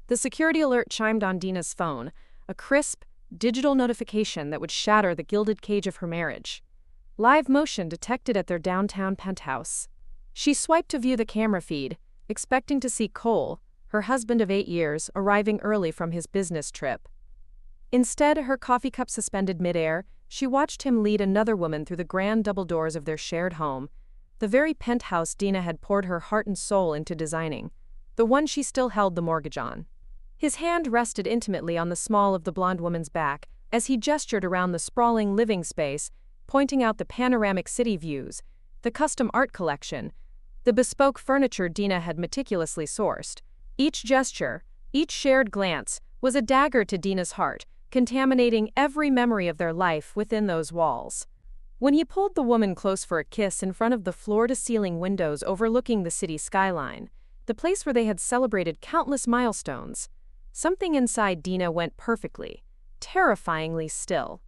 The security alert chimed on Dina's phone, a crisp, digital notification that would shatter the gilded cage of her marriage. Live motion detected at their downtown penthouse. She swiped to view the camera feed, expecting to see Cole, her husband of 8 years, arriving early from his business trip. Instead, her coffee cup suspended midair, she watched him lead another woman through the grand double doors of their shared home, the very penthouse Dina had poured her heart and soul into designing, the one she still held the mortgage on. His hand rested intimately on the small of the blonde woman's back as he gestured around the sprawling living space, pointing out the panoramic city views, the custom art collection, the bespoke furniture Dina had meticulously sourced. Each gesture, each shared glance, was a dagger to Dina's heart, contaminating every memory of their life within those walls. When he pulled the woman close for a kiss in front of the floor-to-ceiling windows overlooking the city skyline, the place where they had celebrated countless milestones, something inside Dina went perfectly, terrifyingly still.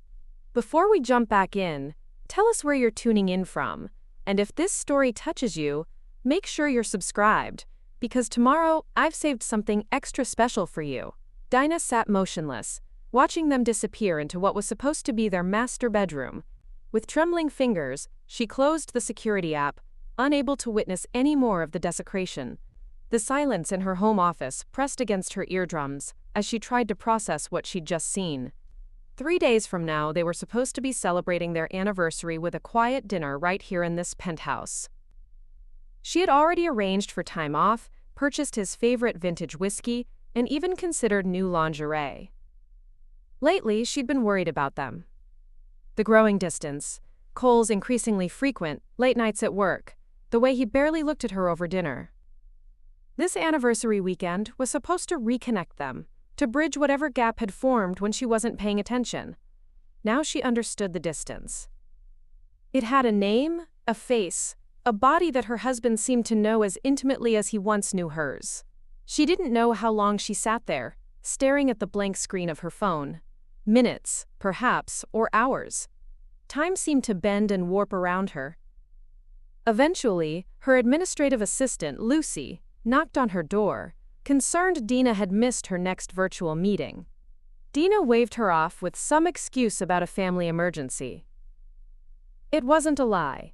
Before we jump back in, tell us where you're tuning in from, and if this story touches you, make sure you're subscribed, because tomorrow I've saved something extra special for you. Dina sat motionless, watching them disappear into what was supposed to be their master bedroom. With trembling fingers, she closed the security app, unable to witness any more of the desecration. The silence in her home office pressed against her eardrums as she tried to process what she'd just seen. 3 days from now, they were supposed to be celebrating their anniversary with a quiet dinner right here in this penthouse. She had already arranged for time off, purchased his favorite vintage whiskey, and even considered new lingerie. Lately, she'd been worried about them. The growing distance, Cole's increasingly frequent late nights at work, the way he barely looked at her over dinner. This anniversary weekend was supposed to reconnect them, to bridge whatever gap had formed when she wasn't paying attention. Now she understood the distance. It had a name, a face, a body that her husband seemed to know as intimately as he once knew hers. She didn't know how long she sat there, staring at the blank screen of her phone. Minutes, perhaps, or hours. Time seemed to bend and warp around her. Eventually, her administrative assistant, Lucy, knocked on her door, concerned Dina had missed her next virtual meeting. Dina waved her off with some excuse about a family emergency. It wasn't a lie.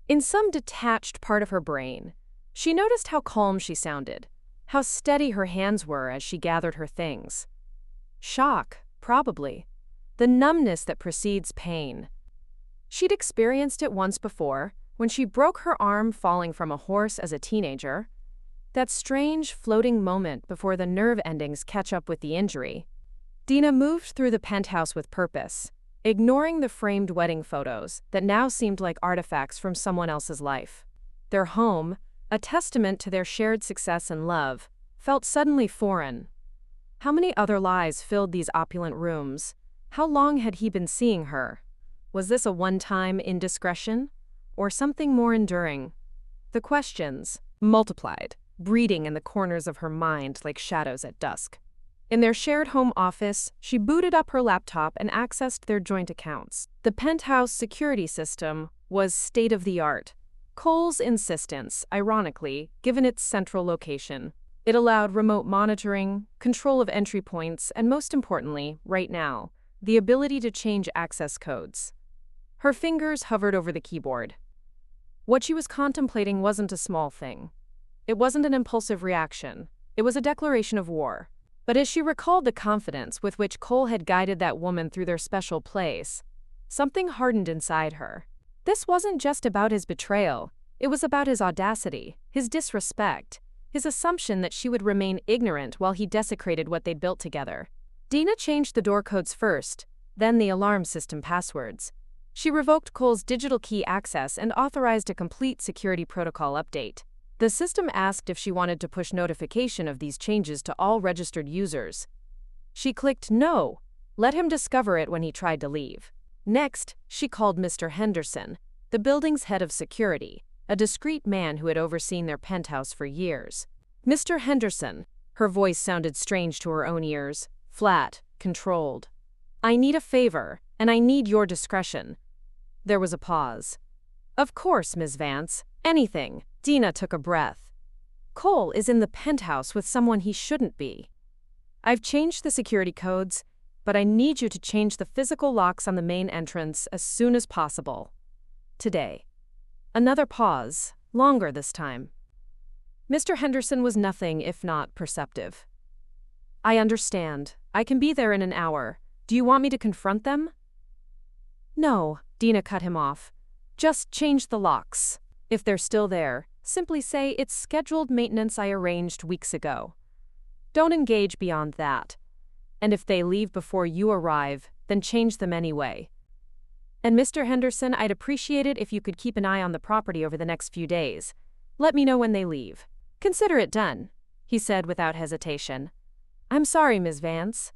In some detached part of her brain, she noticed how calm she sounded, how steady her hands were as she gathered her things. Shock, probably. The numbness that precedes pain. She'd experienced it once before, when she broke her arm falling from a horse as a teenager. That strange, floating moment before the nerve endings catch up with the injury. Dina moved through the penthouse with purpose, ignoring the framed wedding photos that now seemed like artifacts from someone else's life. Their home, a testament to their shared success and love, felt suddenly foreign. How many other lies filled these opulent rooms? How long had he been seeing her? Was this a one-time indiscretion, or something more enduring? The questions multiplied, breeding in the corners of her mind like shadows at dusk. In their shared home office, she booted up her laptop and accessed their joint accounts. The penthouse security system was state-of-the-art. Cole's insistence, ironically, given its central location. It allowed remote monitoring, control of entry points, and most importantly, right now, the ability to change access codes. Her fingers hovered over the keyboard. What she was contemplating wasn't a small thing. It wasn't an impulsive reaction. It was a declaration of war. But as she recalled the confidence with which Cole had guided that woman through their special place, something hardened inside her. This wasn't just about his betrayal. It was about his audacity, his disrespect, his assumption that she would remain ignorant while he desecrated what they'd built together. Dina changed the door codes first, then the alarm system passwords. She revoked Cole's digital key access and authorized a complete security protocol update. The system asked if she wanted to push notification of these changes to all registered users. She clicked no, let him discover it when he tried to leave. Next, she called Mr. Henderson, the building's head of security, a discreet man who had overseen their penthouse for years. Mr. Henderson, her voice sounded strange to her own ears, flat, controlled. I need a favor, and I need your discretion. There was a pause. Of course, Ms. Vance, anything. Dina took a breath. Cole is in the penthouse with someone he shouldn't be. I've changed the security codes, but I need you to change the physical locks on the main entrance as soon as possible. Today. Another pause, longer this time. Mr. Henderson was nothing if not perceptive. I understand. I can be there in an hour. Do you want me to confront them? No, Dina cut him off. Just change the locks. If they're still there, simply say it's scheduled maintenance I arranged weeks ago. Don't engage beyond that. And if they leave before you arrive, then change them anyway. And Mr. Henderson, I'd appreciate it if you could keep an eye on the property over the next few days. Let me know when they leave. Consider it done, he said without hesitation. I'm sorry, Ms. Vance.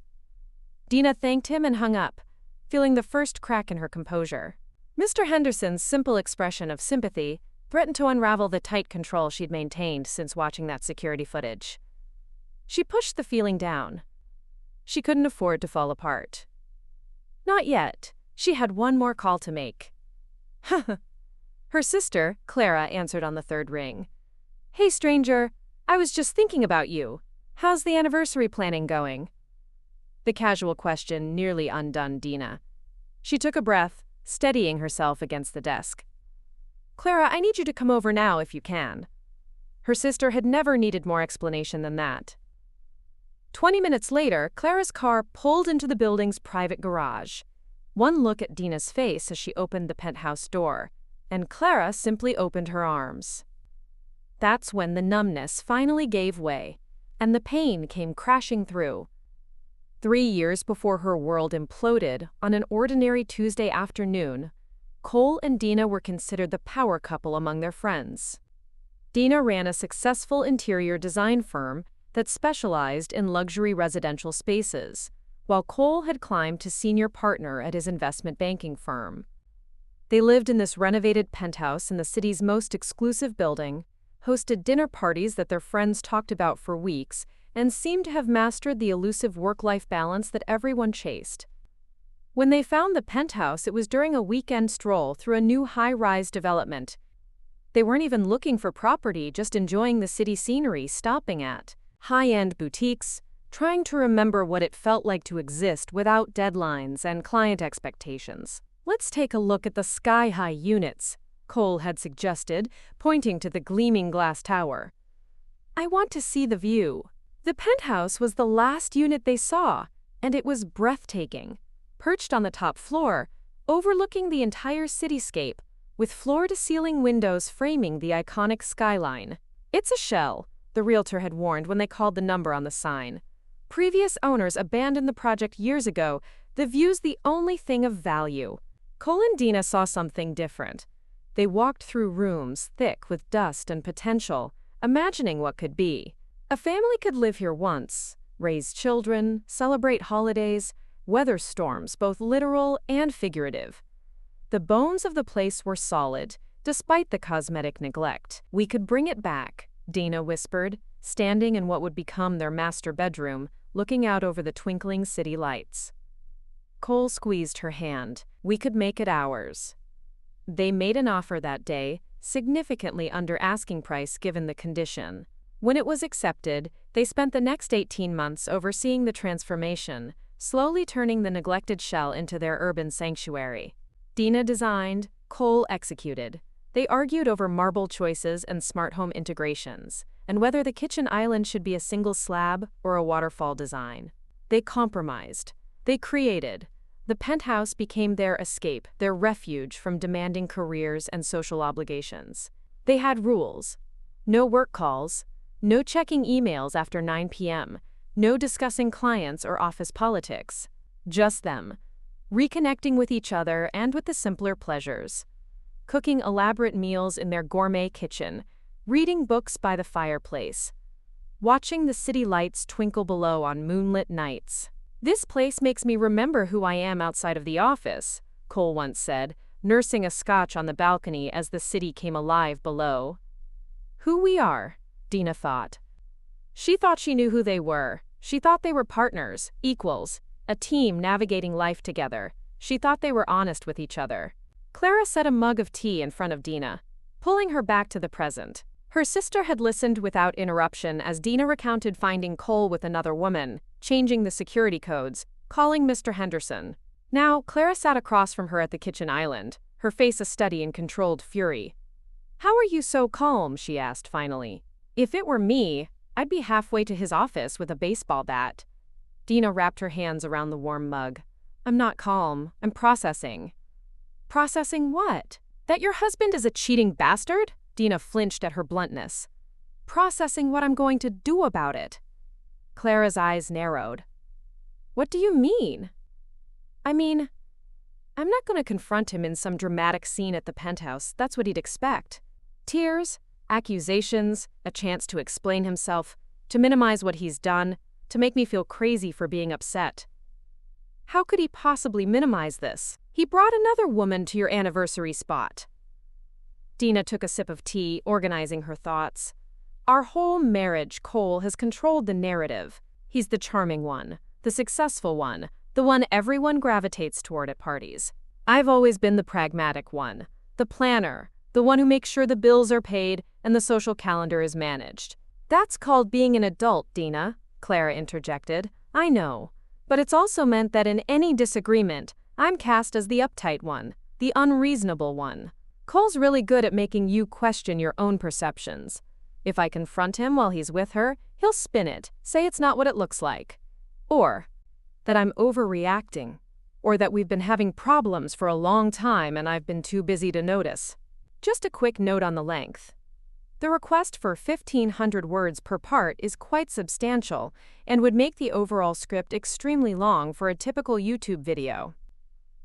Dina thanked him and hung up, feeling the first crack in her composure. Mr. Henderson's simple expression of sympathy threatened to unravel the tight control she'd maintained since watching that security footage. She pushed the feeling down. She couldn't afford to fall apart. Not yet. She had one more call to make. Her sister, Clara, answered on the third ring. Hey, stranger. I was just thinking about you. How's the anniversary planning going? The casual question nearly undone Dina. She took a breath, steadying herself against the desk. Clara, I need you to come over now if you can. Her sister had never needed more explanation than that. 20 minutes later, Clara's car pulled into the building's private garage. One look at Dina's face as she opened the penthouse door, and Clara simply opened her arms. That's when the numbness finally gave way, and the pain came crashing through. 3 years before her world imploded on an ordinary Tuesday afternoon, Cole and Dina were considered the power couple among their friends. Dina ran a successful interior design firm that specialized in luxury residential spaces, while Cole had climbed to senior partner at his investment banking firm. They lived in this renovated penthouse in the city's most exclusive building, hosted dinner parties that their friends talked about for weeks, and seemed to have mastered the elusive work-life balance that everyone chased. When they found the penthouse, it was during a weekend stroll through a new high-rise development. They weren't even looking for property, just enjoying the city scenery, stopping at high-end boutiques, trying to remember what it felt like to exist without deadlines and client expectations. Let's take a look at the sky-high units, Cole had suggested, pointing to the gleaming glass tower. I want to see the view. The penthouse was the last unit they saw, and it was breathtaking. Perched on the top floor, overlooking the entire cityscape, with floor-to-ceiling windows framing the iconic skyline. It's a shell, the realtor had warned when they called the number on the sign. Previous owners abandoned the project years ago. The view's the only thing of value. Cole and Dina saw something different. They walked through rooms thick with dust and potential, imagining what could be. A family could live here once, raise children, celebrate holidays, weather storms, both literal and figurative. The bones of the place were solid, despite the cosmetic neglect. We could bring it back, Dina whispered, standing in what would become their master bedroom, looking out over the twinkling city lights. Cole squeezed her hand. We could make it ours. They made an offer that day, significantly under asking price given the condition. When it was accepted, they spent the next 18 months overseeing the transformation, slowly turning the neglected shell into their urban sanctuary. Dina designed, Cole executed. They argued over marble choices and smart home integrations, and whether the kitchen island should be a single slab or a waterfall design. They compromised. They created. The penthouse became their escape, their refuge from demanding careers and social obligations. They had rules. No work calls, no checking emails after 9 p.m., no discussing clients or office politics. Just them, reconnecting with each other and with the simpler pleasures. Cooking elaborate meals in their gourmet kitchen, reading books by the fireplace, watching the city lights twinkle below on moonlit nights. This place makes me remember who I am outside of the office, Cole once said, nursing a scotch on the balcony as the city came alive below. Who we are, Dina thought. She thought she knew who they were. She thought they were partners, equals, a team navigating life together. She thought they were honest with each other. Clara set a mug of tea in front of Dina, pulling her back to the present. Her sister had listened without interruption as Dina recounted finding Cole with another woman, changing the security codes, calling Mr. Henderson. Now, Clara sat across from her at the kitchen island, her face a study in controlled fury. "How are you so calm?" she asked finally. "If it were me, I'd be halfway to his office with a baseball bat." Dina wrapped her hands around the warm mug. "I'm not calm. I'm processing." "Processing what? That your husband is a cheating bastard?" Dina flinched at her bluntness. "Processing what I'm going to do about it." Clara's eyes narrowed. "What do you mean?" "I mean, I'm not going to confront him in some dramatic scene at the penthouse. That's what he'd expect. Tears, accusations, a chance to explain himself, to minimize what he's done, to make me feel crazy for being upset. How could he possibly minimize this? He brought another woman to your anniversary spot." Dina took a sip of tea, organizing her thoughts. "Our whole marriage, Cole has controlled the narrative. He's the charming one, the successful one, the one everyone gravitates toward at parties. I've always been the pragmatic one, the planner, the one who makes sure the bills are paid and the social calendar is managed." "That's called being an adult, Dina," Clara interjected. "I know. But it's also meant that in any disagreement, I'm cast as the uptight one, the unreasonable one. Cole's really good at making you question your own perceptions. If I confront him while he's with her, he'll spin it, say it's not what it looks like. Or that I'm overreacting. Or that we've been having problems for a long time and I've been too busy to notice." Just a quick note on the length. The request for 1,500 words per part is quite substantial and would make the overall script extremely long for a typical YouTube video.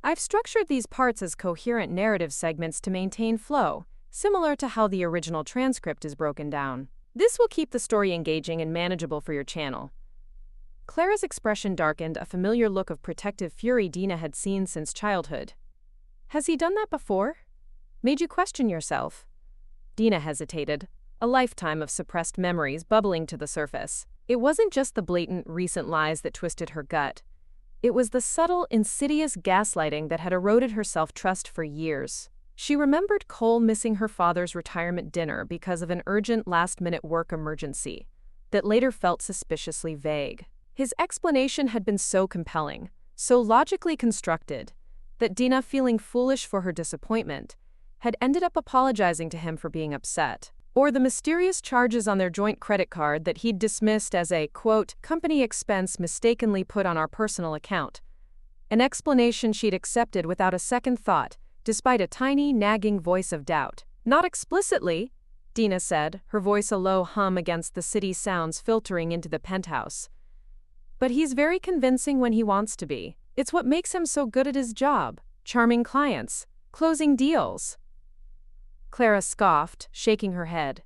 I've structured these parts as coherent narrative segments to maintain flow, similar to how the original transcript is broken down. This will keep the story engaging and manageable for your channel. Clara's expression darkened, a familiar look of protective fury Dina had seen since childhood. "Has he done that before? Made you question yourself?" Dina hesitated, a lifetime of suppressed memories bubbling to the surface. It wasn't just the blatant recent lies that twisted her gut. It was the subtle, insidious gaslighting that had eroded her self-trust for years. She remembered Cole missing her father's retirement dinner because of an urgent last-minute work emergency that later felt suspiciously vague. His explanation had been so compelling, so logically constructed, that Dina, feeling foolish for her disappointment, had ended up apologizing to him for being upset. Or the mysterious charges on their joint credit card that he'd dismissed as a, quote, company expense mistakenly put on our personal account. An explanation she'd accepted without a second thought, despite a tiny, nagging voice of doubt. "Not explicitly," Dina said, her voice a low hum against the city sounds filtering into the penthouse. "But he's very convincing when he wants to be. It's what makes him so good at his job, charming clients, closing deals." Clara scoffed, shaking her head.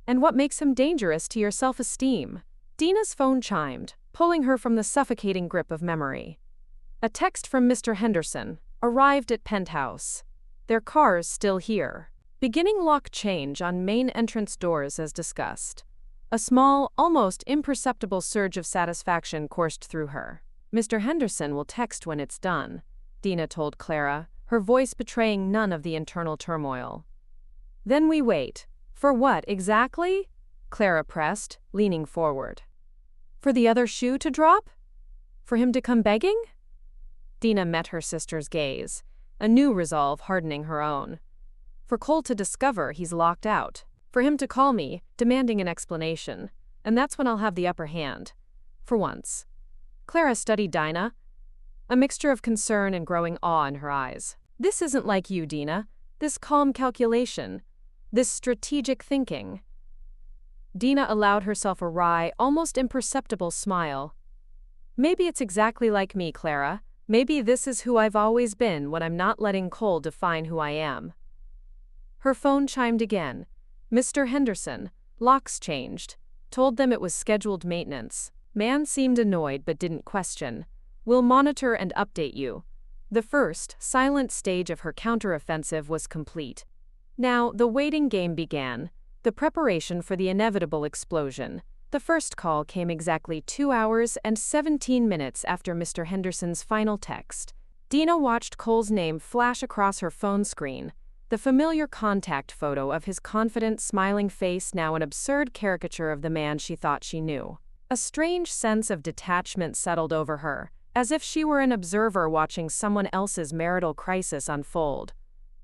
"And what makes him dangerous to your self-esteem?" Dina's phone chimed, pulling her from the suffocating grip of memory. A text from Mr. Henderson, arrived at Penthouse. Their car's still here. Beginning lock change on main entrance doors as discussed. A small, almost imperceptible surge of satisfaction coursed through her. "Mr. Henderson will text when it's done," Dina told Clara, her voice betraying none of the internal turmoil. "Then we wait. For what, exactly?" Clara pressed, leaning forward. "For the other shoe to drop? For him to come begging?" Dina met her sister's gaze, a new resolve hardening her own. "For Cole to discover he's locked out. For him to call me, demanding an explanation. And that's when I'll have the upper hand. For once." Clara studied Dina, a mixture of concern and growing awe in her eyes. "This isn't like you, Dina. This calm calculation. This strategic thinking." Dina allowed herself a wry, almost imperceptible smile. "Maybe it's exactly like me, Clara. Maybe this is who I've always been when I'm not letting Cole define who I am." Her phone chimed again. Mr. Henderson, locks changed, told them it was scheduled maintenance. Man seemed annoyed but didn't question. "We'll monitor and update you." The first, silent stage of her counteroffensive was complete. Now, the waiting game began, the preparation for the inevitable explosion. The first call came exactly 2 hours and 17 minutes after Mr. Henderson's final text. Dina watched Cole's name flash across her phone screen, The familiar contact photo of his confident, smiling face now an absurd caricature of the man she thought she knew. A strange sense of detachment settled over her, as if she were an observer watching someone else's marital crisis unfold.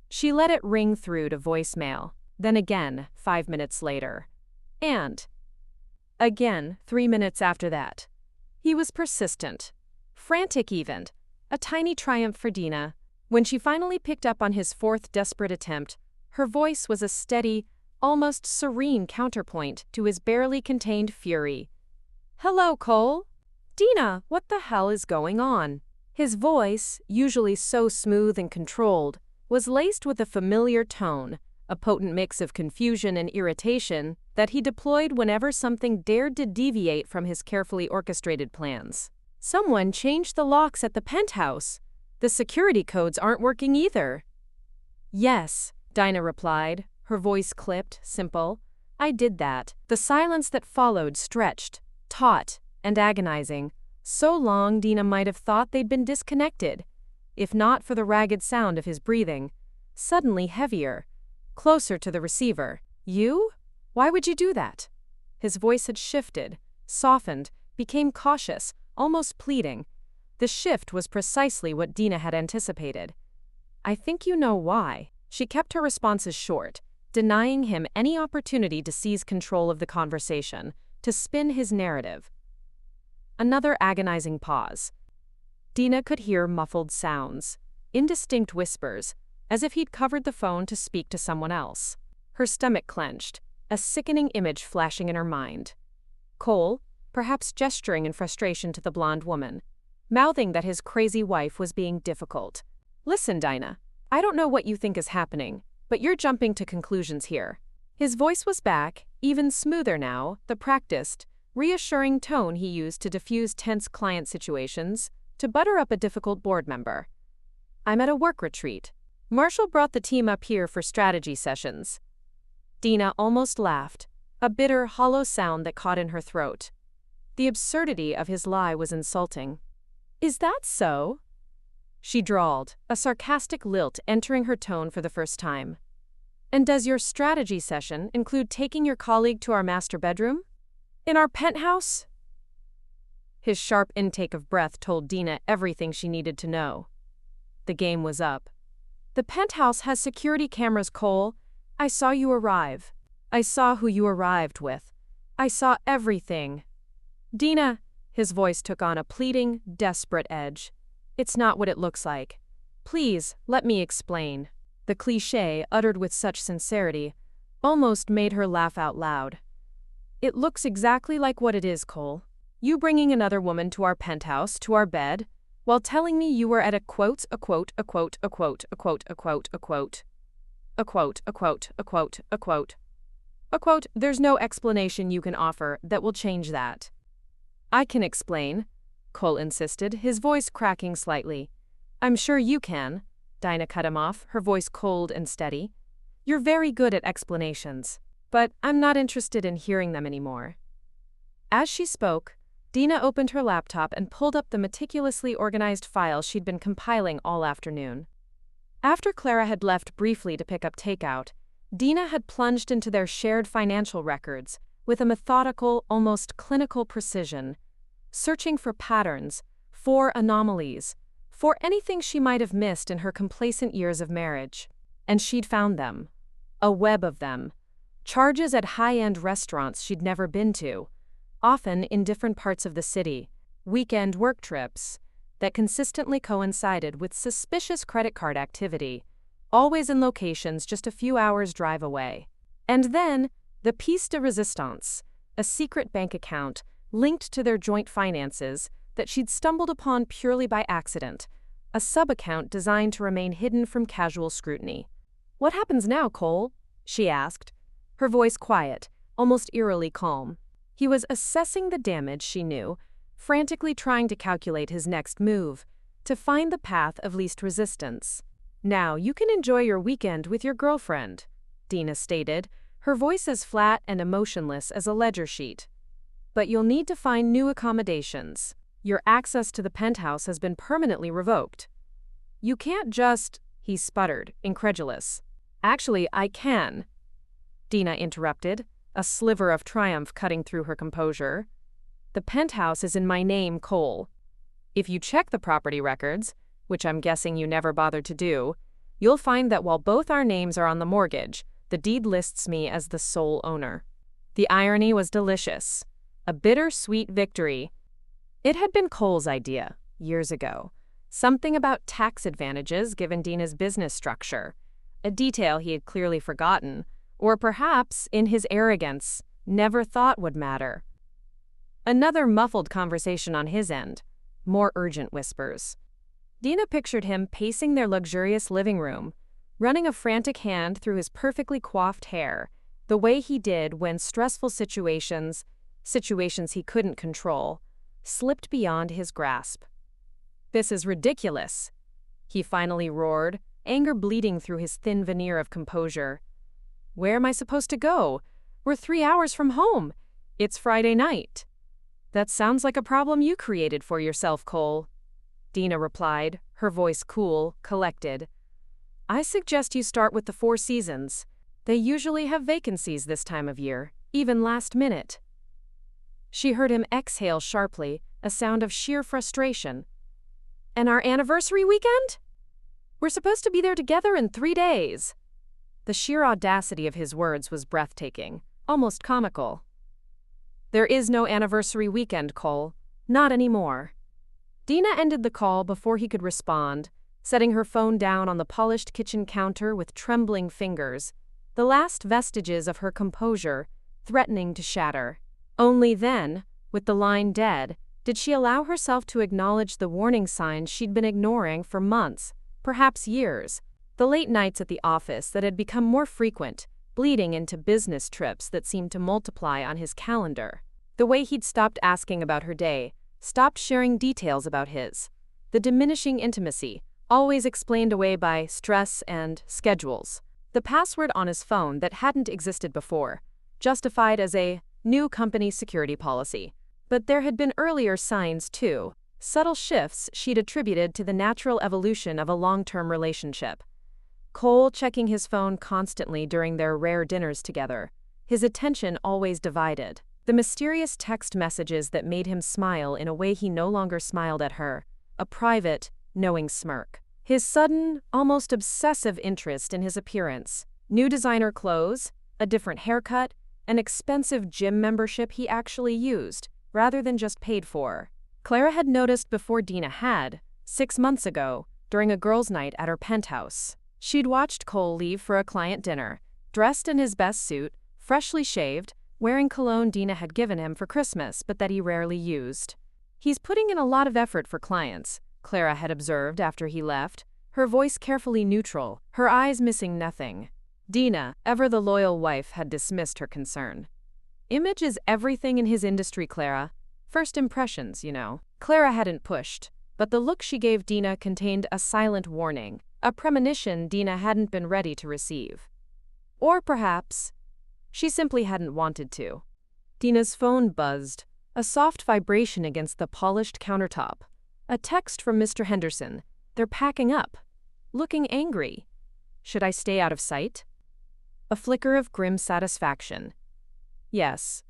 She let it ring through to voicemail, then again, 5 minutes later. And again, 3 minutes after that. He was persistent. Frantic even. A tiny triumph for Dina. When she finally picked up on his fourth desperate attempt, her voice was a steady, almost serene counterpoint to his barely contained fury. "Hello, Cole?" "Dina, what the hell is going on?" His voice, usually so smooth and controlled, was laced with a familiar tone, a potent mix of confusion and irritation that he deployed whenever something dared to deviate from his carefully orchestrated plans. "Someone changed the locks at the penthouse. The security codes aren't working either." "Yes," Dinah replied, her voice clipped, simple. "I did that." The silence that followed stretched, taut, and agonizing, so long Dina might have thought they'd been disconnected, if not for the ragged sound of his breathing, suddenly heavier, closer to the receiver. "You? Why would you do that?" His voice had shifted, softened, became cautious, almost pleading. The shift was precisely what Dina had anticipated. "I think you know why." She kept her responses short, denying him any opportunity to seize control of the conversation, to spin his narrative. Another agonizing pause. Dina could hear muffled sounds, indistinct whispers, as if he'd covered the phone to speak to someone else. Her stomach clenched, a sickening image flashing in her mind. Cole, perhaps gesturing in frustration to the blonde woman, mouthing that his crazy wife was being difficult. "Listen, Dinah, I don't know what you think is happening, but you're jumping to conclusions here." His voice was back, even smoother now, the practiced, reassuring tone he used to diffuse tense client situations, to butter up a difficult board member. "I'm at a work retreat. Marshall brought the team up here for strategy sessions." Dina almost laughed, a bitter, hollow sound that caught in her throat. The absurdity of his lie was insulting. "Is that so?" she drawled, a sarcastic lilt entering her tone for the first time. "And does your strategy session include taking your colleague to our master bedroom? In our penthouse?" His sharp intake of breath told Dina everything she needed to know. The game was up. "The penthouse has security cameras, Cole. I saw you arrive. I saw who you arrived with. I saw everything." "Dina," his voice took on a pleading, desperate edge. "It's not what it looks like. Please, let me explain." The cliché, uttered with such sincerity, almost made her laugh out loud. "It looks exactly like what it is, Cole. You bringing another woman to our penthouse, to our bed, while telling me you were at a quote, there's no explanation you can offer that will change that." "I can explain," Cole insisted, his voice cracking slightly. "I'm sure you can," Dinah cut him off, her voice cold and steady. "You're very good at explanations, but I'm not interested in hearing them anymore." As she spoke, Dina opened her laptop and pulled up the meticulously organized file she'd been compiling all afternoon. After Clara had left briefly to pick up takeout, Dina had plunged into their shared financial records with a methodical, almost clinical precision, searching for patterns, for anomalies, for anything she might have missed in her complacent years of marriage. And she'd found them. A web of them. Charges at high-end restaurants she'd never been to, often in different parts of the city, weekend work trips that consistently coincided with suspicious credit card activity, always in locations just a few hours' drive away. And then, the piece de resistance, a secret bank account linked to their joint finances that she'd stumbled upon purely by accident, a sub-account designed to remain hidden from casual scrutiny. "What happens now, Cole?" she asked, her voice quiet, almost eerily calm. He was assessing the damage, she knew, frantically trying to calculate his next move, to find the path of least resistance. "Now you can enjoy your weekend with your girlfriend," Dina stated, her voice as flat and emotionless as a ledger sheet. "But you'll need to find new accommodations. Your access to the penthouse has been permanently revoked." "You can't just," he sputtered, incredulous. Actually, I can, Dina interrupted, a sliver of triumph cutting through her composure. The penthouse is in my name, Cole. If you check the property records, which I'm guessing you never bothered to do, you'll find that while both our names are on the mortgage, the deed lists me as the sole owner. The irony was delicious. A bitter-sweet victory. It had been Cole's idea, years ago. Something about tax advantages given Dina's business structure. A detail he had clearly forgotten, or perhaps, in his arrogance, never thought would matter. Another muffled conversation on his end. More urgent whispers. Dina pictured him pacing their luxurious living room, running a frantic hand through his perfectly coiffed hair, the way he did when stressful situations he couldn't control, slipped beyond his grasp. "This is ridiculous," he finally roared, anger bleeding through his thin veneer of composure. "Where am I supposed to go? We're 3 hours from home. It's Friday night." "That sounds like a problem you created for yourself, Cole," Dina replied, her voice cool, collected. "I suggest you start with the Four Seasons. They usually have vacancies this time of year, even last minute." She heard him exhale sharply, a sound of sheer frustration. "And our anniversary weekend? We're supposed to be there together in 3 days." The sheer audacity of his words was breathtaking, almost comical. "There is no anniversary weekend, Cole. Not anymore." Dina ended the call before he could respond, setting her phone down on the polished kitchen counter with trembling fingers, the last vestiges of her composure threatening to shatter. Only then, with the line dead, did she allow herself to acknowledge the warning signs she'd been ignoring for months, perhaps years. The late nights at the office that had become more frequent, bleeding into business trips that seemed to multiply on his calendar. The way he'd stopped asking about her day, stopped sharing details about his. The diminishing intimacy, always explained away by stress and schedules. The password on his phone that hadn't existed before, justified as a new company security policy. But there had been earlier signs too, subtle shifts she'd attributed to the natural evolution of a long-term relationship. Cole checking his phone constantly during their rare dinners together, his attention always divided. The mysterious text messages that made him smile in a way he no longer smiled at her, a private, knowing smirk. His sudden, almost obsessive interest in his appearance, new designer clothes, a different haircut, an expensive gym membership he actually used, rather than just paid for. Clara had noticed before Dina had, 6 months ago, during a girls' night at her penthouse. She'd watched Cole leave for a client dinner, dressed in his best suit, freshly shaved, wearing cologne Dina had given him for Christmas but that he rarely used. "He's putting in a lot of effort for clients," Clara had observed after he left, her voice carefully neutral, her eyes missing nothing. Dina, ever the loyal wife, had dismissed her concern. "Image is everything in his industry, Clara. First impressions, you know." Clara hadn't pushed, but the look she gave Dina contained a silent warning, a premonition Dina hadn't been ready to receive. Or perhaps, she simply hadn't wanted to. Dina's phone buzzed, a soft vibration against the polished countertop. A text from Mr. Henderson. "They're packing up. Looking angry. Should I stay out of sight?" A flicker of grim satisfaction. "Yes."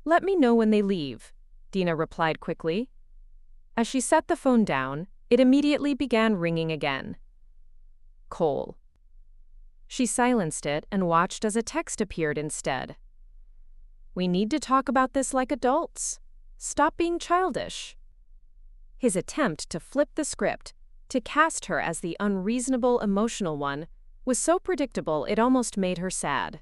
"Let me know when they leave," Dina replied quickly. As she set the phone down, it immediately began ringing again. Cole. She silenced it and watched as a text appeared instead. "We need to talk about this like adults. Stop being childish." His attempt to flip the script, to cast her as the unreasonable emotional one, was so predictable it almost made her sad.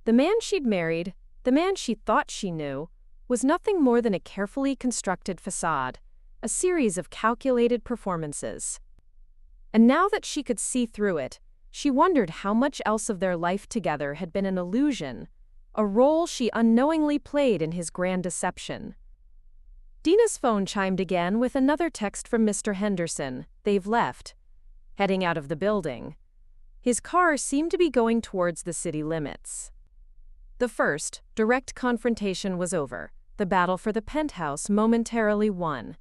The man she'd married, the man she thought she knew, was nothing more than a carefully constructed facade, a series of calculated performances. And now that she could see through it, she wondered how much else of their life together had been an illusion, a role she unknowingly played in his grand deception. Dina's phone chimed again with another text from Mr. Henderson. "They've left. Heading out of the building." His car seemed to be going towards the city limits. The first, direct confrontation was over, the battle for the penthouse momentarily won.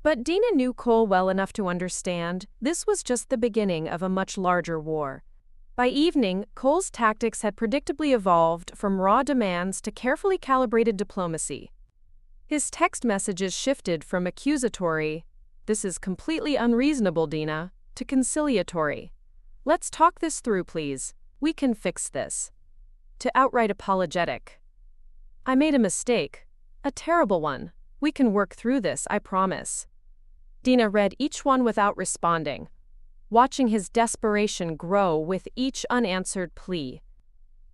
But Dina knew Cole well enough to understand this was just the beginning of a much larger war. By evening, Cole's tactics had predictably evolved from raw demands to carefully calibrated diplomacy. His text messages shifted from accusatory, "This is completely unreasonable, Dina," to conciliatory, "Let's talk this through, please. We can fix this," to outright apologetic. "I made a mistake. A terrible one. We can work through this, I promise." Dina read each one without responding, watching his desperation grow with each unanswered plea.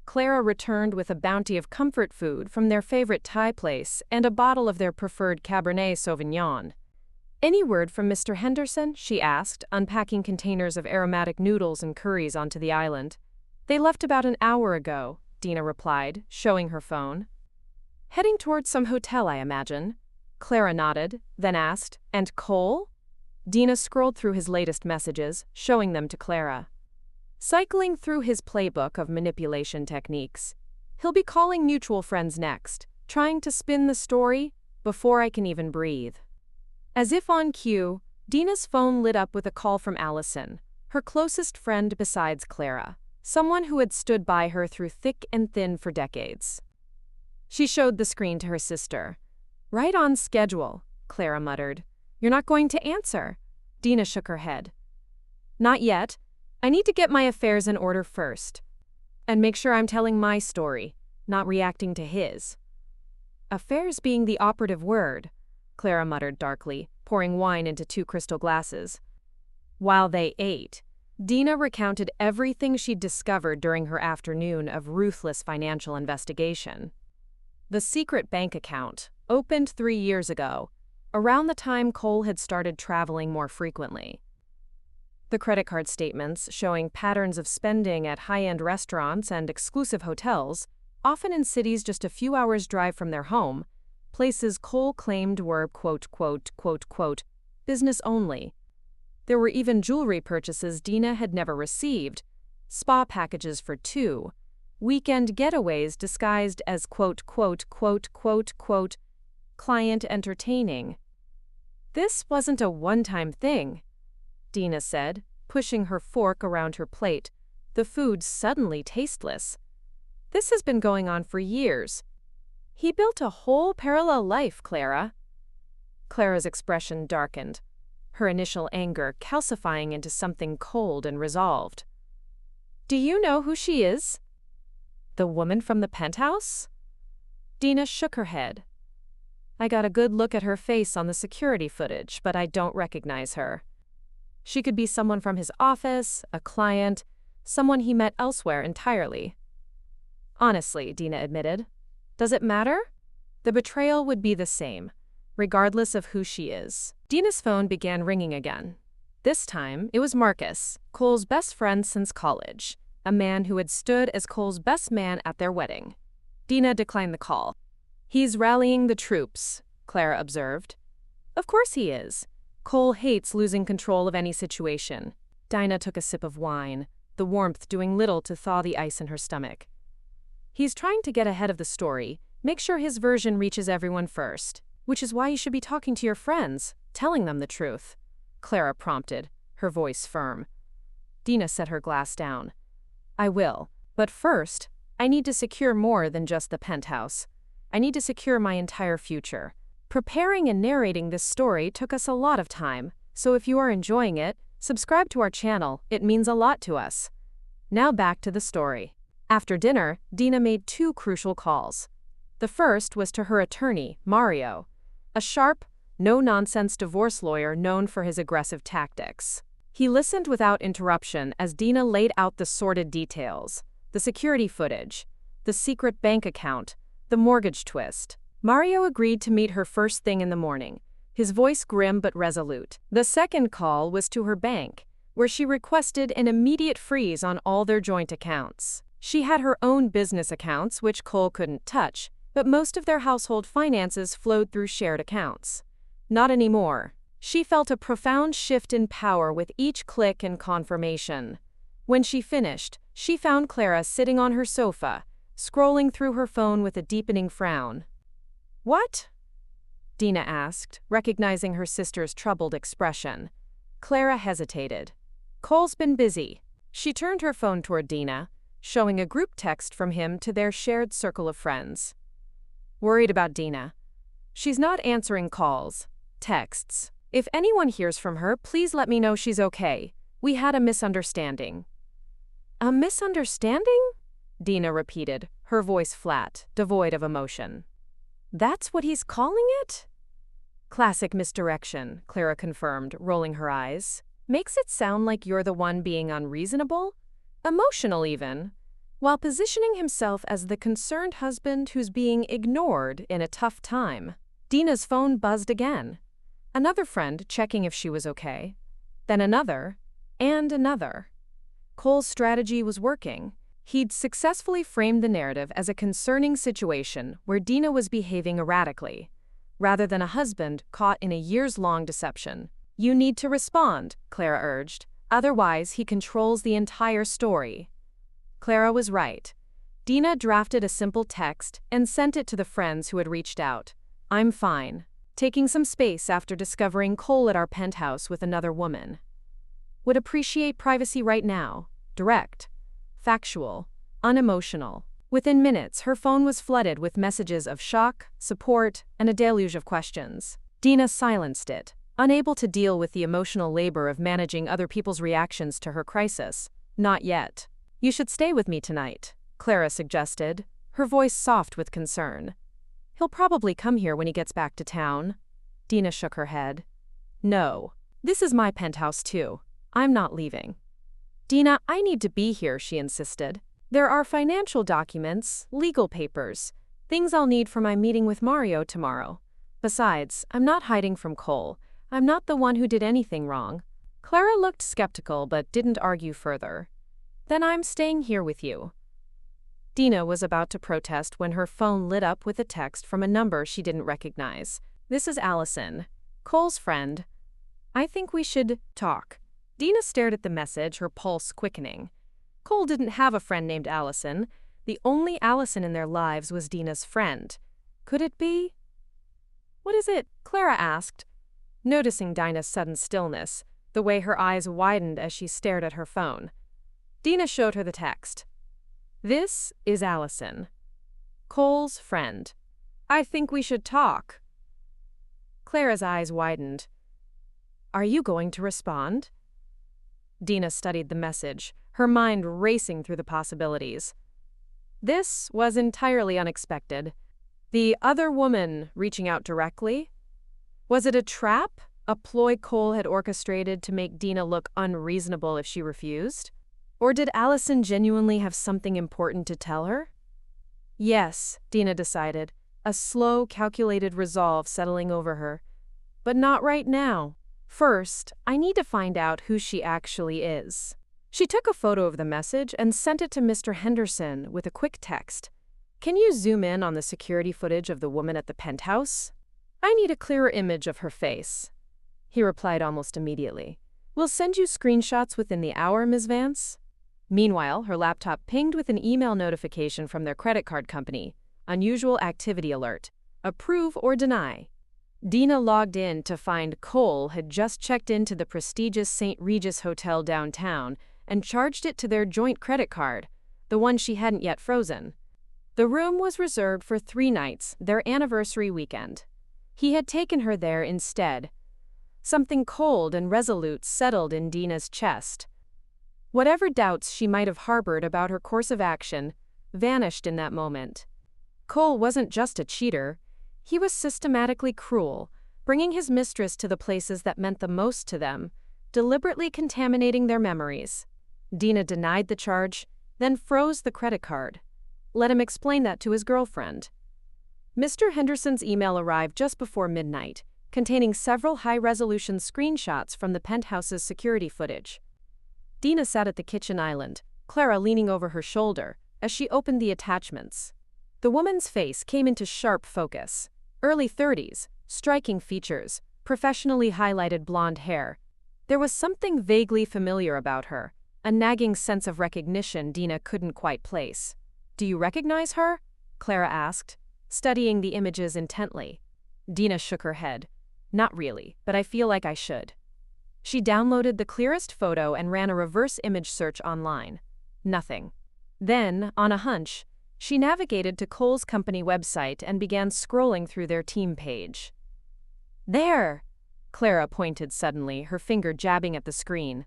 Clara returned with a bounty of comfort food from their favorite Thai place and a bottle of their preferred Cabernet Sauvignon. "Any word from Mr. Henderson?" she asked, unpacking containers of aromatic noodles and curries onto the island. "They left about an hour ago," Dina replied, showing her phone. "Heading towards some hotel, I imagine." Clara nodded, then asked, "And Cole?" Dina scrolled through his latest messages, showing them to Clara. "Cycling through his playbook of manipulation techniques. He'll be calling mutual friends next, trying to spin the story before I can even breathe." As if on cue, Dina's phone lit up with a call from Allison, her closest friend besides Clara, someone who had stood by her through thick and thin for decades. She showed the screen to her sister. "Right on schedule," Clara muttered. "You're not going to answer?" Dina shook her head. "Not yet. I need to get my affairs in order first. And make sure I'm telling my story, not reacting to his." "Affairs being the operative word," Clara muttered darkly, pouring wine into 2 crystal glasses. While they ate, Dina recounted everything she'd discovered during her afternoon of ruthless financial investigation. The secret bank account, opened 3 years ago, around the time Cole had started traveling more frequently. The credit card statements showing patterns of spending at high-end restaurants and exclusive hotels, often in cities just a few hours' drive from their home, places Cole claimed were quote, business only. There were even jewelry purchases Dina had never received, spa packages for 2, weekend getaways disguised as quote, client entertaining. "This wasn't a one-time thing," Dina said, pushing her fork around her plate, the food suddenly tasteless. "This has been going on for years. He built a whole parallel life, Clara." Clara's expression darkened, her initial anger calcifying into something cold and resolved. "Do you know who she is? The woman from the penthouse?" Dina shook her head. "I got a good look at her face on the security footage, but I don't recognize her. She could be someone from his office, a client, someone he met elsewhere entirely." "Honestly," Dina admitted. "Does it matter? The betrayal would be the same, regardless of who she is." Dina's phone began ringing again. This time, it was Marcus, Cole's best friend since college, a man who had stood as Cole's best man at their wedding. Dina declined the call. "He's rallying the troops," Clara observed. "Of course he is. Cole hates losing control of any situation." Dina took a sip of wine, the warmth doing little to thaw the ice in her stomach. "He's trying to get ahead of the story, make sure his version reaches everyone first, which is why you should be talking to your friends, telling them the truth," Clara prompted, her voice firm. Dina set her glass down. "I will, but first, I need to secure more than just the penthouse. I need to secure my entire future. Preparing and narrating this story took us a lot of time, so if you are enjoying it, subscribe to our channel, it means a lot to us." Now back to the story. After dinner, Dina made 2 crucial calls. The first was to her attorney, Mario, a sharp, no-nonsense divorce lawyer known for his aggressive tactics. He listened without interruption as Dina laid out the sordid details, the security footage, the secret bank account, the mortgage twist. Mario agreed to meet her first thing in the morning, his voice grim but resolute. The second call was to her bank, where she requested an immediate freeze on all their joint accounts. She had her own business accounts, which Cole couldn't touch, but most of their household finances flowed through shared accounts. Not anymore. She felt a profound shift in power with each click and confirmation. When she finished, she found Clara sitting on her sofa, scrolling through her phone with a deepening frown. "What?" Dina asked, recognizing her sister's troubled expression. Clara hesitated. "Cole's been busy. She turned her phone toward Dina, showing a group text from him to their shared circle of friends. Worried about Dina. She's not answering calls, texts. If anyone hears from her, please let me know she's okay. We had a misunderstanding. A misunderstanding? Dina repeated, her voice flat, devoid of emotion. That's what he's calling it? Classic misdirection, Clara confirmed, rolling her eyes. Makes it sound like you're the one being unreasonable? Emotional even, while positioning himself as the concerned husband who's being ignored in a tough time. Dina's phone buzzed again. Another friend checking if she was okay. Then another, and another. Cole's strategy was working. He'd successfully framed the narrative as a concerning situation where Dina was behaving erratically, rather than a husband caught in a years-long deception. You need to respond, Clara urged. Otherwise, he controls the entire story. Clara was right. Dina drafted a simple text and sent it to the friends who had reached out. I'm fine. Taking some space after discovering Cole at our penthouse with another woman. Would appreciate privacy right now. Direct. Factual. Unemotional. Within minutes, her phone was flooded with messages of shock, support, and a deluge of questions. Dina silenced it, unable to deal with the emotional labor of managing other people's reactions to her crisis. Not yet. You should stay with me tonight, Clara suggested, her voice soft with concern. He'll probably come here when he gets back to town. Dina shook her head. No. This is my penthouse too. I'm not leaving. Dina, I need to be here, she insisted. There are financial documents, legal papers, things I'll need for my meeting with Mario tomorrow. Besides, I'm not hiding from Cole. I'm not the one who did anything wrong. Clara looked skeptical but didn't argue further. Then I'm staying here with you. Dina was about to protest when her phone lit up with a text from a number she didn't recognize. This is Allison, Cole's friend. I think we should talk. Dina stared at the message, her pulse quickening. Cole didn't have a friend named Allison. The only Allison in their lives was Dina's friend. Could it be? What is it? Clara asked, noticing Dina's sudden stillness, the way her eyes widened as she stared at her phone. Dina showed her the text. This is Allison, Cole's friend. I think we should talk. Clara's eyes widened. Are you going to respond? Dina studied the message, her mind racing through the possibilities. This was entirely unexpected. The other woman reaching out directly? Was it a trap, a ploy Cole had orchestrated to make Dina look unreasonable if she refused? Or did Allison genuinely have something important to tell her? Yes, Dina decided, a slow, calculated resolve settling over her. But not right now. First, I need to find out who she actually is. She took a photo of the message and sent it to Mr. Henderson with a quick text. Can you zoom in on the security footage of the woman at the penthouse? I need a clearer image of her face. He replied almost immediately. We'll send you screenshots within the hour, Ms. Vance. Meanwhile, her laptop pinged with an email notification from their credit card company. Unusual activity alert. Approve or deny. Dina logged in to find Cole had just checked into the prestigious St. Regis Hotel downtown and charged it to their joint credit card, the one she hadn't yet frozen. The room was reserved for 3 nights, their anniversary weekend. He had taken her there instead. Something cold and resolute settled in Dina's chest. Whatever doubts she might have harbored about her course of action vanished in that moment. Cole wasn't just a cheater. He was systematically cruel, bringing his mistress to the places that meant the most to them, deliberately contaminating their memories. Dina denied the charge, then froze the credit card. Let him explain that to his girlfriend. Mr. Henderson's email arrived just before midnight, containing several high-resolution screenshots from the penthouse's security footage. Dina sat at the kitchen island, Clara leaning over her shoulder, as she opened the attachments. The woman's face came into sharp focus. Early 30s, striking features, professionally highlighted blonde hair. There was something vaguely familiar about her, a nagging sense of recognition Dina couldn't quite place. Do you recognize her? Clara asked, studying the images intently. Dina shook her head. Not really, but I feel like I should. She downloaded the clearest photo and ran a reverse image search online. Nothing. Then, on a hunch, she navigated to Cole's company website and began scrolling through their team page. There! Clara pointed suddenly, her finger jabbing at the screen.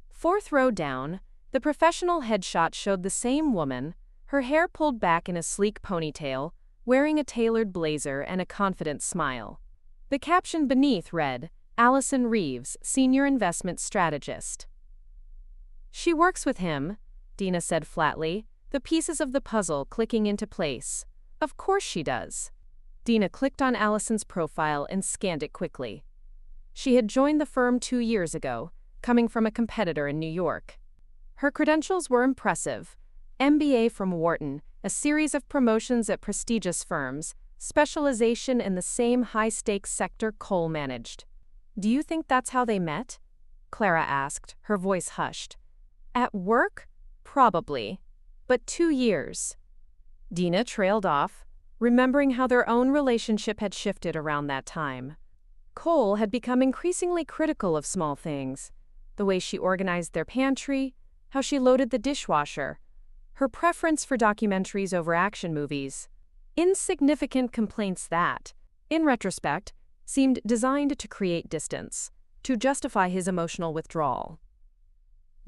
Fourth row down, the professional headshot showed the same woman, her hair pulled back in a sleek ponytail, wearing a tailored blazer and a confident smile. The caption beneath read, "Allison Reeves, Senior Investment Strategist." "She works with him," Dina said flatly, the pieces of the puzzle clicking into place. "Of course she does." Dina clicked on Allison's profile and scanned it quickly. She had joined the firm 2 years ago, coming from a competitor in New York. Her credentials were impressive: MBA from Wharton, a series of promotions at prestigious firms, specialization in the same high-stakes sector Cole managed. "Do you think that's how they met?" Clara asked, her voice hushed. "At work? Probably. But 2 years." Dina trailed off, remembering how their own relationship had shifted around that time. Cole had become increasingly critical of small things: the way she organized their pantry, how she loaded the dishwasher, her preference for documentaries over action movies. Insignificant complaints that, in retrospect, seemed designed to create distance, to justify his emotional withdrawal.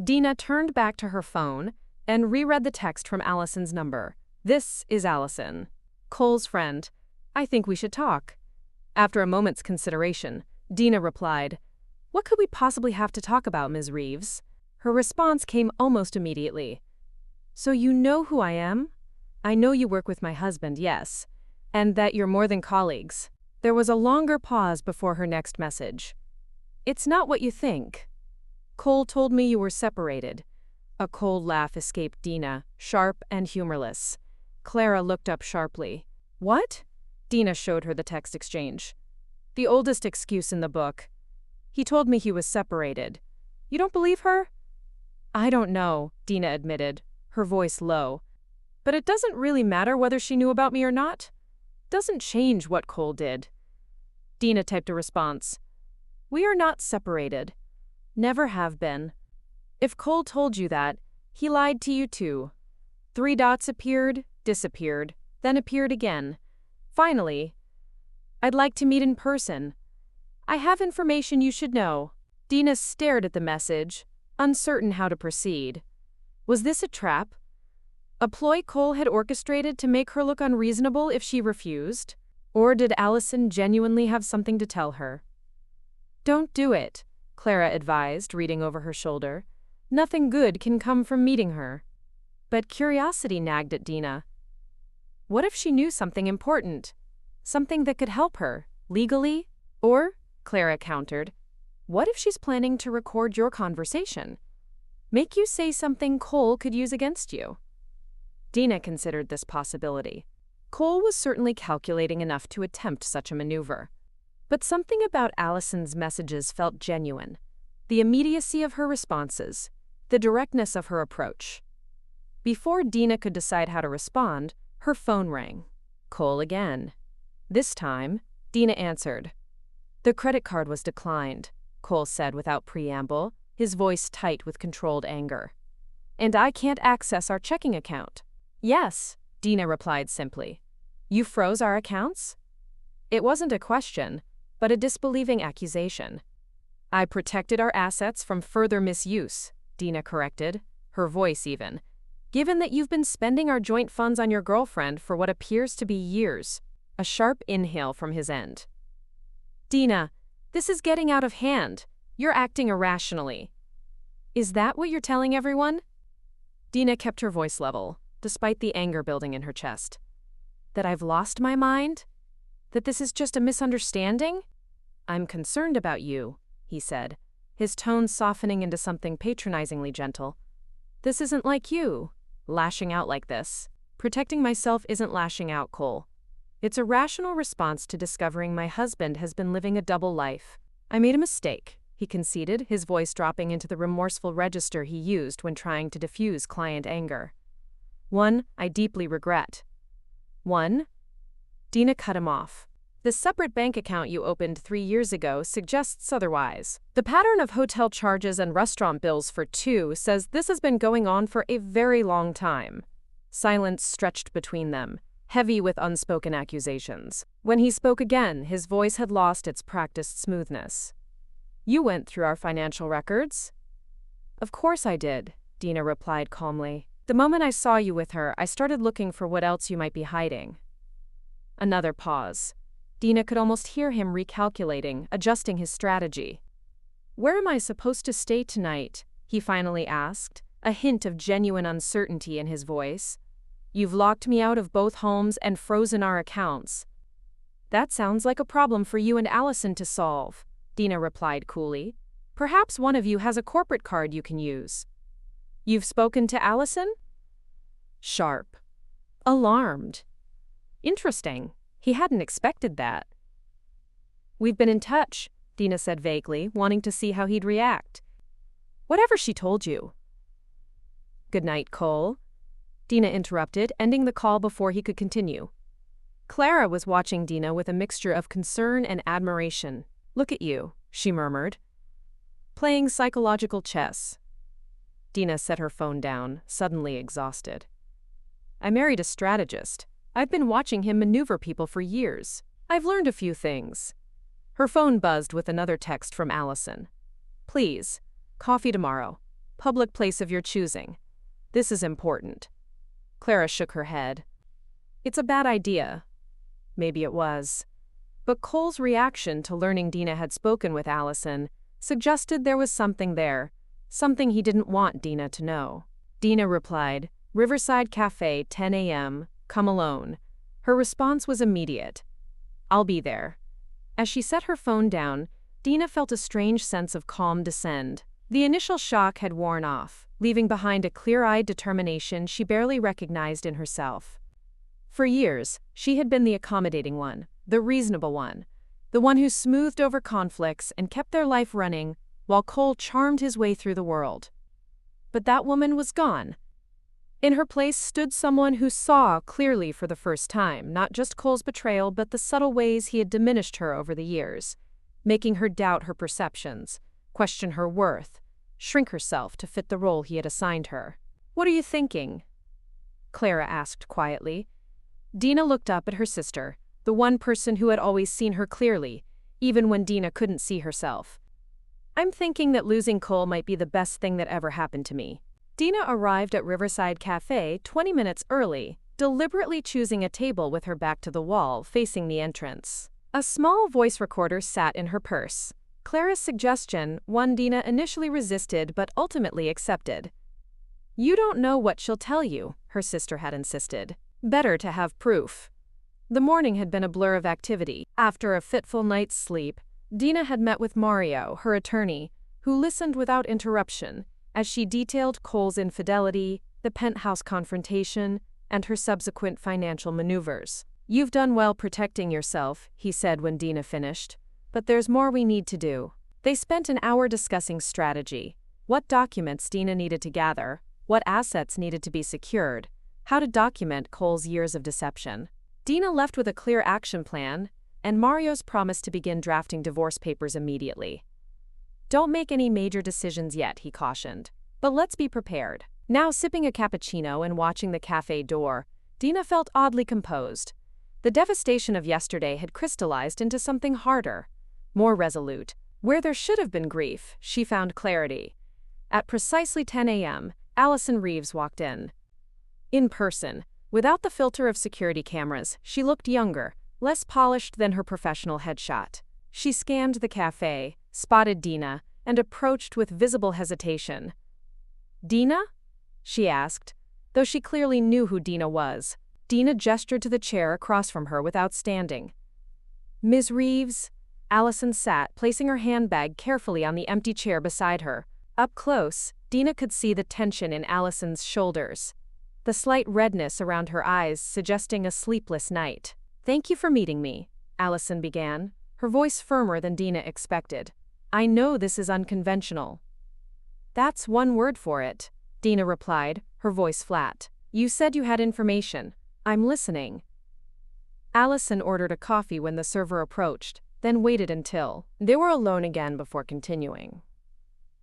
Dina turned back to her phone and reread the text from Allison's number. "This is Allison, Cole's friend. I think we should talk." After a moment's consideration, Dina replied, "What could we possibly have to talk about, Ms. Reeves?" Her response came almost immediately. "So you know who I am? I know you work with my husband, yes, and that you're more than colleagues." There was a longer pause before her next message. "It's not what you think. Cole told me you were separated." A cold laugh escaped Dina, sharp and humorless. Clara looked up sharply. "What?" Dina showed her the text exchange. "The oldest excuse in the book. He told me he was separated. You don't believe her?" "I don't know," Dina admitted, her voice low. "But it doesn't really matter whether she knew about me or not. Doesn't change what Cole did." Dina typed a response. "We are not separated. Never have been. If Cole told you that, he lied to you too." 3 dots appeared, disappeared, then appeared again. Finally, "I'd like to meet in person. I have information you should know." Dina stared at the message, uncertain how to proceed. Was this a trap? A ploy Cole had orchestrated to make her look unreasonable if she refused? Or did Allison genuinely have something to tell her? "Don't do it," Clara advised, reading over her shoulder. "Nothing good can come from meeting her." But curiosity nagged at Dina. What if she knew something important? Something that could help her, legally? Or, Clara countered, what if she's planning to record your conversation? Make you say something Cole could use against you? Dina considered this possibility. Cole was certainly calculating enough to attempt such a maneuver. But something about Allison's messages felt genuine. The immediacy of her responses, the directness of her approach. Before Dina could decide how to respond, her phone rang. Cole again. This time, Dina answered. "The credit card was declined," Cole said without preamble, his voice tight with controlled anger. "And I can't access our checking account." "Yes," Dina replied simply. "You froze our accounts?" It wasn't a question, but a disbelieving accusation. "I protected our assets from further misuse," Dina corrected, her voice even. "Given that you've been spending our joint funds on your girlfriend for what appears to be years." A sharp inhale from his end. "Dina, this is getting out of hand. You're acting irrationally." "Is that what you're telling everyone?" Dina kept her voice level, despite the anger building in her chest. "That I've lost my mind? That this is just a misunderstanding?" "I'm concerned about you," he said, his tone softening into something patronizingly gentle. "This isn't like you, lashing out like this. Protecting myself isn't lashing out, Cole. It's a rational response to discovering my husband has been living a double life. I made a mistake," he conceded, his voice dropping into the remorseful register he used when trying to diffuse client anger. "One I deeply regret." "One?" Dina cut him off. The separate bank account you opened 3 years ago suggests otherwise. The pattern of hotel charges and restaurant bills for two says this has been going on for a very long time. Silence stretched between them, heavy with unspoken accusations. When he spoke again, his voice had lost its practiced smoothness. You went through our financial records? Of course I did, Dina replied calmly. The moment I saw you with her, I started looking for what else you might be hiding. Another pause. Dina could almost hear him recalculating, adjusting his strategy. Where am I supposed to stay tonight? He finally asked, a hint of genuine uncertainty in his voice. You've locked me out of both homes and frozen our accounts. That sounds like a problem for you and Allison to solve, Dina replied coolly. Perhaps one of you has a corporate card you can use. You've spoken to Allison? Sharp. Alarmed. Interesting. He hadn't expected that. We've been in touch, Dina said vaguely, wanting to see how he'd react. Whatever she told you. Good night, Cole. Dina interrupted, ending the call before he could continue. Clara was watching Dina with a mixture of concern and admiration. Look at you, she murmured. Playing psychological chess. Dina set her phone down, suddenly exhausted. I married a strategist. I've been watching him maneuver people for years. I've learned a few things. Her phone buzzed with another text from Allison. Please, coffee tomorrow. Public place of your choosing. This is important. Clara shook her head. It's a bad idea. Maybe it was. But Cole's reaction to learning Dina had spoken with Allison suggested there was something there, something he didn't want Dina to know. Dina replied, Riverside Cafe, 10 a.m., come alone. Her response was immediate. I'll be there. As she set her phone down, Dina felt a strange sense of calm descend. The initial shock had worn off, leaving behind a clear-eyed determination she barely recognized in herself. For years, she had been the accommodating one, the reasonable one, the one who smoothed over conflicts and kept their life running while Cole charmed his way through the world. But that woman was gone. In her place stood someone who saw clearly for the first time not just Cole's betrayal but the subtle ways he had diminished her over the years, making her doubt her perceptions, question her worth, shrink herself to fit the role he had assigned her. What are you thinking? Clara asked quietly. Dina looked up at her sister, the one person who had always seen her clearly, even when Dina couldn't see herself. I'm thinking that losing Cole might be the best thing that ever happened to me. Dina arrived at Riverside Cafe 20 minutes early, deliberately choosing a table with her back to the wall, facing the entrance. A small voice recorder sat in her purse. Clara's suggestion, one Dina initially resisted but ultimately accepted. You don't know what she'll tell you, her sister had insisted. Better to have proof. The morning had been a blur of activity. After a fitful night's sleep, Dina had met with Mario, her attorney, who listened without interruption, as she detailed Cole's infidelity, the Penthouse confrontation, and her subsequent financial maneuvers. You've done well protecting yourself, he said when Dina finished, but there's more we need to do. They spent an hour discussing strategy, what documents Dina needed to gather, what assets needed to be secured, how to document Cole's years of deception. Dina left with a clear action plan, and Mario's promise to begin drafting divorce papers immediately. Don't make any major decisions yet, he cautioned, but let's be prepared. Now sipping a cappuccino and watching the cafe door, Dina felt oddly composed. The devastation of yesterday had crystallized into something harder, more resolute. Where there should have been grief, she found clarity. At precisely 10 a.m., Allison Reeves walked in. In person, without the filter of security cameras, she looked younger, less polished than her professional headshot. She scanned the cafe, spotted Dina, and approached with visible hesitation. Dina? She asked, though she clearly knew who Dina was. Dina gestured to the chair across from her without standing. Ms. Reeves? Allison sat, placing her handbag carefully on the empty chair beside her. Up close, Dina could see the tension in Allison's shoulders, the slight redness around her eyes suggesting a sleepless night. Thank you for meeting me, Allison began, her voice firmer than Dina expected. I know this is unconventional. That's one word for it, Dina replied, her voice flat. You said you had information. I'm listening. Allison ordered a coffee when the server approached, then waited until they were alone again before continuing.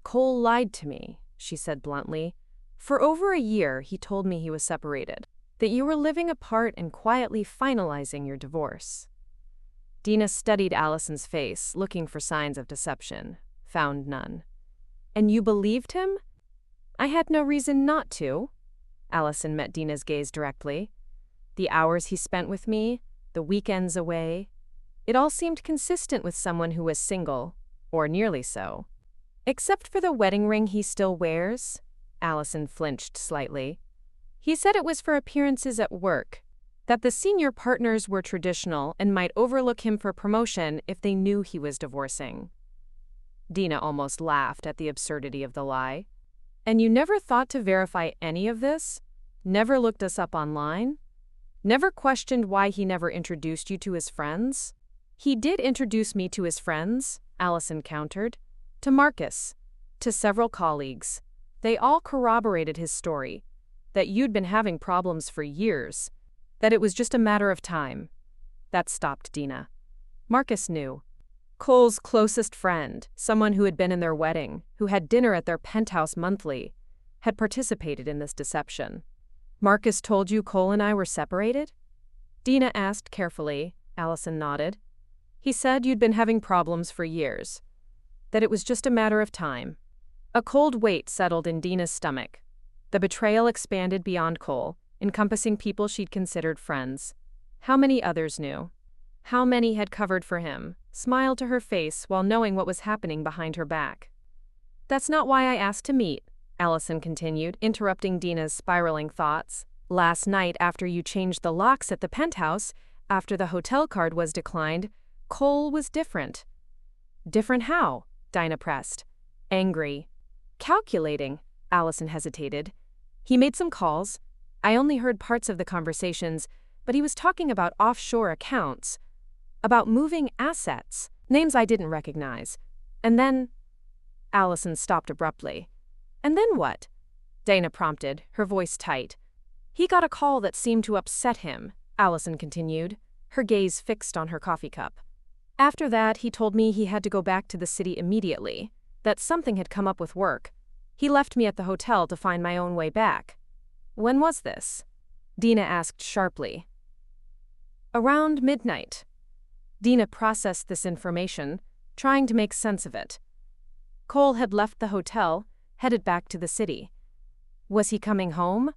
"Cole lied to me," she said bluntly. "For over a year, he told me he was separated, that you were living apart and quietly finalizing your divorce." Dina studied Allison's face, looking for signs of deception. Found none. "And you believed him?" "I had no reason not to." Allison met Dina's gaze directly. "The hours he spent with me, the weekends away, it all seemed consistent with someone who was single, or nearly so. Except for the wedding ring he still wears." Allison flinched slightly. "He said it was for appearances at work, that the senior partners were traditional and might overlook him for promotion if they knew he was divorcing." Dina almost laughed at the absurdity of the lie. "And you never thought to verify any of this? Never looked us up online? Never questioned why he never introduced you to his friends?" "He did introduce me to his friends," Allison countered. "To Marcus. To several colleagues. They all corroborated his story, that you'd been having problems for years, that it was just a matter of time." That stopped Dina. Marcus knew. Cole's closest friend, someone who had been in their wedding, who had dinner at their penthouse monthly, had participated in this deception. "Marcus told you Cole and I were separated?" Dina asked carefully. Allison nodded. "He said you'd been having problems for years, that it was just a matter of time." A cold weight settled in Dina's stomach. The betrayal expanded beyond Cole, encompassing people she'd considered friends. How many others knew? How many had covered for him, smiled to her face while knowing what was happening behind her back? "That's not why I asked to meet," Allison continued, interrupting Dina's spiraling thoughts. "Last night, after you changed the locks at the penthouse, after the hotel card was declined, Cole was different." "Different how?" Dina pressed. "Angry. Calculating." Allison hesitated. "He made some calls. I only heard parts of the conversations, but he was talking about offshore accounts, about moving assets, names I didn't recognize. And then—" Allison stopped abruptly. "And then what?" Dina prompted, her voice tight. "He got a call that seemed to upset him," Allison continued, her gaze fixed on her coffee cup. "After that, he told me he had to go back to the city immediately, that something had come up with work. He left me at the hotel to find my own way back." "When was this?" Dina asked sharply. "Around midnight." Dina processed this information, trying to make sense of it. Cole had left the hotel, headed back to the city. Was he coming home?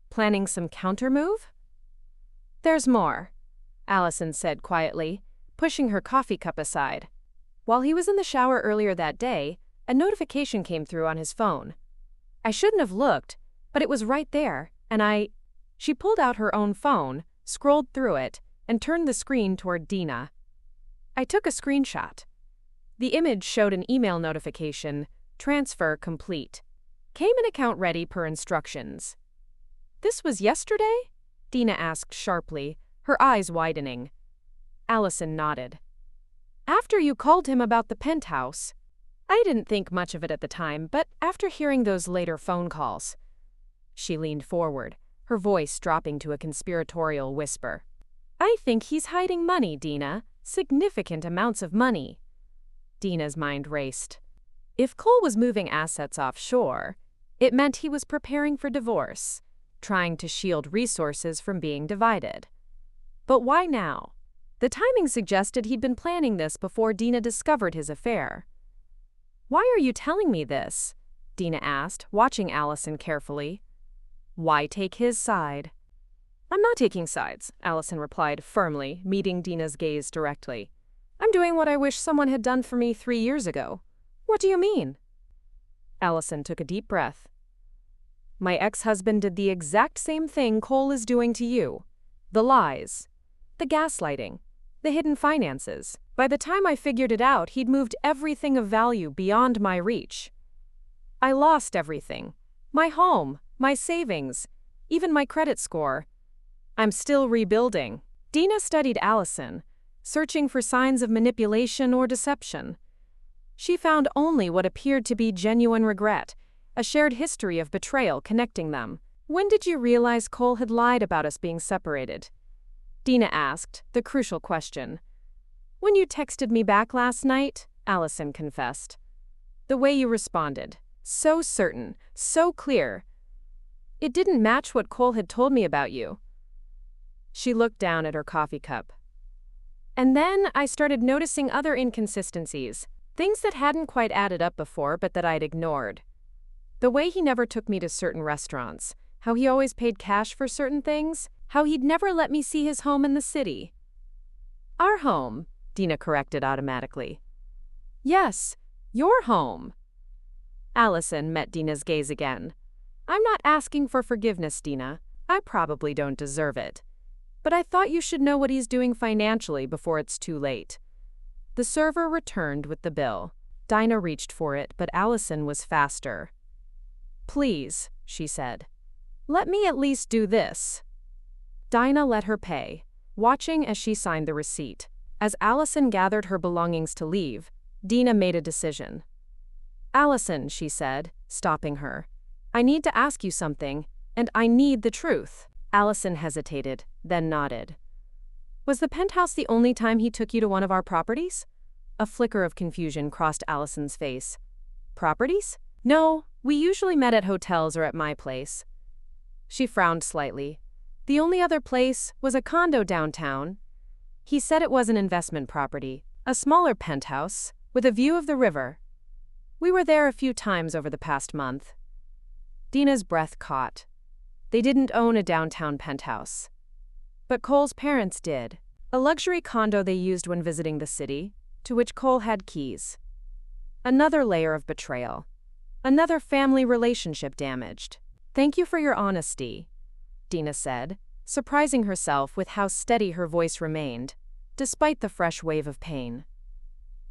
Planning some countermove? "There's more," Allison said quietly, pushing her coffee cup aside. "While he was in the shower earlier that day, a notification came through on his phone. I shouldn't have looked, but it was right there, and I—" She pulled out her own phone, scrolled through it, and turned the screen toward Dina. "I took a screenshot." The image showed an email notification, "Transfer complete. Came in account ready per instructions." "This was yesterday?" Dina asked sharply, her eyes widening. Allison nodded. "After you called him about the penthouse." "I didn't think much of it at the time, but after hearing those later phone calls." She leaned forward, her voice dropping to a conspiratorial whisper. "I think he's hiding money, Dina. Significant amounts of money." Dina's mind raced. If Cole was moving assets offshore, it meant he was preparing for divorce, trying to shield resources from being divided. But why now? The timing suggested he'd been planning this before Dina discovered his affair. "Why are you telling me this?" Dina asked, watching Allison carefully. "Why take his side?" "I'm not taking sides," Allison replied firmly, meeting Dina's gaze directly. "I'm doing what I wish someone had done for me 3 years ago." "What do you mean?" Allison took a deep breath. "My ex-husband did the exact same thing Cole is doing to you. The lies, the gaslighting, the hidden finances. By the time I figured it out, he'd moved everything of value beyond my reach. I lost everything. My home, my savings, even my credit score. I'm still rebuilding." Dina studied Allison, searching for signs of manipulation or deception. She found only what appeared to be genuine regret, a shared history of betrayal connecting them. "When did you realize Cole had lied about us being separated?" Dina asked, the crucial question. When you texted me back last night, Allison confessed. The way you responded, so certain, so clear. It didn't match what Cole had told me about you. She looked down at her coffee cup. And then I started noticing other inconsistencies, things that hadn't quite added up before but that I'd ignored. The way he never took me to certain restaurants, how he always paid cash for certain things, how he'd never let me see his home in the city. Our home, Dina corrected automatically. Yes, your home. Allison met Dina's gaze again. I'm not asking for forgiveness, Dina. I probably don't deserve it. But I thought you should know what he's doing financially before it's too late. The server returned with the bill. Dina reached for it, but Allison was faster. Please, she said. Let me at least do this. Dina let her pay, watching as she signed the receipt. As Allison gathered her belongings to leave, Dina made a decision. Allison, she said, stopping her. I need to ask you something, and I need the truth. Allison hesitated, then nodded. Was the penthouse the only time he took you to one of our properties? A flicker of confusion crossed Allison's face. Properties? No, we usually met at hotels or at my place. She frowned slightly. The only other place was a condo downtown. He said it was an investment property, a smaller penthouse, with a view of the river. We were there a few times over the past month. Dina's breath caught. They didn't own a downtown penthouse. But Cole's parents did. A luxury condo they used when visiting the city, to which Cole had keys. Another layer of betrayal. Another family relationship damaged. Thank you for your honesty, Dina said, surprising herself with how steady her voice remained, despite the fresh wave of pain.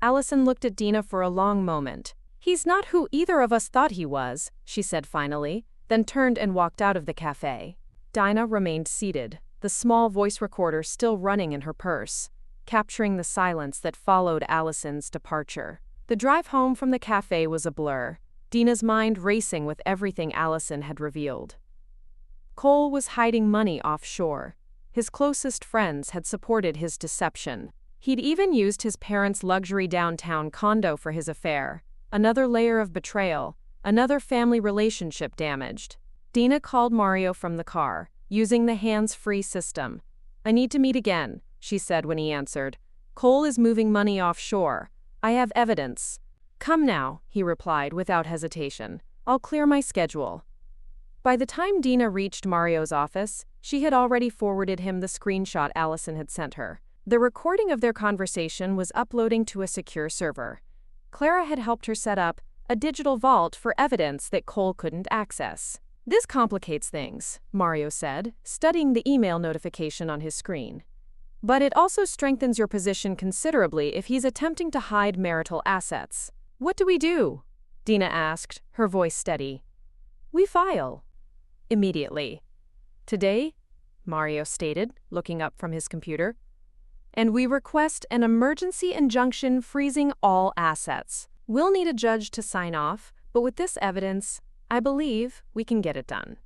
Allison looked at Dina for a long moment. He's not who either of us thought he was, she said finally, then turned and walked out of the cafe. Dina remained seated, the small voice recorder still running in her purse, capturing the silence that followed Allison's departure. The drive home from the cafe was a blur, Dina's mind racing with everything Allison had revealed. Cole was hiding money offshore. His closest friends had supported his deception. He'd even used his parents' luxury downtown condo for his affair. Another layer of betrayal, another family relationship damaged. Dina called Mario from the car, using the hands-free system. I need to meet again, she said when he answered. Cole is moving money offshore. I have evidence. Come now, he replied without hesitation. I'll clear my schedule. By the time Dina reached Mario's office, she had already forwarded him the screenshot Allison had sent her. The recording of their conversation was uploading to a secure server. Clara had helped her set up a digital vault for evidence that Cole couldn't access. This complicates things, Mario said, studying the email notification on his screen. But it also strengthens your position considerably if he's attempting to hide marital assets. What do we do? Dina asked, her voice steady. We file. Immediately. Today? Mario stated, looking up from his computer. And we request an emergency injunction freezing all assets. We'll need a judge to sign off, but with this evidence, I believe we can get it done.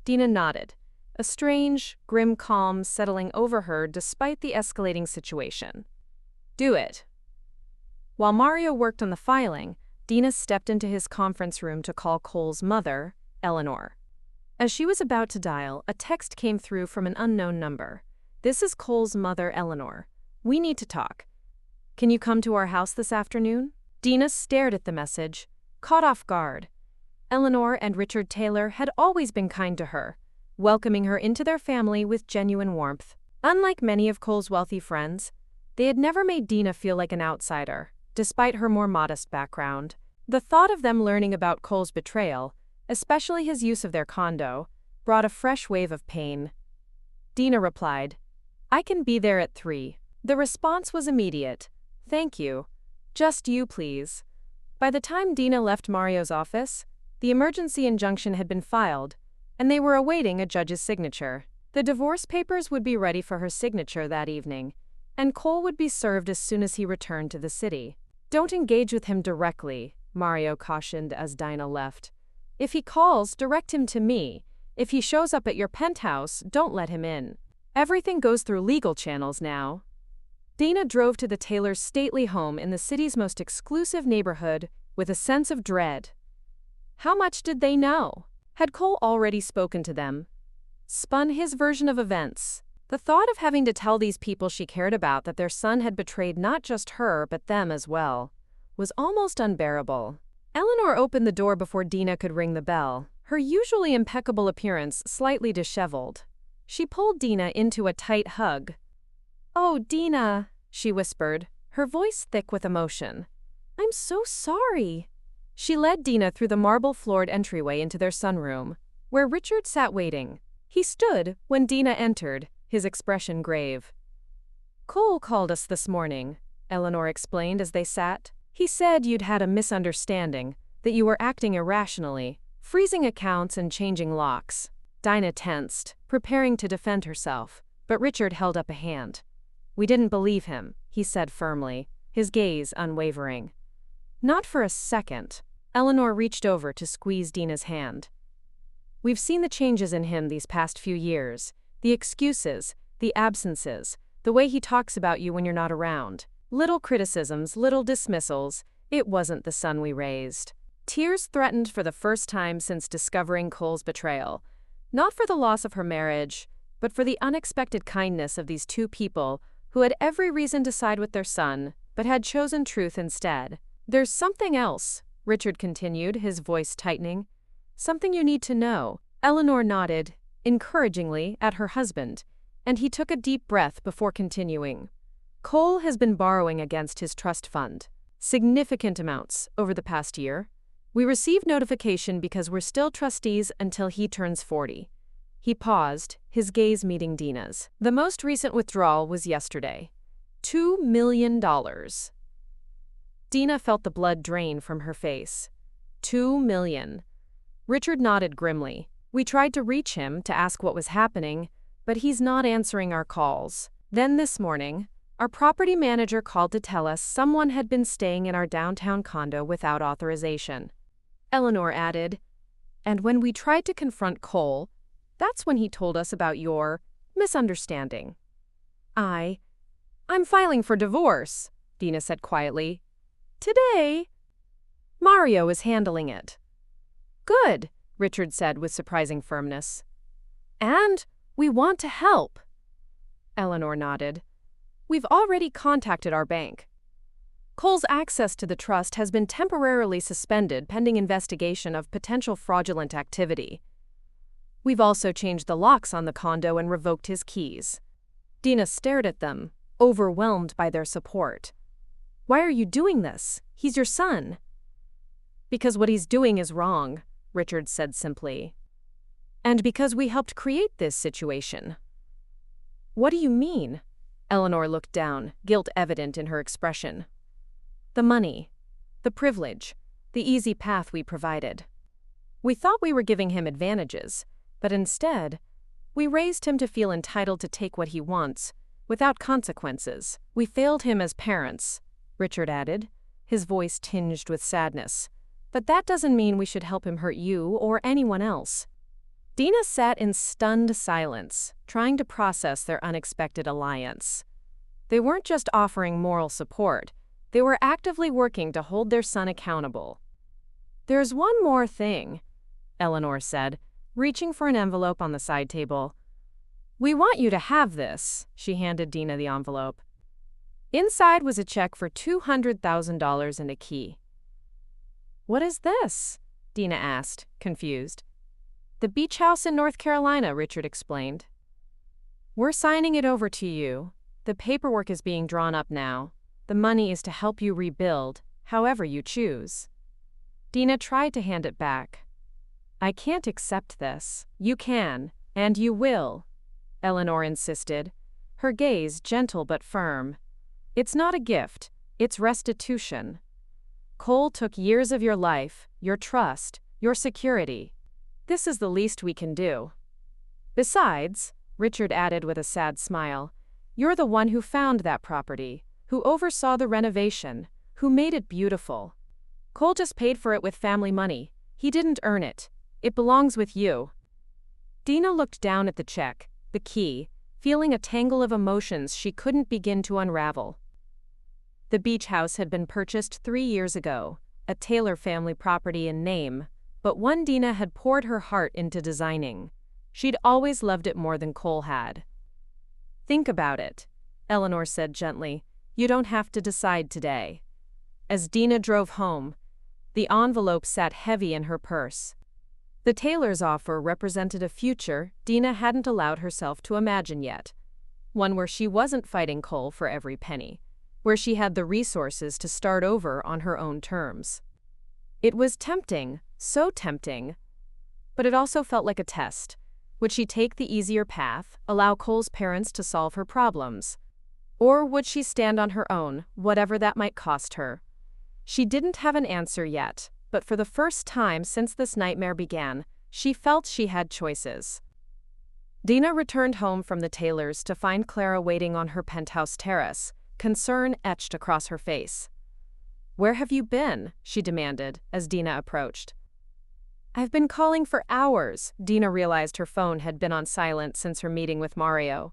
Dina nodded, a strange, grim calm settling over her despite the escalating situation. Do it. While Mario worked on the filing, Dina stepped into his conference room to call Cole's mother, Eleanor. As she was about to dial, a text came through from an unknown number. This is Cole's mother, Eleanor. We need to talk. Can you come to our house this afternoon? Dina stared at the message, caught off guard. Eleanor and Richard Taylor had always been kind to her, welcoming her into their family with genuine warmth. Unlike many of Cole's wealthy friends, they had never made Dina feel like an outsider, despite her more modest background. The thought of them learning about Cole's betrayal, especially his use of their condo, brought a fresh wave of pain. Dina replied, I can be there at 3. The response was immediate. Thank you. Just you, please. By the time Dina left Mario's office, the emergency injunction had been filed, and they were awaiting a judge's signature. The divorce papers would be ready for her signature that evening, and Cole would be served as soon as he returned to the city. Don't engage with him directly, Mario cautioned as Dina left. If he calls, direct him to me. If he shows up at your penthouse, don't let him in. Everything goes through legal channels now. Dina drove to the Taylors' stately home in the city's most exclusive neighborhood with a sense of dread. How much did they know? Had Cole already spoken to them? Spun his version of events? The thought of having to tell these people she cared about that their son had betrayed not just her but them as well was almost unbearable. Eleanor opened the door before Dina could ring the bell, her usually impeccable appearance slightly disheveled. She pulled Dina into a tight hug. "Oh, Dina," she whispered, her voice thick with emotion. "I'm so sorry." She led Dina through the marble-floored entryway into their sunroom, where Richard sat waiting. He stood when Dina entered, his expression grave. "Cole called us this morning," Eleanor explained as they sat. "He said you'd had a misunderstanding, that you were acting irrationally, freezing accounts and changing locks." Dina tensed, preparing to defend herself, but Richard held up a hand. "We didn't believe him," he said firmly, his gaze unwavering. "Not for a second." Eleanor reached over to squeeze Dina's hand. "We've seen the changes in him these past few years. The excuses, the absences, the way he talks about you when you're not around. Little criticisms, little dismissals. It wasn't the son we raised." Tears threatened for the first time since discovering Cole's betrayal. Not for the loss of her marriage, but for the unexpected kindness of these two people who had every reason to side with their son, but had chosen truth instead. "There's something else," Richard continued, his voice tightening. "Something you need to know." Eleanor nodded, encouragingly, at her husband, and he took a deep breath before continuing. "Cole has been borrowing against his trust fund. Significant amounts over the past year. We received notification because we're still trustees until he turns 40. He paused, his gaze meeting Dina's. "The most recent withdrawal was yesterday. $2 million. Dina felt the blood drain from her face. $2 million. Richard nodded grimly. "We tried to reach him to ask what was happening, but he's not answering our calls. Then this morning, our property manager called to tell us someone had been staying in our downtown condo without authorization." Eleanor added, "And when we tried to confront Cole, that's when he told us about your misunderstanding." I'm filing for divorce," Dina said quietly. "Today, Mario is handling it." "Good," Richard said with surprising firmness. "And we want to help." Eleanor nodded. "We've already contacted our bank. Cole's access to the trust has been temporarily suspended pending investigation of potential fraudulent activity. We've also changed the locks on the condo and revoked his keys." Dina stared at them, overwhelmed by their support. "Why are you doing this? He's your son." "Because what he's doing is wrong," Richard said simply. "And because we helped create this situation." "What do you mean?" Eleanor looked down, guilt evident in her expression. "The money, the privilege, the easy path we provided. We thought we were giving him advantages, but instead, we raised him to feel entitled to take what he wants, without consequences. We failed him as parents," Richard added, his voice tinged with sadness. "But that doesn't mean we should help him hurt you or anyone else." Dina sat in stunned silence, trying to process their unexpected alliance. They weren't just offering moral support, they were actively working to hold their son accountable. "There's one more thing," Eleanor said, reaching for an envelope on the side table. "We want you to have this," she handed Dina the envelope. Inside was a check for $200,000 and a key. "What is this?" Dina asked, confused. "The beach house in North Carolina," Richard explained. "We're signing it over to you. The paperwork is being drawn up now. The money is to help you rebuild, however you choose." Dina tried to hand it back. "I can't accept this." "You can, and you will," Eleanor insisted, her gaze gentle but firm. "It's not a gift, it's restitution. Cole took years of your life, your trust, your security. This is the least we can do. Besides," Richard added with a sad smile, "you're the one who found that property, who oversaw the renovation, who made it beautiful. Cole just paid for it with family money. He didn't earn it. It belongs with you." Dina looked down at the check, the key, feeling a tangle of emotions she couldn't begin to unravel. The beach house had been purchased 3 years ago, a Taylor family property in name, but one Dina had poured her heart into designing. She'd always loved it more than Cole had. "Think about it," Eleanor said gently. "You don't have to decide today." As Dina drove home, the envelope sat heavy in her purse. The Taylor's offer represented a future Dina hadn't allowed herself to imagine yet, one where she wasn't fighting Cole for every penny, where she had the resources to start over on her own terms. It was tempting, so tempting, but it also felt like a test. Would she take the easier path, allow Cole's parents to solve her problems? Or would she stand on her own, whatever that might cost her? She didn't have an answer yet, but for the first time since this nightmare began, she felt she had choices. Dina returned home from the Taylors to find Clara waiting on her penthouse terrace, concern etched across her face. "Where have you been?" she demanded as Dina approached. "I've been calling for hours." Dina realized her phone had been on silent since her meeting with Mario.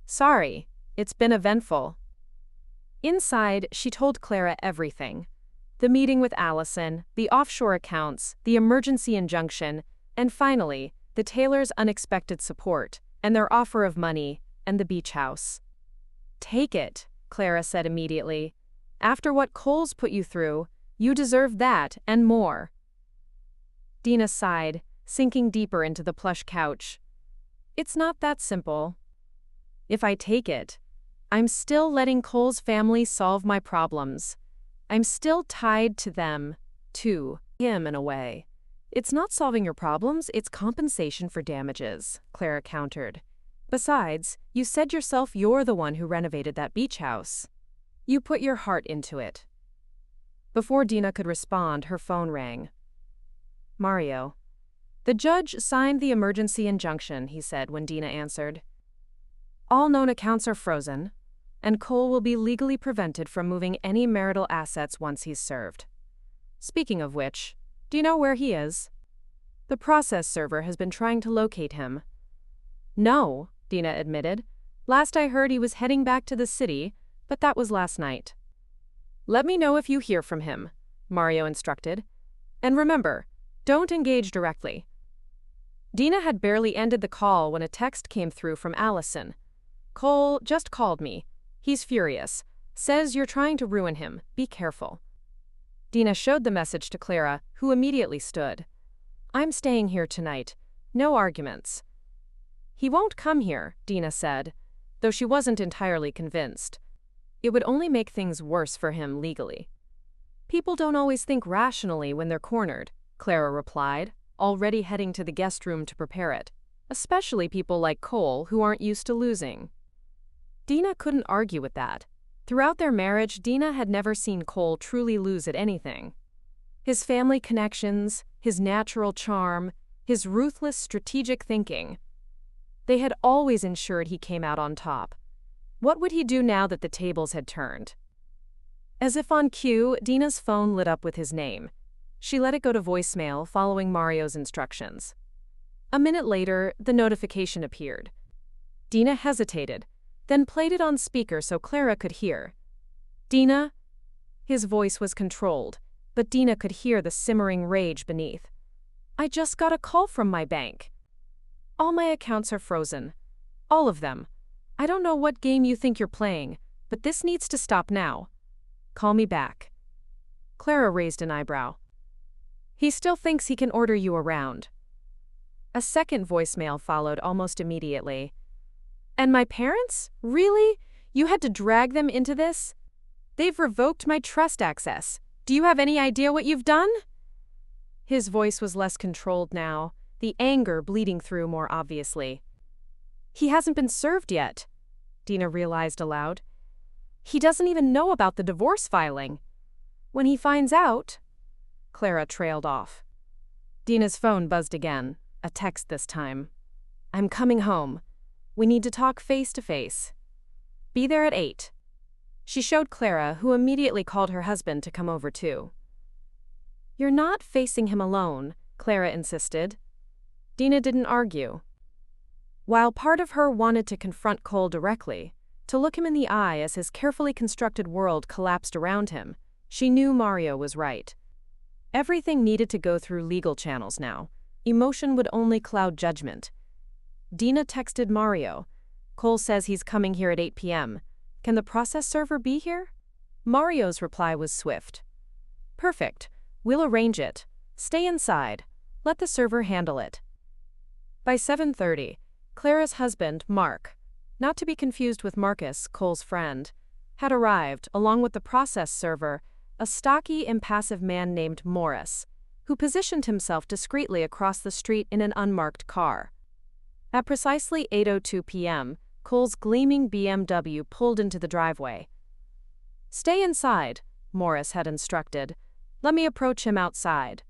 "Sorry, it's been eventful." Inside, she told Clara everything. The meeting with Allison, the offshore accounts, the emergency injunction, and finally, the Taylors' unexpected support, and their offer of money, and the beach house. "Take it," Clara said immediately. "After what Cole's put you through, you deserve that and more." Dina sighed, sinking deeper into the plush couch. "It's not that simple. If I take it, I'm still letting Cole's family solve my problems. I'm still tied to them, to him in a way." "It's not solving your problems, it's compensation for damages," Clara countered. "Besides, you said yourself you're the one who renovated that beach house. You put your heart into it." Before Dina could respond, her phone rang. "Mario." "The judge signed the emergency injunction," he said when Dina answered. "All known accounts are frozen, and Cole will be legally prevented from moving any marital assets once he's served. Speaking of which, do you know where he is? The process server has been trying to locate him." "No," Dina admitted. "Last I heard he was heading back to the city, but that was last night." "Let me know if you hear from him," Mario instructed. "And remember, don't engage directly." Dina had barely ended the call when a text came through from Allison. "Cole just called me. He's furious. Says you're trying to ruin him. Be careful." Dina showed the message to Clara, who immediately stood. "I'm staying here tonight. No arguments." "He won't come here," Dina said, though she wasn't entirely convinced. It would only make things worse for him legally. "People don't always think rationally when they're cornered," Clara replied, already heading to the guest room to prepare it. "Especially people like Cole who aren't used to losing." Dina couldn't argue with that. Throughout their marriage, Dina had never seen Cole truly lose at anything. His family connections, his natural charm, his ruthless strategic thinking, they had always ensured he came out on top. What would he do now that the tables had turned? As if on cue, Dina's phone lit up with his name. She let it go to voicemail following Mario's instructions. A minute later, the notification appeared. Dina hesitated, then played it on speaker so Clara could hear. "Dina?" His voice was controlled, but Dina could hear the simmering rage beneath. "I just got a call from my bank. All my accounts are frozen. All of them. I don't know what game you think you're playing, but this needs to stop now. Call me back." Clara raised an eyebrow. "He still thinks he can order you around." A second voicemail followed almost immediately. "And my parents? Really? You had to drag them into this? They've revoked my trust access. Do you have any idea what you've done?" His voice was less controlled now, the anger bleeding through more obviously. "He hasn't been served yet," Dina realized aloud. "He doesn't even know about the divorce filing. When he finds out—" Clara trailed off. Dina's phone buzzed again, a text this time. "I'm coming home. We need to talk face to face. Be there at 8. She showed Clara, who immediately called her husband to come over too. "You're not facing him alone," Clara insisted. Dina didn't argue. While part of her wanted to confront Cole directly, to look him in the eye as his carefully constructed world collapsed around him, she knew Mario was right. Everything needed to go through legal channels now. Emotion would only cloud judgment. Dina texted Mario. Cole says he's coming here at 8 p.m. Can the process server be here? Mario's reply was swift. Perfect. We'll arrange it. Stay inside. Let the server handle it. By 7:30, Clara's husband, Mark, not to be confused with Marcus, Cole's friend, had arrived, along with the process server, a stocky, impassive man named Morris, who positioned himself discreetly across the street in an unmarked car. At precisely 8:02 p.m., Cole's gleaming BMW pulled into the driveway. Stay inside, Morris had instructed. Let me approach him outside.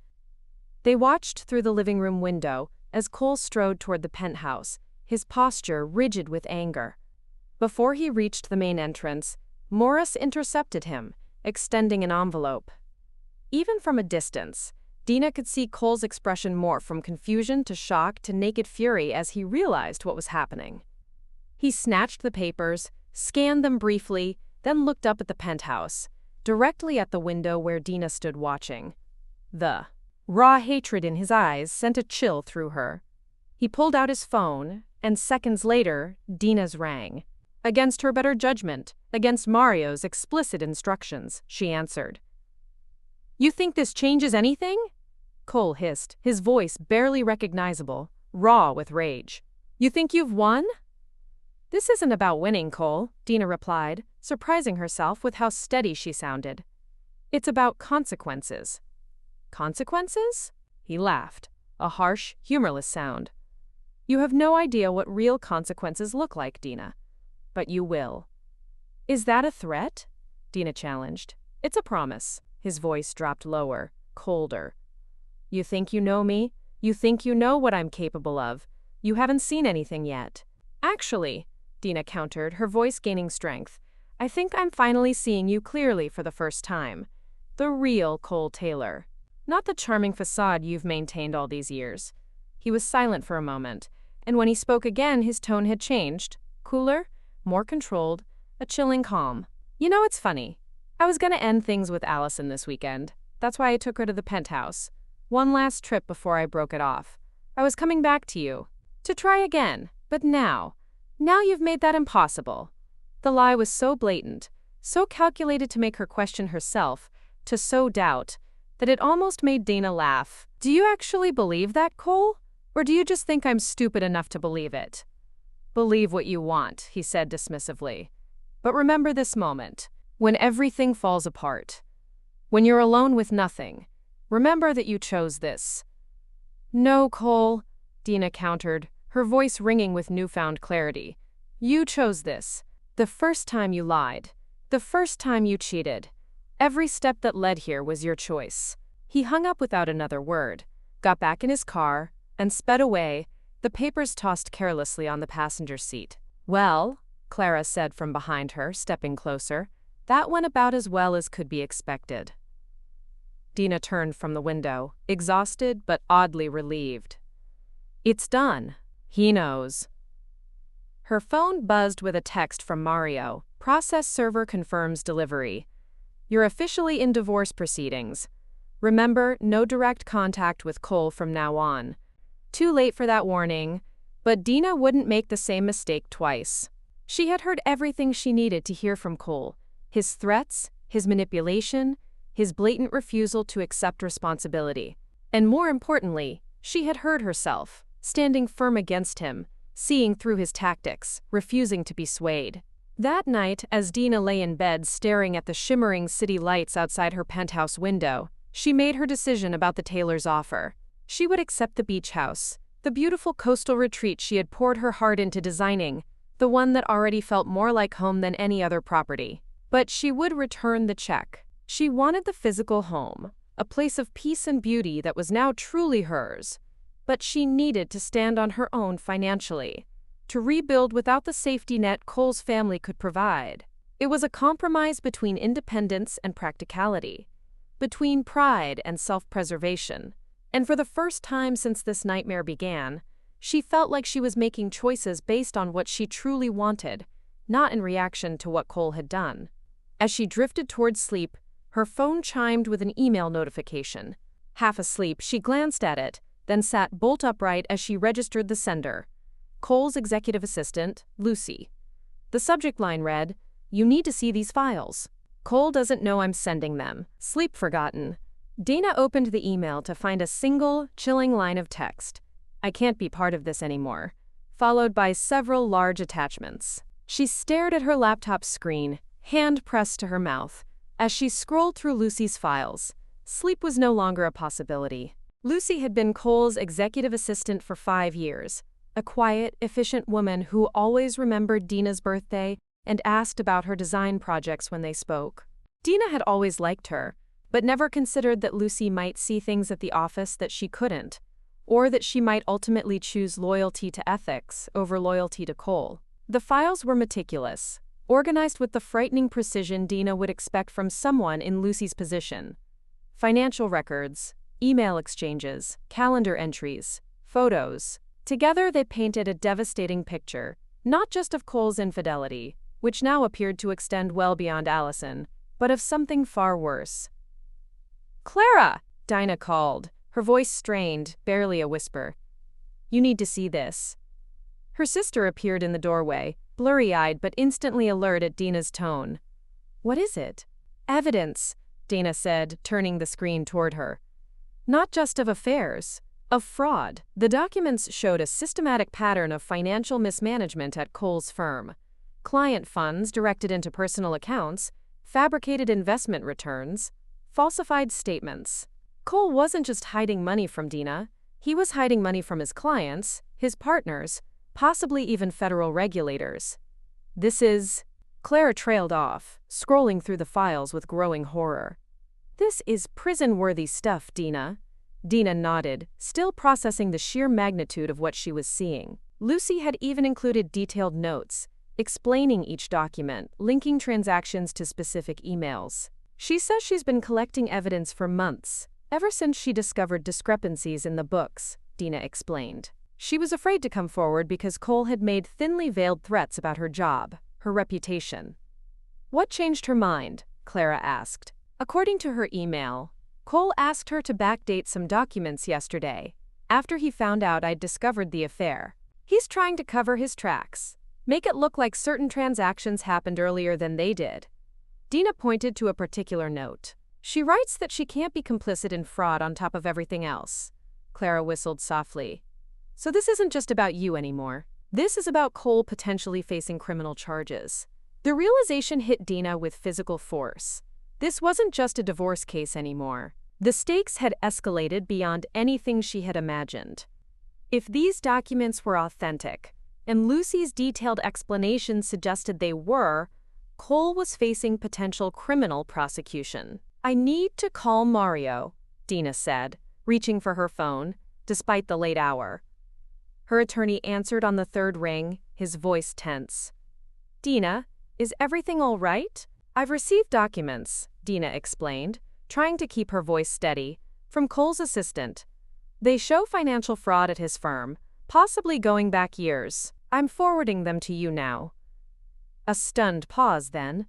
They watched through the living room window as Cole strode toward the penthouse, his posture rigid with anger. Before he reached the main entrance, Morris intercepted him, extending an envelope. Even from a distance, Dina could see Cole's expression morph from confusion to shock to naked fury as he realized what was happening. He snatched the papers, scanned them briefly, then looked up at the penthouse, directly at the window where Dina stood watching. The raw hatred in his eyes sent a chill through her. He pulled out his phone, and seconds later, Dina's rang. Against her better judgment, against Mario's explicit instructions, she answered. You think this changes anything? Cole hissed, his voice barely recognizable, raw with rage. You think you've won? This isn't about winning, Cole, Dina replied, surprising herself with how steady she sounded. It's about consequences. Consequences? He laughed, a harsh, humorless sound. You have no idea what real consequences look like, Dina. But you will. Is that a threat? Dina challenged. It's a promise. His voice dropped lower, colder. You think you know me? You think you know what I'm capable of? You haven't seen anything yet. Actually, Dina countered, her voice gaining strength, I think I'm finally seeing you clearly for the first time. The real Cole Taylor. Not the charming facade you've maintained all these years. He was silent for a moment, and when he spoke again, his tone had changed. Cooler, more controlled, a chilling calm. You know, it's funny. I was gonna end things with Allison this weekend. That's why I took her to the penthouse. One last trip before I broke it off. I was coming back to you. To try again. But now you've made that impossible. The lie was so blatant, so calculated to make her question herself, to sow doubt, that it almost made Dina laugh. Do you actually believe that, Cole? Or do you just think I'm stupid enough to believe it? Believe what you want, he said dismissively. But remember this moment, when everything falls apart. When you're alone with nothing. Remember that you chose this. No, Cole, Dina countered, her voice ringing with newfound clarity. You chose this. The first time you lied. The first time you cheated. Every step that led here was your choice. He hung up without another word, got back in his car, and sped away, the papers tossed carelessly on the passenger seat. Well, Clara said from behind her, stepping closer, that went about as well as could be expected. Dina turned from the window, exhausted but oddly relieved. It's done. He knows. Her phone buzzed with a text from Mario. Process server confirms delivery. You're officially in divorce proceedings. Remember, no direct contact with Cole from now on. Too late for that warning, but Dina wouldn't make the same mistake twice. She had heard everything she needed to hear from Cole. His threats, his manipulation, his blatant refusal to accept responsibility. And more importantly, she had heard herself, standing firm against him, seeing through his tactics, refusing to be swayed. That night, as Dina lay in bed staring at the shimmering city lights outside her penthouse window, she made her decision about the Taylor's offer. She would accept the beach house, the beautiful coastal retreat she had poured her heart into designing, the one that already felt more like home than any other property. But she would return the check. She wanted the physical home, a place of peace and beauty that was now truly hers. But she needed to stand on her own financially, to rebuild without the safety net Cole's family could provide. It was a compromise between independence and practicality, between pride and self-preservation. And for the first time since this nightmare began, She felt like she was making choices based on what she truly wanted, not in reaction to what Cole had done. As she drifted towards sleep, her phone chimed with an email notification. Half asleep, she glanced at it, then sat bolt upright as she registered the sender. Cole's executive assistant, Lucy. The subject line read, "You need to see these files. Cole doesn't know I'm sending them. Sleep forgotten." Dana opened the email to find a single, chilling line of text. "I can't be part of this anymore," followed by several large attachments. She stared at her laptop screen, hand pressed to her mouth. As she scrolled through Lucy's files, sleep was no longer a possibility. Lucy had been Cole's executive assistant for 5 years, a quiet, efficient woman who always remembered Dina's birthday and asked about her design projects when they spoke. Dina had always liked her, but never considered that Lucy might see things at the office that she couldn't, or that she might ultimately choose loyalty to ethics over loyalty to Cole. The files were meticulous, organized with the frightening precision Dina would expect from someone in Lucy's position. Financial records, email exchanges, calendar entries, photos. Together they painted a devastating picture, not just of Cole's infidelity, which now appeared to extend well beyond Allison, but of something far worse. "Clara!" Dinah called, her voice strained, barely a whisper. "You need to see this." Her sister appeared in the doorway, blurry-eyed but instantly alert at Dina's tone. "What is it?" "Evidence," Dana said, turning the screen toward her. "Not just of affairs, of fraud." The documents showed a systematic pattern of financial mismanagement at Cole's firm. Client funds directed into personal accounts, fabricated investment returns, falsified statements. Cole wasn't just hiding money from Dina, he was hiding money from his clients, his partners, possibly even federal regulators. "This is..." Clara trailed off, scrolling through the files with growing horror. "This is prison-worthy stuff, Dina." Dina nodded, still processing the sheer magnitude of what she was seeing. Lucy had even included detailed notes, explaining each document, linking transactions to specific emails. "She says she's been collecting evidence for months, ever since she discovered discrepancies in the books," Dina explained. She was afraid to come forward because Cole had made thinly veiled threats about her job, her reputation. "What changed her mind?" Clara asked. According to her email, Cole asked her to backdate some documents yesterday, after he found out I'd discovered the affair. "He's trying to cover his tracks, make it look like certain transactions happened earlier than they did." Dina pointed to a particular note. "She writes that she can't be complicit in fraud on top of everything else." Clara whistled softly. "So this isn't just about you anymore. This is about Cole potentially facing criminal charges." The realization hit Dina with physical force. This wasn't just a divorce case anymore. The stakes had escalated beyond anything she had imagined. If these documents were authentic, and Lucy's detailed explanations suggested they were, Cole was facing potential criminal prosecution. "I need to call Mario," Dina said, reaching for her phone, despite the late hour. Her attorney answered on the third ring, his voice tense. "Dina, is everything all right?" "I've received documents," Dina explained, trying to keep her voice steady, "from Cole's assistant. They show financial fraud at his firm, possibly going back years. I'm forwarding them to you now." A stunned pause then.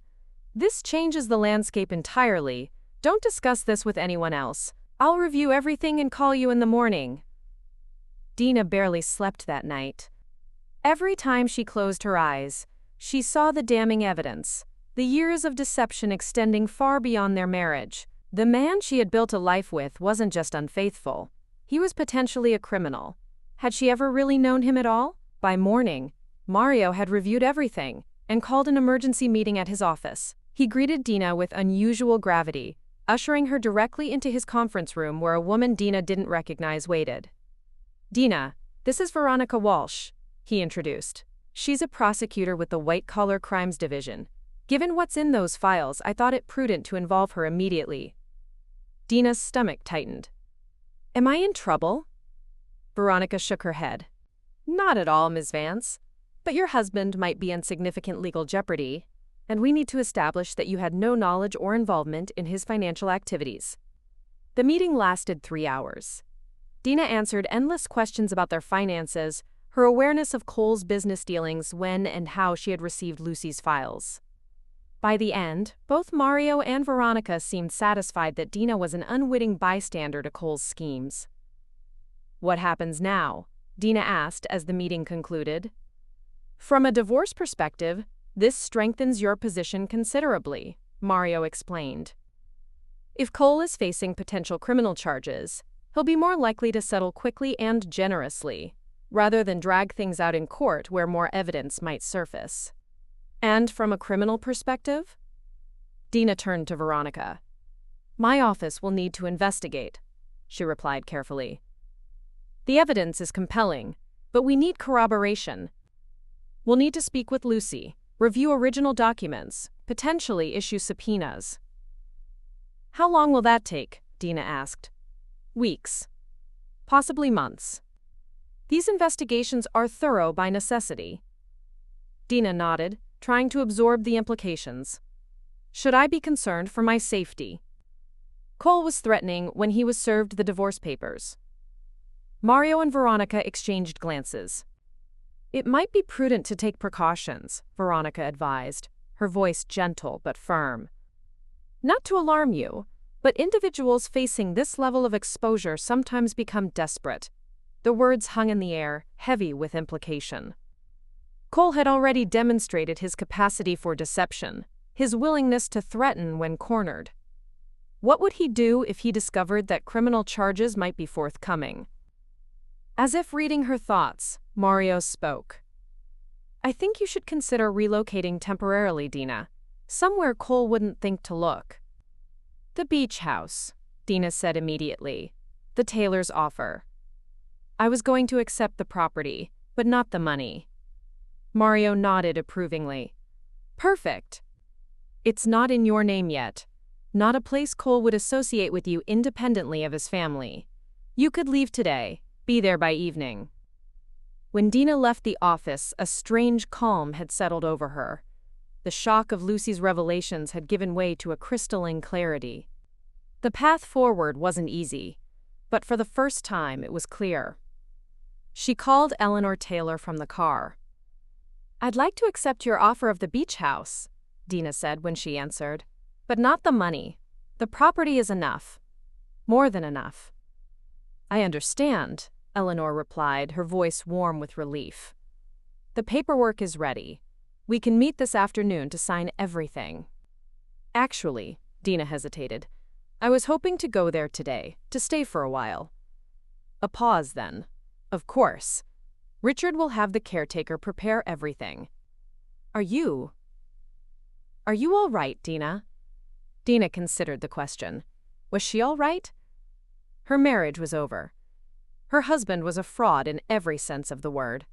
"This changes the landscape entirely. Don't discuss this with anyone else. I'll review everything and call you in the morning." Dina barely slept that night. Every time she closed her eyes, she saw the damning evidence, the years of deception extending far beyond their marriage. The man she had built a life with wasn't just unfaithful. He was potentially a criminal. Had she ever really known him at all? By morning, Mario had reviewed everything and called an emergency meeting at his office. He greeted Dina with unusual gravity, ushering her directly into his conference room where a woman Dina didn't recognize waited. "Dina, this is Veronica Walsh," he introduced. "She's a prosecutor with the White Collar Crimes Division. Given what's in those files, I thought it prudent to involve her immediately." Dina's stomach tightened. "Am I in trouble?" Veronica shook her head. "Not at all, Ms. Vance. But your husband might be in significant legal jeopardy, and we need to establish that you had no knowledge or involvement in his financial activities." The meeting lasted 3 hours. Dina answered endless questions about their finances, her awareness of Cole's business dealings, when and how she had received Lucy's files. By the end, both Mario and Veronica seemed satisfied that Dina was an unwitting bystander to Cole's schemes. "What happens now?" Dina asked as the meeting concluded. "From a divorce perspective, this strengthens your position considerably," Mario explained. "If Cole is facing potential criminal charges, he'll be more likely to settle quickly and generously, rather than drag things out in court where more evidence might surface." "And from a criminal perspective?" Dina turned to Veronica. "My office will need to investigate," she replied carefully. "The evidence is compelling, but we need corroboration. We'll need to speak with Lucy, review original documents, potentially issue subpoenas." "How long will that take?" Dina asked. "Weeks. Possibly months. These investigations are thorough by necessity." Dina nodded, trying to absorb the implications. "Should I be concerned for my safety?" Cole was threatening when he was served the divorce papers. Mario and Veronica exchanged glances. "It might be prudent to take precautions," Veronica advised, her voice gentle but firm. "Not to alarm you, but individuals facing this level of exposure sometimes become desperate." The words hung in the air, heavy with implication. Cole had already demonstrated his capacity for deception, his willingness to threaten when cornered. What would he do if he discovered that criminal charges might be forthcoming? As if reading her thoughts, Mario spoke. "I think you should consider relocating temporarily, Dina. Somewhere Cole wouldn't think to look." "The beach house," Dina said immediately. "The Taylor's offer. I was going to accept the property, but not the money." Mario nodded approvingly. "Perfect. It's not in your name yet. Not a place Cole would associate with you independently of his family. You could leave today, be there by evening." When Dina left the office, a strange calm had settled over her. The shock of Lucy's revelations had given way to a crystalline clarity. The path forward wasn't easy, but for the first time it was clear. She called Eleanor Taylor from the car. "I'd like to accept your offer of the beach house," Dina said when she answered. "But not the money. The property is enough. More than enough." "I understand," Eleanor replied, her voice warm with relief. "The paperwork is ready. We can meet this afternoon to sign everything." "Actually," Dina hesitated, "I was hoping to go there today, to stay for a while." A pause then. "Of course. Richard will have the caretaker prepare everything. Are you all right, Dina?" Dina considered the question. Was she all right? Her marriage was over. Her husband was a fraud in every sense of the word.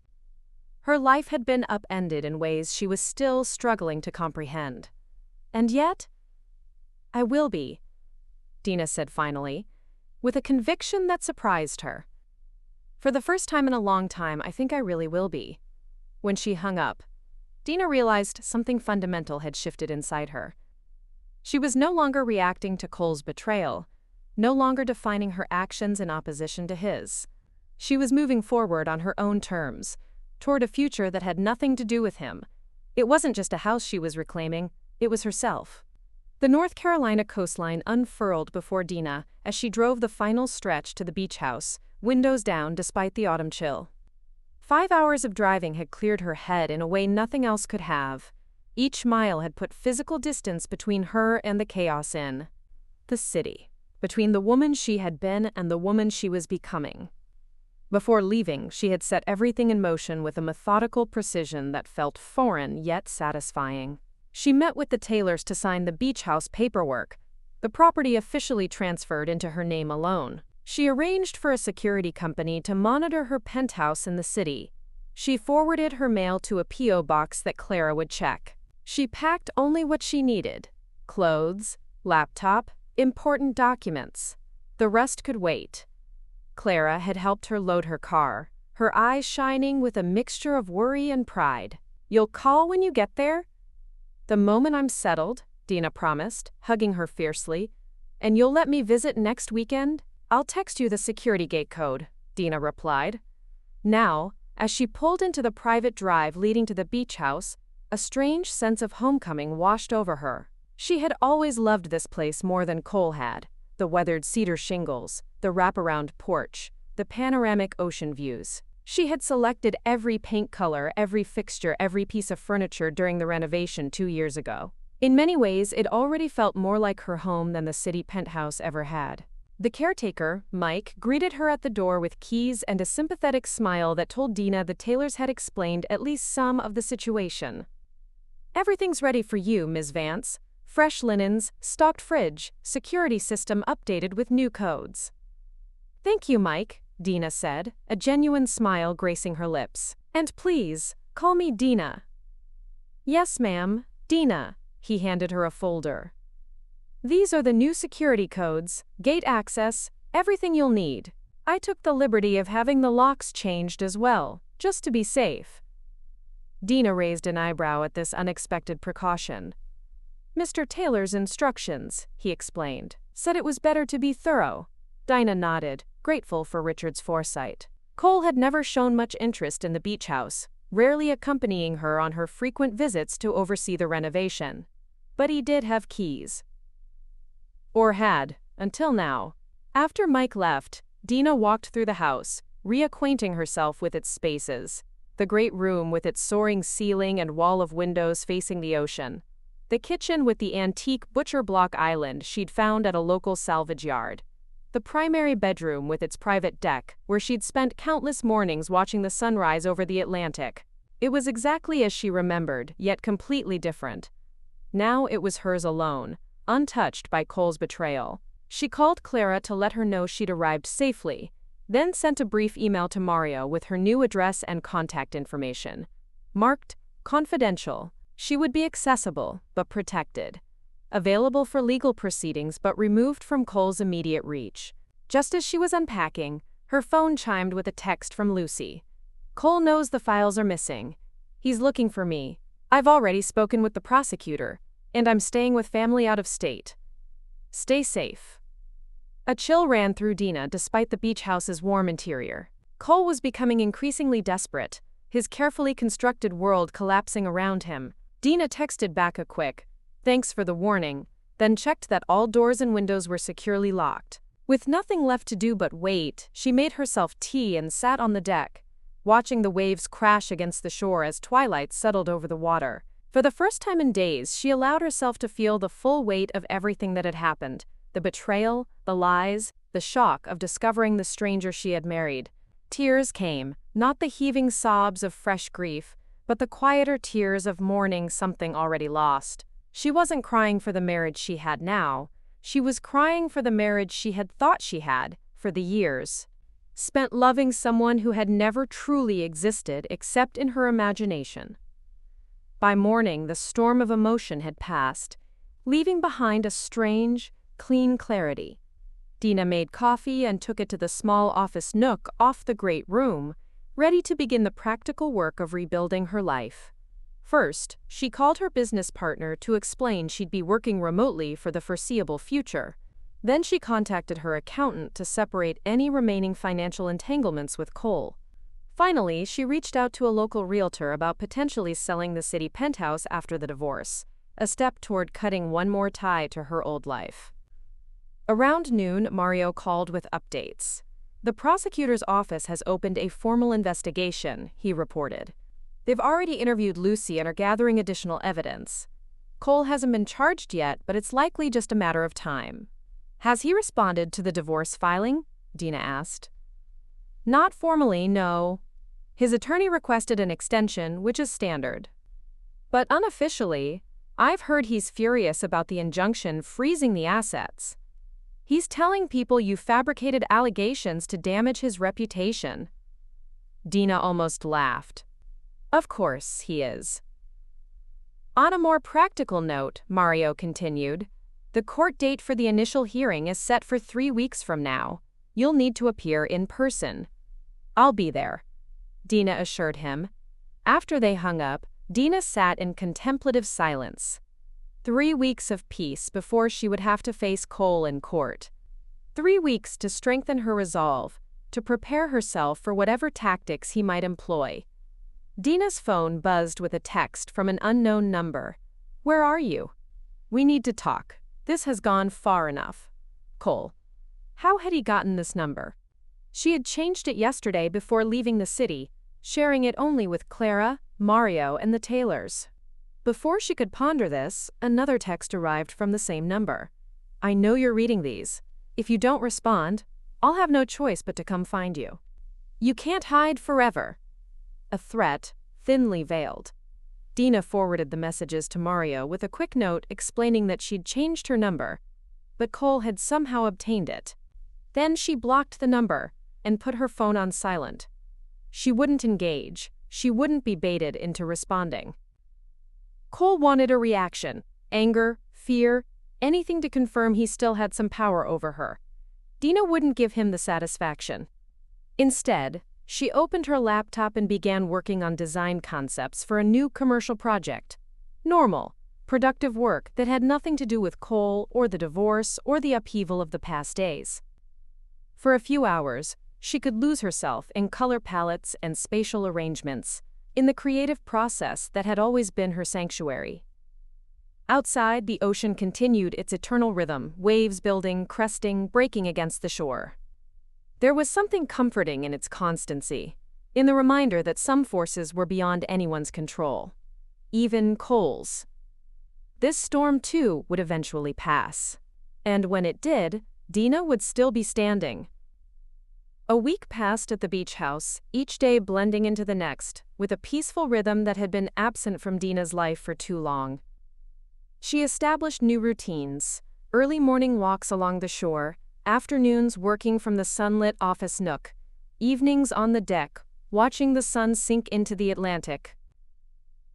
Her life had been upended in ways she was still struggling to comprehend. And yet, "I will be," Dina said finally, with a conviction that surprised her. "For the first time in a long time, I think I really will be." When she hung up, Dina realized something fundamental had shifted inside her. She was no longer reacting to Cole's betrayal, no longer defining her actions in opposition to his. She was moving forward on her own terms, toward a future that had nothing to do with him. It wasn't just a house she was reclaiming, it was herself. The North Carolina coastline unfurled before Dina as she drove the final stretch to the beach house, windows down despite the autumn chill. 5 hours of driving had cleared her head in a way nothing else could have. Each mile had put physical distance between her and the chaos in the city, between the woman she had been and the woman she was becoming. Before leaving, she had set everything in motion with a methodical precision that felt foreign yet satisfying. She met with the Taylors to sign the beach house paperwork, the property officially transferred into her name alone. She arranged for a security company to monitor her penthouse in the city. She forwarded her mail to a P.O. box that Clara would check. She packed only what she needed: clothes, laptop, important documents. The rest could wait. Clara had helped her load her car, her eyes shining with a mixture of worry and pride. "You'll call when you get there?" "The moment I'm settled," Dina promised, hugging her fiercely. "And you'll let me visit next weekend?" I'll text you the security gate code, Dina replied. Now, as she pulled into the private drive leading to the beach house, a strange sense of homecoming washed over her. She had always loved this place more than Cole had. The weathered cedar shingles, the wraparound porch, the panoramic ocean views. She had selected every paint color, every fixture, every piece of furniture during the renovation 2 years ago. In many ways, it already felt more like her home than the city penthouse ever had. The caretaker, Mike, greeted her at the door with keys and a sympathetic smile that told Dina the Taylors had explained at least some of the situation. Everything's ready for you, Ms. Vance. Fresh linens, stocked fridge, security system updated with new codes. Thank you, Mike, Dina said, a genuine smile gracing her lips. And please, call me Dina. Yes, ma'am, Dina. He handed her a folder. These are the new security codes, gate access, everything you'll need. I took the liberty of having the locks changed as well, just to be safe. Dina raised an eyebrow at this unexpected precaution. Mr. Taylor's instructions, he explained, said it was better to be thorough. Dinah nodded, grateful for Richard's foresight. Cole had never shown much interest in the beach house, rarely accompanying her on her frequent visits to oversee the renovation. But he did have keys. Or had, until now. After Mike left, Dina walked through the house, reacquainting herself with its spaces. The great room with its soaring ceiling and wall of windows facing the ocean. The kitchen with the antique butcher block island she'd found at a local salvage yard. The primary bedroom with its private deck, where she'd spent countless mornings watching the sunrise over the Atlantic. It was exactly as she remembered, yet completely different. Now it was hers alone, untouched by Cole's betrayal. She called Clara to let her know she'd arrived safely, then sent a brief email to Mario with her new address and contact information. Marked, confidential. She would be accessible, but protected. Available for legal proceedings, but removed from Cole's immediate reach. Just as she was unpacking, her phone chimed with a text from Lucy. Cole knows the files are missing. He's looking for me. I've already spoken with the prosecutor, and I'm staying with family out of state. Stay safe. A chill ran through Dina despite the beach house's warm interior. Cole was becoming increasingly desperate, his carefully constructed world collapsing around him. Dina texted back a quick, "Thanks for the warning," then checked that all doors and windows were securely locked. With nothing left to do but wait, she made herself tea and sat on the deck, watching the waves crash against the shore as twilight settled over the water. For the first time in days, she allowed herself to feel the full weight of everything that had happened. The betrayal, the lies, the shock of discovering the stranger she had married. Tears came, not the heaving sobs of fresh grief, but the quieter tears of mourning something already lost. She wasn't crying for the marriage she had now. She was crying for the marriage she had thought she had, for the years spent loving someone who had never truly existed except in her imagination. By morning, the storm of emotion had passed, leaving behind a strange, clean clarity. Dina made coffee and took it to the small office nook off the great room, ready to begin the practical work of rebuilding her life. First, she called her business partner to explain she'd be working remotely for the foreseeable future. Then she contacted her accountant to separate any remaining financial entanglements with Cole. Finally, she reached out to a local realtor about potentially selling the city penthouse after the divorce, a step toward cutting one more tie to her old life. Around noon, Mario called with updates. The prosecutor's office has opened a formal investigation, he reported. They've already interviewed Lucy and are gathering additional evidence. Cole hasn't been charged yet, but it's likely just a matter of time. Has he responded to the divorce filing? Dina asked. Not formally, no. His attorney requested an extension, which is standard. But unofficially, I've heard he's furious about the injunction freezing the assets. He's telling people you fabricated allegations to damage his reputation. Dina almost laughed. Of course he is. On a more practical note, Mario continued, the court date for the initial hearing is set for 3 weeks from now. You'll need to appear in person. I'll be there, Dina assured him. After they hung up, Dina sat in contemplative silence. 3 weeks of peace before she would have to face Cole in court. 3 weeks to strengthen her resolve, to prepare herself for whatever tactics he might employ. Dina's phone buzzed with a text from an unknown number. "Where are you? We need to talk. This has gone far enough." Cole. How had he gotten this number? She had changed it yesterday before leaving the city, sharing it only with Clara, Mario, and the Taylors. Before she could ponder this, another text arrived from the same number. "I know you're reading these. If you don't respond, I'll have no choice but to come find you. You can't hide forever." A threat, thinly veiled. Dina forwarded the messages to Mario with a quick note explaining that she'd changed her number, but Cole had somehow obtained it. Then she blocked the number and put her phone on silent. She wouldn't engage. She wouldn't be baited into responding. Cole wanted a reaction, anger, fear, anything to confirm he still had some power over her. Dina wouldn't give him the satisfaction. Instead, she opened her laptop and began working on design concepts for a new commercial project. Normal, productive work that had nothing to do with Cole or the divorce or the upheaval of the past days. For a few hours, she could lose herself in color palettes and spatial arrangements, in the creative process that had always been her sanctuary. Outside, the ocean continued its eternal rhythm, waves building, cresting, breaking against the shore. There was something comforting in its constancy, in the reminder that some forces were beyond anyone's control, even Cole's. This storm, too, would eventually pass. And when it did, Dina would still be standing. A week passed at the beach house, each day blending into the next, with a peaceful rhythm that had been absent from Dina's life for too long. She established new routines: early morning walks along the shore, afternoons working from the sunlit office nook, evenings on the deck, watching the sun sink into the Atlantic.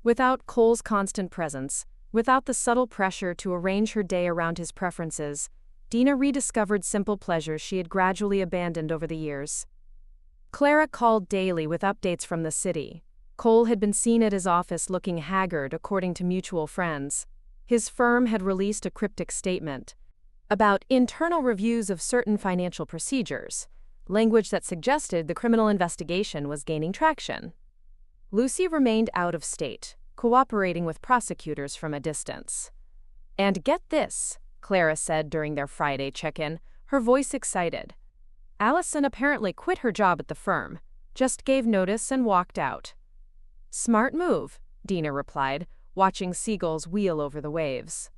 Without Cole's constant presence, without the subtle pressure to arrange her day around his preferences, Dina rediscovered simple pleasures she had gradually abandoned over the years. Clara called daily with updates from the city. Cole had been seen at his office looking haggard, according to mutual friends. His firm had released a cryptic statement about internal reviews of certain financial procedures, language that suggested the criminal investigation was gaining traction. Lucy remained out of state, cooperating with prosecutors from a distance. "And get this," Clara said during their Friday check-in, her voice excited. "Allison apparently quit her job at the firm, just gave notice and walked out." "Smart move," Dina replied, watching seagulls wheel over the waves.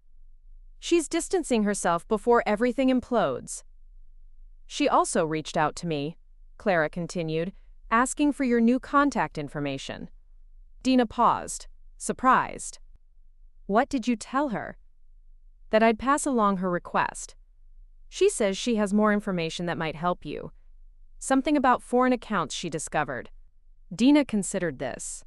"She's distancing herself before everything implodes." "She also reached out to me," Clara continued, "asking for your new contact information." Dina paused, surprised. "What did you tell her?" "That I'd pass along her request. She says she has more information that might help you. Something about foreign accounts she discovered." Dina considered this.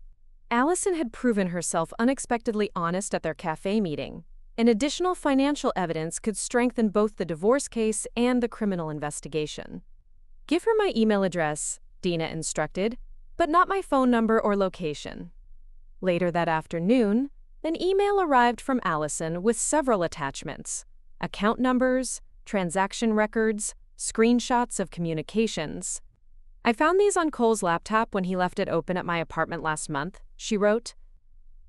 Allison had proven herself unexpectedly honest at their cafe meeting, and additional financial evidence could strengthen both the divorce case and the criminal investigation. "Give her my email address," Dina instructed, "but not my phone number or location." Later that afternoon, an email arrived from Allison with several attachments: account numbers, transaction records, screenshots of communications. "I found these on Cole's laptop when he left it open at my apartment last month," she wrote.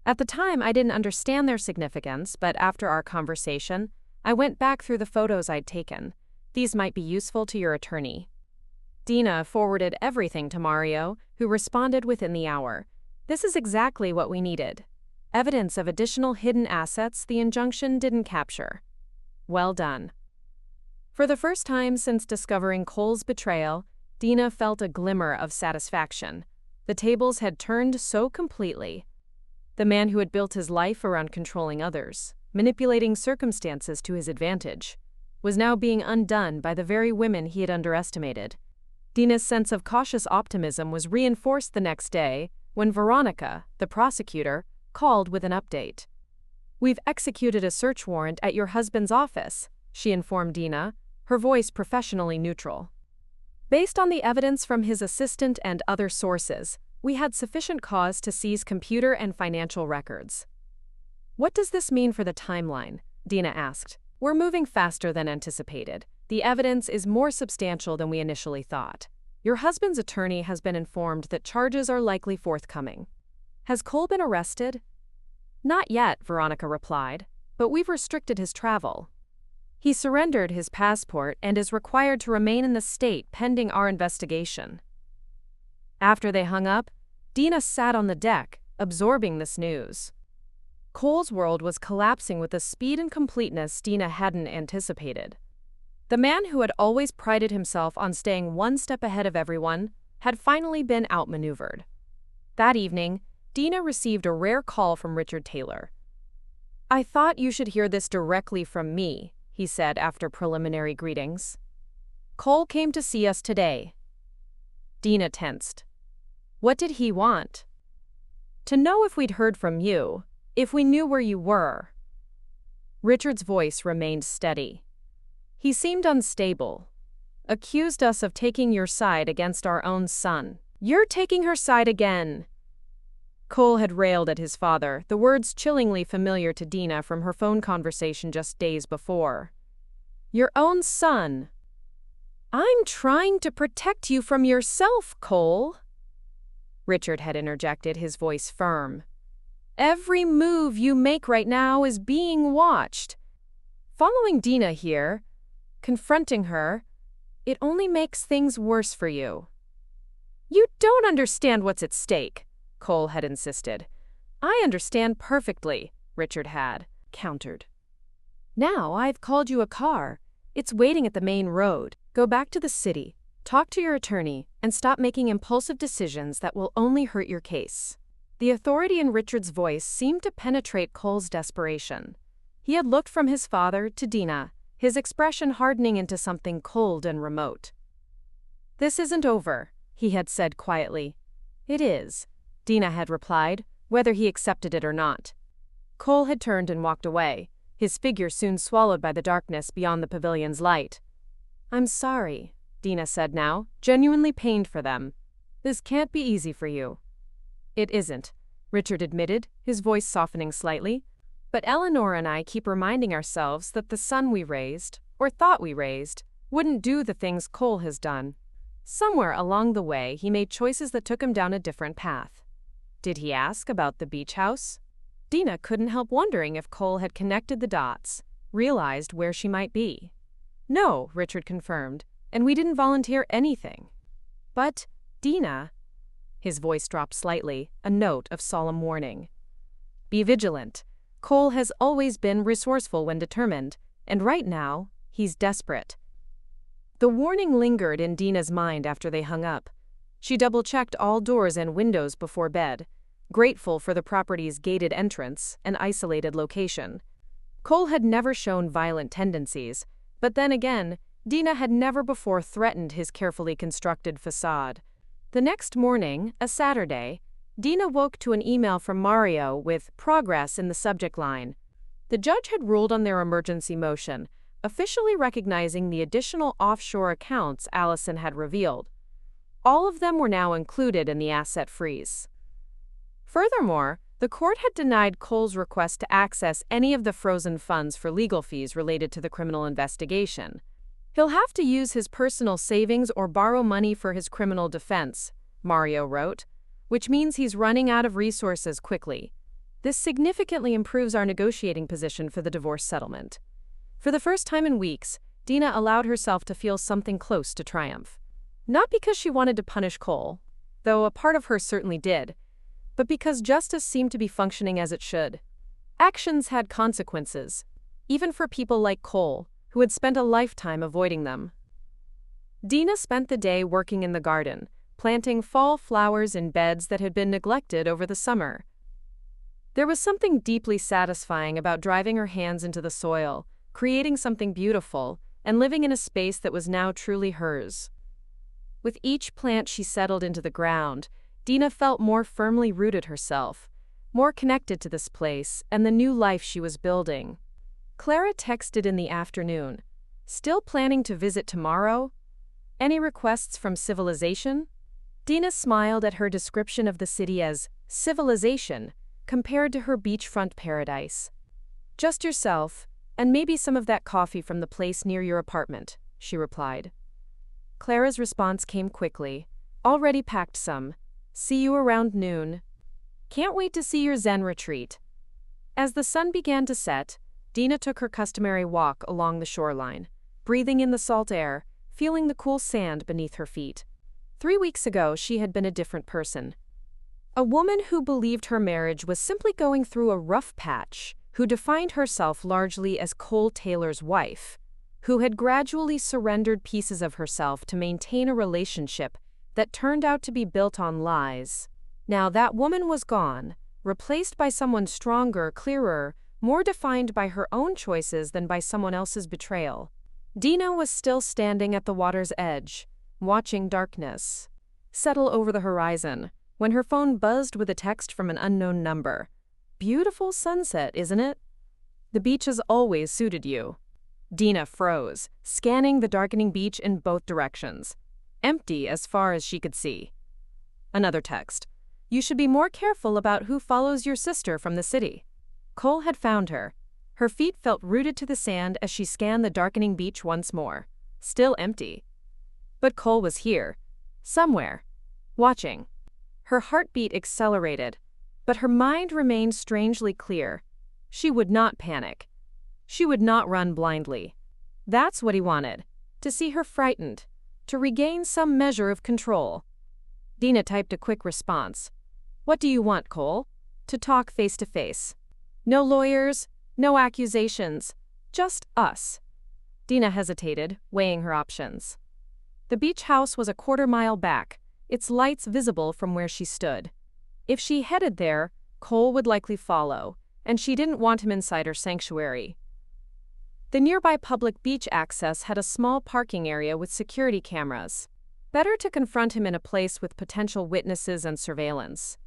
"At the time, I didn't understand their significance, but after our conversation, I went back through the photos I'd taken. These might be useful to your attorney." Dina forwarded everything to Mario, who responded within the hour. "This is exactly what we needed. Evidence of additional hidden assets the injunction didn't capture. Well done." For the first time since discovering Cole's betrayal, Dina felt a glimmer of satisfaction. The tables had turned so completely. The man who had built his life around controlling others, manipulating circumstances to his advantage, was now being undone by the very women he had underestimated. Dina's sense of cautious optimism was reinforced the next day when Veronica, the prosecutor, called with an update. "We've executed a search warrant at your husband's office," she informed Dina, her voice professionally neutral. "Based on the evidence from his assistant and other sources, we had sufficient cause to seize computer and financial records." "What does this mean for the timeline?" Dina asked. "We're moving faster than anticipated. The evidence is more substantial than we initially thought. Your husband's attorney has been informed that charges are likely forthcoming. Has Cole been arrested? Not yet, Veronica replied, but we've restricted his travel. He surrendered his passport and is required to remain in the state pending our investigation. After they hung up, Dina sat on the deck, absorbing this news. Cole's world was collapsing with a speed and completeness Dina hadn't anticipated. The man who had always prided himself on staying one step ahead of everyone had finally been outmaneuvered. That evening, Dina received a rare call from Richard Taylor. "I thought you should hear this directly from me," he said after preliminary greetings. "Cole came to see us today." Dina tensed. What did he want? "To know if we'd heard from you, if we knew where you were." Richard's voice remained steady. He seemed unstable. "Accused us of taking your side against our own son." "You're taking her side again." Cole had railed at his father, the words chillingly familiar to Dina from her phone conversation just days before. "Your own son." "I'm trying to protect you from yourself, Cole," Richard had interjected, his voice firm. "Every move you make right now is being watched. Following Dina here, confronting her, it only makes things worse for you." "You don't understand what's at stake," Cole had insisted. "I understand perfectly," Richard had countered. "Now I've called you a car. It's waiting at the main road. Go back to the city, talk to your attorney, and stop making impulsive decisions that will only hurt your case." The authority in Richard's voice seemed to penetrate Cole's desperation. He had looked from his father to Dina, his expression hardening into something cold and remote. "This isn't over," he had said quietly. "It is," Dina had replied, whether he accepted it or not. Cole had turned and walked away, his figure soon swallowed by the darkness beyond the pavilion's light. "I'm sorry," Dina said now, genuinely pained for them. "This can't be easy for you." "It isn't," Richard admitted, his voice softening slightly. "But Eleanor and I keep reminding ourselves that the son we raised, or thought we raised, wouldn't do the things Cole has done. Somewhere along the way, he made choices that took him down a different path." Did he ask about the beach house? Dina couldn't help wondering if Cole had connected the dots, realized where she might be. "No," Richard confirmed, "and we didn't volunteer anything." "But, Dina," his voice dropped slightly, a note of solemn warning. "Be vigilant. Cole has always been resourceful when determined, and right now, he's desperate." The warning lingered in Dina's mind after they hung up. She double-checked all doors and windows before bed, grateful for the property's gated entrance and isolated location. Cole had never shown violent tendencies, but then again, Dina had never before threatened his carefully constructed facade. The next morning, a Saturday, Dina woke to an email from Mario with "progress" in the subject line. The judge had ruled on their emergency motion, officially recognizing the additional offshore accounts Allison had revealed. All of them were now included in the asset freeze. Furthermore, the court had denied Cole's request to access any of the frozen funds for legal fees related to the criminal investigation. "He'll have to use his personal savings or borrow money for his criminal defense," Mario wrote, "which means he's running out of resources quickly. This significantly improves our negotiating position for the divorce settlement." For the first time in weeks, Dina allowed herself to feel something close to triumph. Not because she wanted to punish Cole, though a part of her certainly did, but because justice seemed to be functioning as it should. Actions had consequences, even for people like Cole, who had spent a lifetime avoiding them. Dina spent the day working in the garden, planting fall flowers in beds that had been neglected over the summer. There was something deeply satisfying about driving her hands into the soil, creating something beautiful, and living in a space that was now truly hers. With each plant she settled into the ground, Dina felt more firmly rooted herself, more connected to this place and the new life she was building. Clara texted in the afternoon. "Still planning to visit tomorrow? Any requests from civilization?" Dina smiled at her description of the city as civilization compared to her beachfront paradise. "Just yourself, and maybe some of that coffee from the place near your apartment," she replied. Clara's response came quickly. Already packed some. See you around noon. Can't wait to see your Zen retreat. As the sun began to set, Dina took her customary walk along the shoreline, breathing in the salt air, feeling the cool sand beneath her feet. 3 weeks ago, she had been a different person. A woman who believed her marriage was simply going through a rough patch, who defined herself largely as Cole Taylor's wife, who had gradually surrendered pieces of herself to maintain a relationship that turned out to be built on lies. Now that woman was gone, replaced by someone stronger, clearer, more defined by her own choices than by someone else's betrayal. Dina was still standing at the water's edge, watching darkness settle over the horizon, when her phone buzzed with a text from an unknown number. Beautiful sunset, isn't it? The beach has always suited you. Dina froze, scanning the darkening beach in both directions, empty as far as she could see. Another text. You should be more careful about who follows your sister from the city. Cole had found her. Her feet felt rooted to the sand as she scanned the darkening beach once more. Still empty. But Cole was here. Somewhere. Watching. Her heartbeat accelerated, but her mind remained strangely clear. She would not panic. She would not run blindly. That's what he wanted. To see her frightened. To regain some measure of control. Dina typed a quick response. What do you want, Cole? To talk face to face. No lawyers, no accusations. Just us. Dina hesitated, weighing her options. The beach house was a quarter-mile back, its lights visible from where she stood. If she headed there, Cole would likely follow, and she didn't want him inside her sanctuary. The nearby public beach access had a small parking area with security cameras. Better to confront him in a place with potential witnesses and surveillance.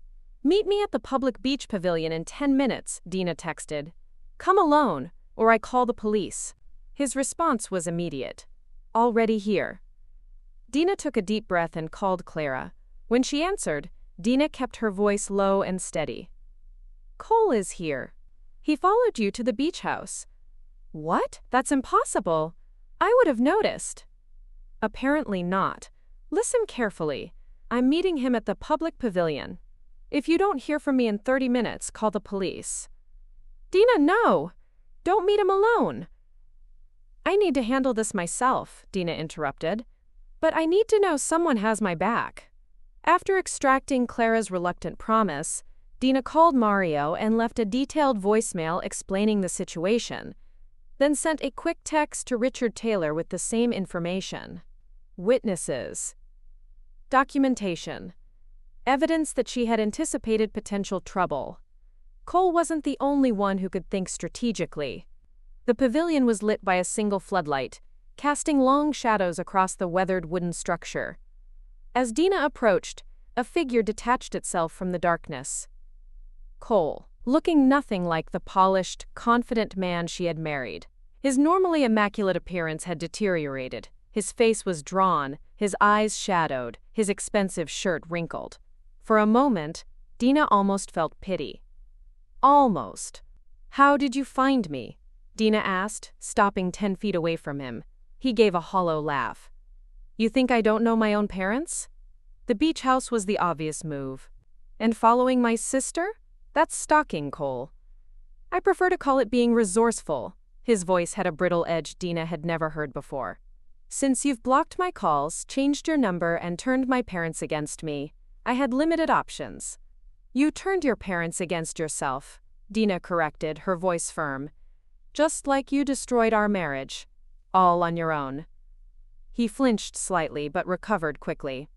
Meet me at the public beach pavilion in 10 minutes, Dina texted. Come alone, or I call the police. His response was immediate. Already here. Dina took a deep breath and called Clara. When she answered, Dina kept her voice low and steady. Cole is here. He followed you to the beach house. What? That's impossible. I would have noticed. Apparently not. Listen carefully. I'm meeting him at the public pavilion. If you don't hear from me in 30 minutes, call the police. Dina, no! Don't meet him alone. I need to handle this myself, Dina interrupted. But I need to know someone has my back. After extracting Clara's reluctant promise, Dina called Mario and left a detailed voicemail explaining the situation, then sent a quick text to Richard Taylor with the same information. Witnesses. Documentation. Evidence that she had anticipated potential trouble. Cole wasn't the only one who could think strategically. The pavilion was lit by a single floodlight, casting long shadows across the weathered wooden structure. As Dina approached, a figure detached itself from the darkness. Cole, looking nothing like the polished, confident man she had married. His normally immaculate appearance had deteriorated. His face was drawn, his eyes shadowed, his expensive shirt wrinkled. For a moment, Dina almost felt pity. Almost. How did you find me? Dina asked, stopping 10 feet away from him. He gave a hollow laugh. You think I don't know my own parents? The beach house was the obvious move. And following my sister? That's stalking, Cole. I prefer to call it being resourceful. His voice had a brittle edge Dina had never heard before. Since you've blocked my calls, changed your number, and turned my parents against me, I had limited options. You turned your parents against yourself, Dina corrected, her voice firm. Just like you destroyed our marriage. All on your own. He flinched slightly but recovered quickly.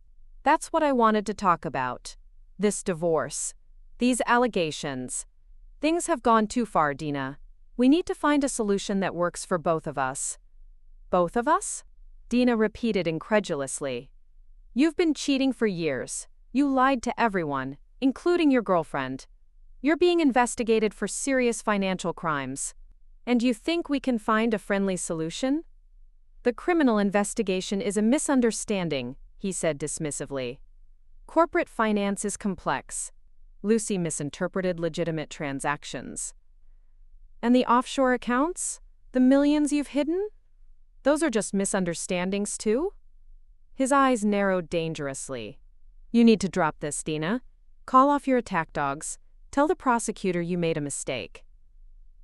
That's what I wanted to talk about. This divorce. These allegations. Things have gone too far, Dina. We need to find a solution that works for both of us. Both of us? Dina repeated incredulously. You've been cheating for years. You lied to everyone, including your girlfriend. You're being investigated for serious financial crimes. And you think we can find a friendly solution? The criminal investigation is a misunderstanding, he said dismissively. Corporate finance is complex. Lucy misinterpreted legitimate transactions. And the offshore accounts? The millions you've hidden? Those are just misunderstandings, too? His eyes narrowed dangerously. You need to drop this, Dina. Call off your attack dogs. Tell the prosecutor you made a mistake.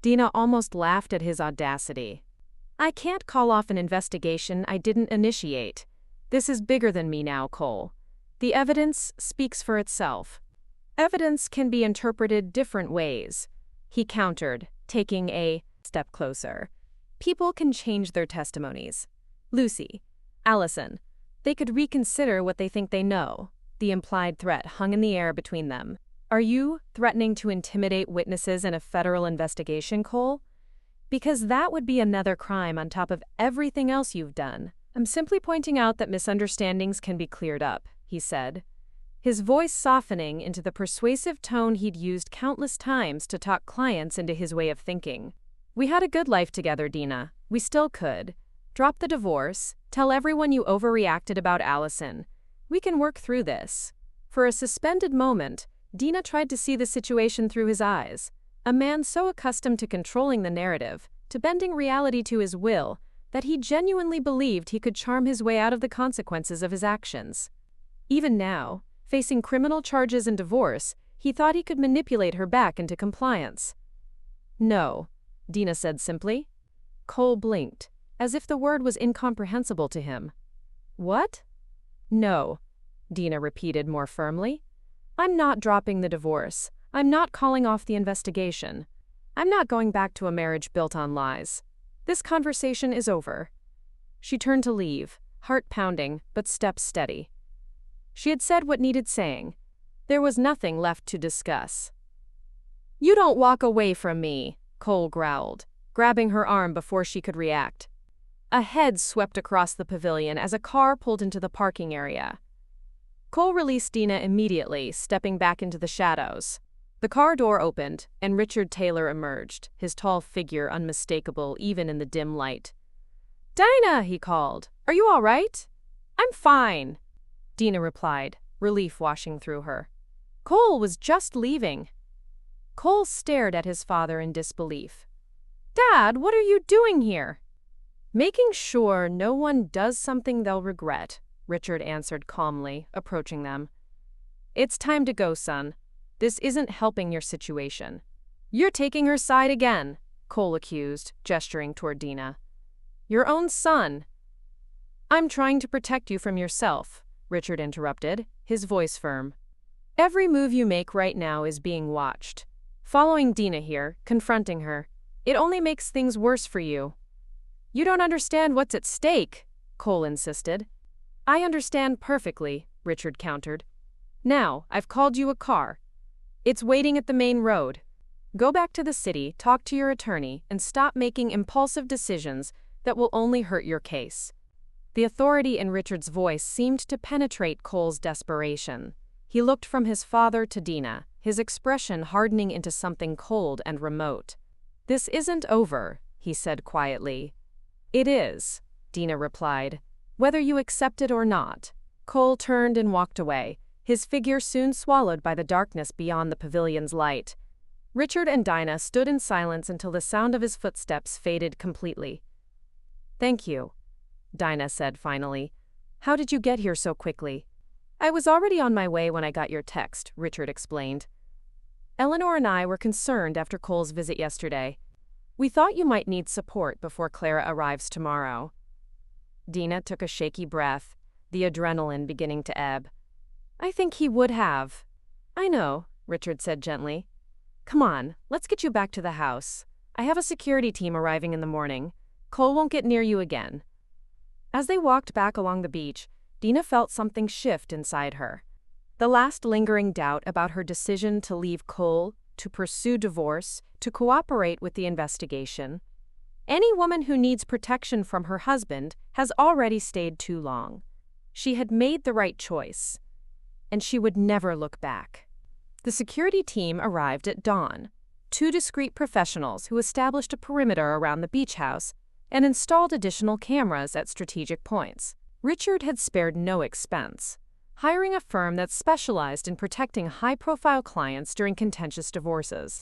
Dina almost laughed at his audacity. I can't call off an investigation I didn't initiate. This is bigger than me now, Cole. The evidence speaks for itself. Evidence can be interpreted different ways, he countered, taking a step closer. People can change their testimonies. Lucy, Allison, they could reconsider what they think they know. The implied threat hung in the air between them. Are you threatening to intimidate witnesses in a federal investigation, Cole? Because that would be another crime on top of everything else you've done. I'm simply pointing out that misunderstandings can be cleared up, he said, his voice softening into the persuasive tone he'd used countless times to talk clients into his way of thinking. We had a good life together, Dina. We still could. Drop the divorce. Tell everyone you overreacted about Allison. We can work through this. For a suspended moment, Dina tried to see the situation through his eyes. A man so accustomed to controlling the narrative, to bending reality to his will, that he genuinely believed he could charm his way out of the consequences of his actions. Even now, facing criminal charges and divorce, he thought he could manipulate her back into compliance. No, Dina said simply. Cole blinked, as if the word was incomprehensible to him. What? No, Dina repeated more firmly. I'm not dropping the divorce. I'm not calling off the investigation. I'm not going back to a marriage built on lies. This conversation is over. She turned to leave, heart pounding, but steps steady. She had said what needed saying. There was nothing left to discuss. You don't walk away from me, Cole growled, grabbing her arm before she could react. A head swept across the pavilion as a car pulled into the parking area. Cole released Dina immediately, stepping back into the shadows. The car door opened, and Richard Taylor emerged, his tall figure unmistakable even in the dim light. Dinah, he called. Are you all right? I'm fine, Dina replied, relief washing through her. Cole was just leaving. Cole stared at his father in disbelief. Dad, what are you doing here? Making sure no one does something they'll regret, Richard answered calmly, approaching them. It's time to go, son. This isn't helping your situation. You're taking her side again, Cole accused, gesturing toward Dina. Your own son. I'm trying to protect you from yourself, Richard interrupted, his voice firm. Every move you make right now is being watched. Following Dina here, confronting her, it only makes things worse for you. You don't understand what's at stake, Cole insisted. I understand perfectly, Richard countered. Now, I've called you a car. It's waiting at the main road. Go back to the city, talk to your attorney, and stop making impulsive decisions that will only hurt your case. The authority in Richard's voice seemed to penetrate Cole's desperation. He looked from his father to Dina, his expression hardening into something cold and remote. This isn't over, he said quietly. It is, Dina replied, whether you accept it or not. Cole turned and walked away, his figure soon swallowed by the darkness beyond the pavilion's light. Richard and Dinah stood in silence until the sound of his footsteps faded completely. Thank you, Dinah said finally. How did you get here so quickly? I was already on my way when I got your text, Richard explained. Eleanor and I were concerned after Cole's visit yesterday. We thought you might need support before Clara arrives tomorrow. Dina took a shaky breath, the adrenaline beginning to ebb. I think he would have. I know, Richard said gently. Come on, let's get you back to the house. I have a security team arriving in the morning. Cole won't get near you again. As they walked back along the beach, Dina felt something shift inside her. The last lingering doubt about her decision to leave Cole, to pursue divorce, to cooperate with the investigation. Any woman who needs protection from her husband has already stayed too long. She had made the right choice, and she would never look back. The security team arrived at dawn. 2 discreet professionals who established a perimeter around the beach house and installed additional cameras at strategic points. Richard had spared no expense, hiring a firm that specialized in protecting high-profile clients during contentious divorces.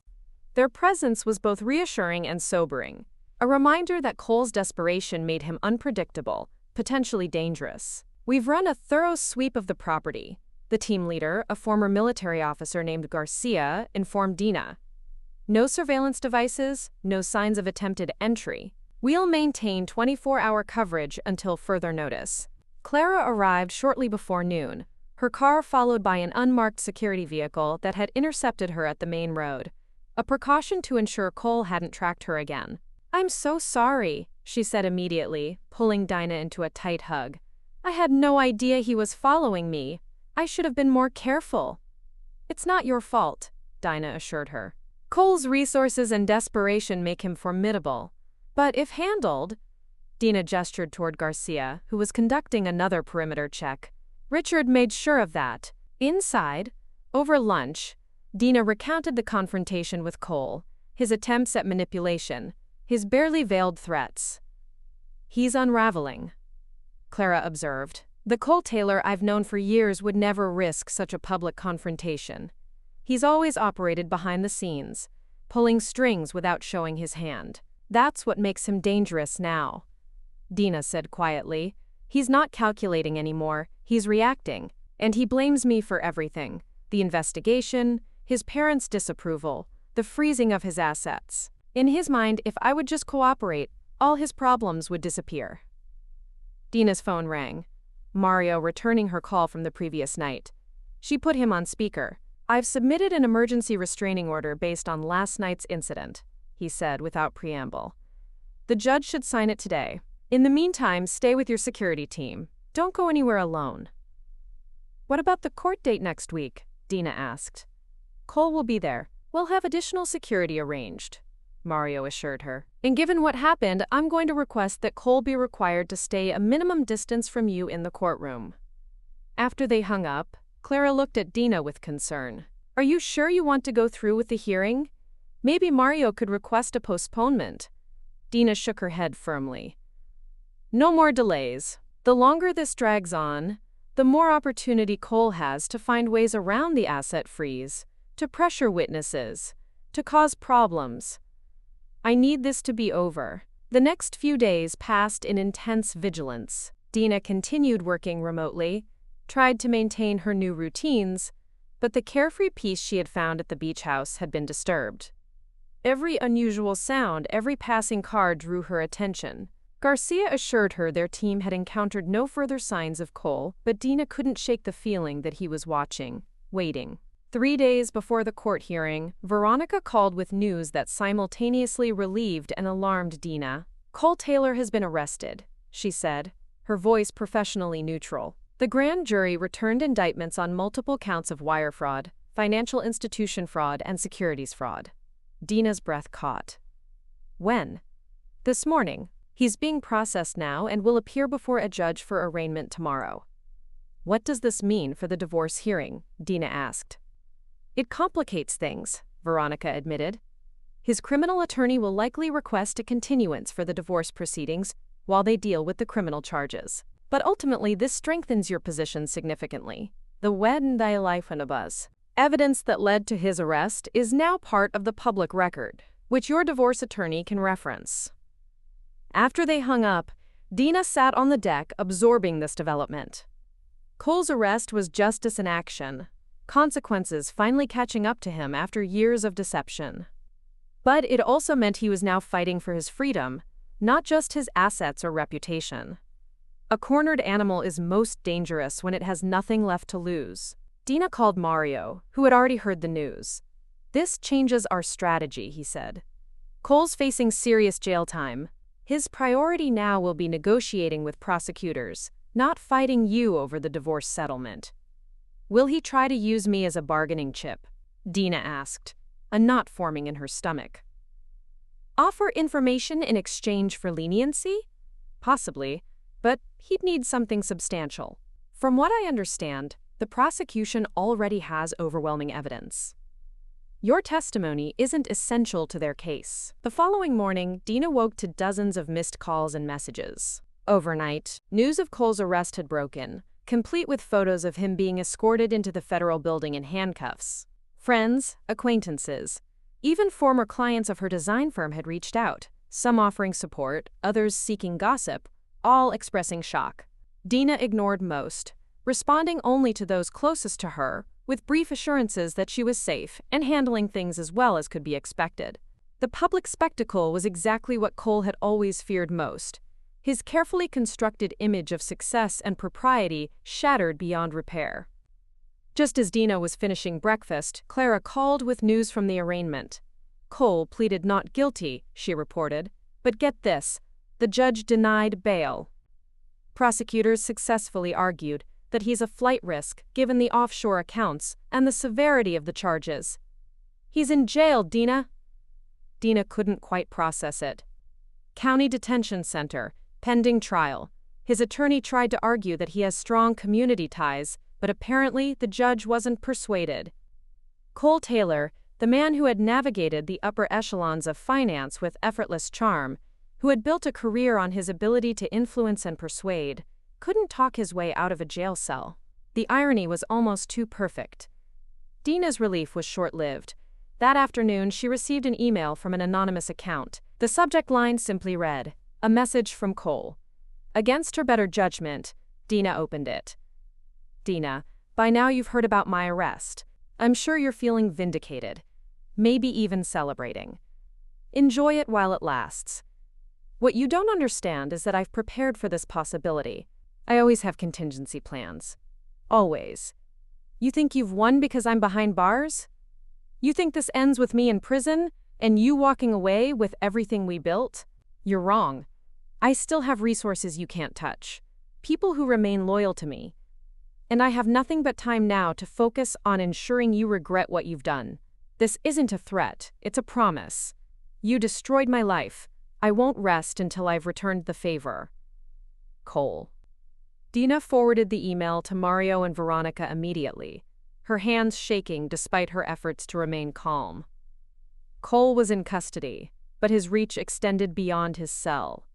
Their presence was both reassuring and sobering. A reminder that Cole's desperation made him unpredictable, potentially dangerous. "We've run a thorough sweep of the property," the team leader, a former military officer named Garcia, informed Dina. "No surveillance devices, no signs of attempted entry. We'll maintain 24-hour coverage until further notice." Clara arrived shortly before noon, her car followed by an unmarked security vehicle that had intercepted her at the main road, a precaution to ensure Cole hadn't tracked her again. "I'm so sorry," she said immediately, pulling Dinah into a tight hug. "I had no idea he was following me. I should have been more careful." "It's not your fault," Dinah assured her. "Cole's resources and desperation make him formidable. But if handled—" Dina gestured toward Garcia, who was conducting another perimeter check. "Richard made sure of that." Inside, over lunch, Dina recounted the confrontation with Cole, his attempts at manipulation, his barely veiled threats. "He's unraveling," Clara observed. "The Cole Taylor I've known for years would never risk such a public confrontation. He's always operated behind the scenes, pulling strings without showing his hand. That's what makes him dangerous now," Dina said quietly. "He's not calculating anymore, he's reacting, and he blames me for everything. The investigation, his parents' disapproval, the freezing of his assets. In his mind, if I would just cooperate, all his problems would disappear." Dina's phone rang, Mario returning her call from the previous night. She put him on speaker. "I've submitted an emergency restraining order based on last night's incident," he said without preamble. "The judge should sign it today. In the meantime, stay with your security team. Don't go anywhere alone." "What about the court date next week?" Dina asked. "Cole will be there. We'll have additional security arranged," Mario assured her. "And given what happened, I'm going to request that Cole be required to stay a minimum distance from you in the courtroom." After they hung up, Clara looked at Dina with concern. "Are you sure you want to go through with the hearing? Maybe Mario could request a postponement." Dina shook her head firmly. "No more delays. The longer this drags on, the more opportunity Cole has to find ways around the asset freeze, to pressure witnesses, to cause problems. I need this to be over." The next few days passed in intense vigilance. Dina continued working remotely, tried to maintain her new routines, but the carefree peace she had found at the beach house had been disturbed. Every unusual sound, every passing car drew her attention. Garcia assured her their team had encountered no further signs of Cole, but Dina couldn't shake the feeling that he was watching, waiting. 3 days before the court hearing, Veronica called with news that simultaneously relieved and alarmed Dina. "Cole Taylor has been arrested," she said, her voice professionally neutral. "The grand jury returned indictments on multiple counts of wire fraud, financial institution fraud, and securities fraud." Dina's breath caught. "When?" "This morning. He's being processed now and will appear before a judge for arraignment tomorrow." "What does this mean for the divorce hearing?" Dina asked. "It complicates things," Veronica admitted. "His criminal attorney will likely request a continuance for the divorce proceedings while they deal with the criminal charges. But ultimately, this strengthens your position significantly. The wed and thy life in a buzz. Evidence that led to his arrest is now part of the public record, which your divorce attorney can reference." After they hung up, Dina sat on the deck absorbing this development. Cole's arrest was justice in action, consequences finally catching up to him after years of deception. But it also meant he was now fighting for his freedom, not just his assets or reputation. A cornered animal is most dangerous when it has nothing left to lose. Dina called Mario, who had already heard the news. "This changes our strategy," he said. "Cole's facing serious jail time. His priority now will be negotiating with prosecutors, not fighting you over the divorce settlement." "Will he try to use me as a bargaining chip?" Dina asked, a knot forming in her stomach. "Offer information in exchange for leniency? Possibly, but he'd need something substantial. From what I understand, the prosecution already has overwhelming evidence. Your testimony isn't essential to their case." The following morning, Dina woke to dozens of missed calls and messages. Overnight, news of Cole's arrest had broken, complete with photos of him being escorted into the federal building in handcuffs. Friends, acquaintances, even former clients of her design firm had reached out, some offering support, others seeking gossip, all expressing shock. Dina ignored most, responding only to those closest to her, with brief assurances that she was safe and handling things as well as could be expected. The public spectacle was exactly what Cole had always feared most. His carefully constructed image of success and propriety shattered beyond repair. Just as Dina was finishing breakfast, Clara called with news from the arraignment. Cole pleaded not guilty, she reported, but get this, the judge denied bail. Prosecutors successfully argued that he's a flight risk given the offshore accounts and the severity of the charges. He's in jail, Dina. Dina couldn't quite process it. County Detention Center, pending trial. His attorney tried to argue that he has strong community ties, but apparently the judge wasn't persuaded. Cole Taylor, the man who had navigated the upper echelons of finance with effortless charm, who had built a career on his ability to influence and persuade, couldn't talk his way out of a jail cell. The irony was almost too perfect. Dina's relief was short-lived. That afternoon, she received an email from an anonymous account. The subject line simply read, "A message from Cole." Against her better judgment, Dina opened it. "Dina, by now you've heard about my arrest. I'm sure you're feeling vindicated. Maybe even celebrating. Enjoy it while it lasts. What you don't understand is that I've prepared for this possibility. I always have contingency plans. Always. You think you've won because I'm behind bars? You think this ends with me in prison and you walking away with everything we built? You're wrong. I still have resources you can't touch. People who remain loyal to me. And I have nothing but time now to focus on ensuring you regret what you've done. This isn't a threat, it's a promise. You destroyed my life. I won't rest until I've returned the favor. Cole." Dina forwarded the email to Mario and Veronica immediately, her hands shaking despite her efforts to remain calm. Cole was in custody, but his reach extended beyond his cell.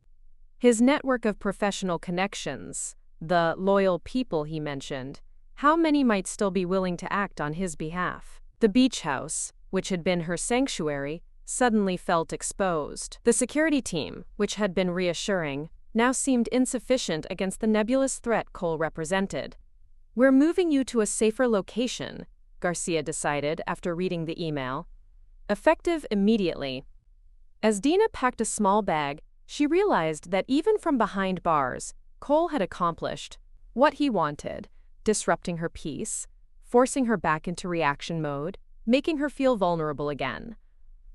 His network of professional connections, the loyal people he mentioned, how many might still be willing to act on his behalf? The beach house, which had been her sanctuary, suddenly felt exposed. The security team, which had been reassuring, now seemed insufficient against the nebulous threat Cole represented. "We're moving you to a safer location," Garcia decided after reading the email. Effective immediately. As Dina packed a small bag, she realized that even from behind bars, Cole had accomplished what he wanted, disrupting her peace, forcing her back into reaction mode, making her feel vulnerable again.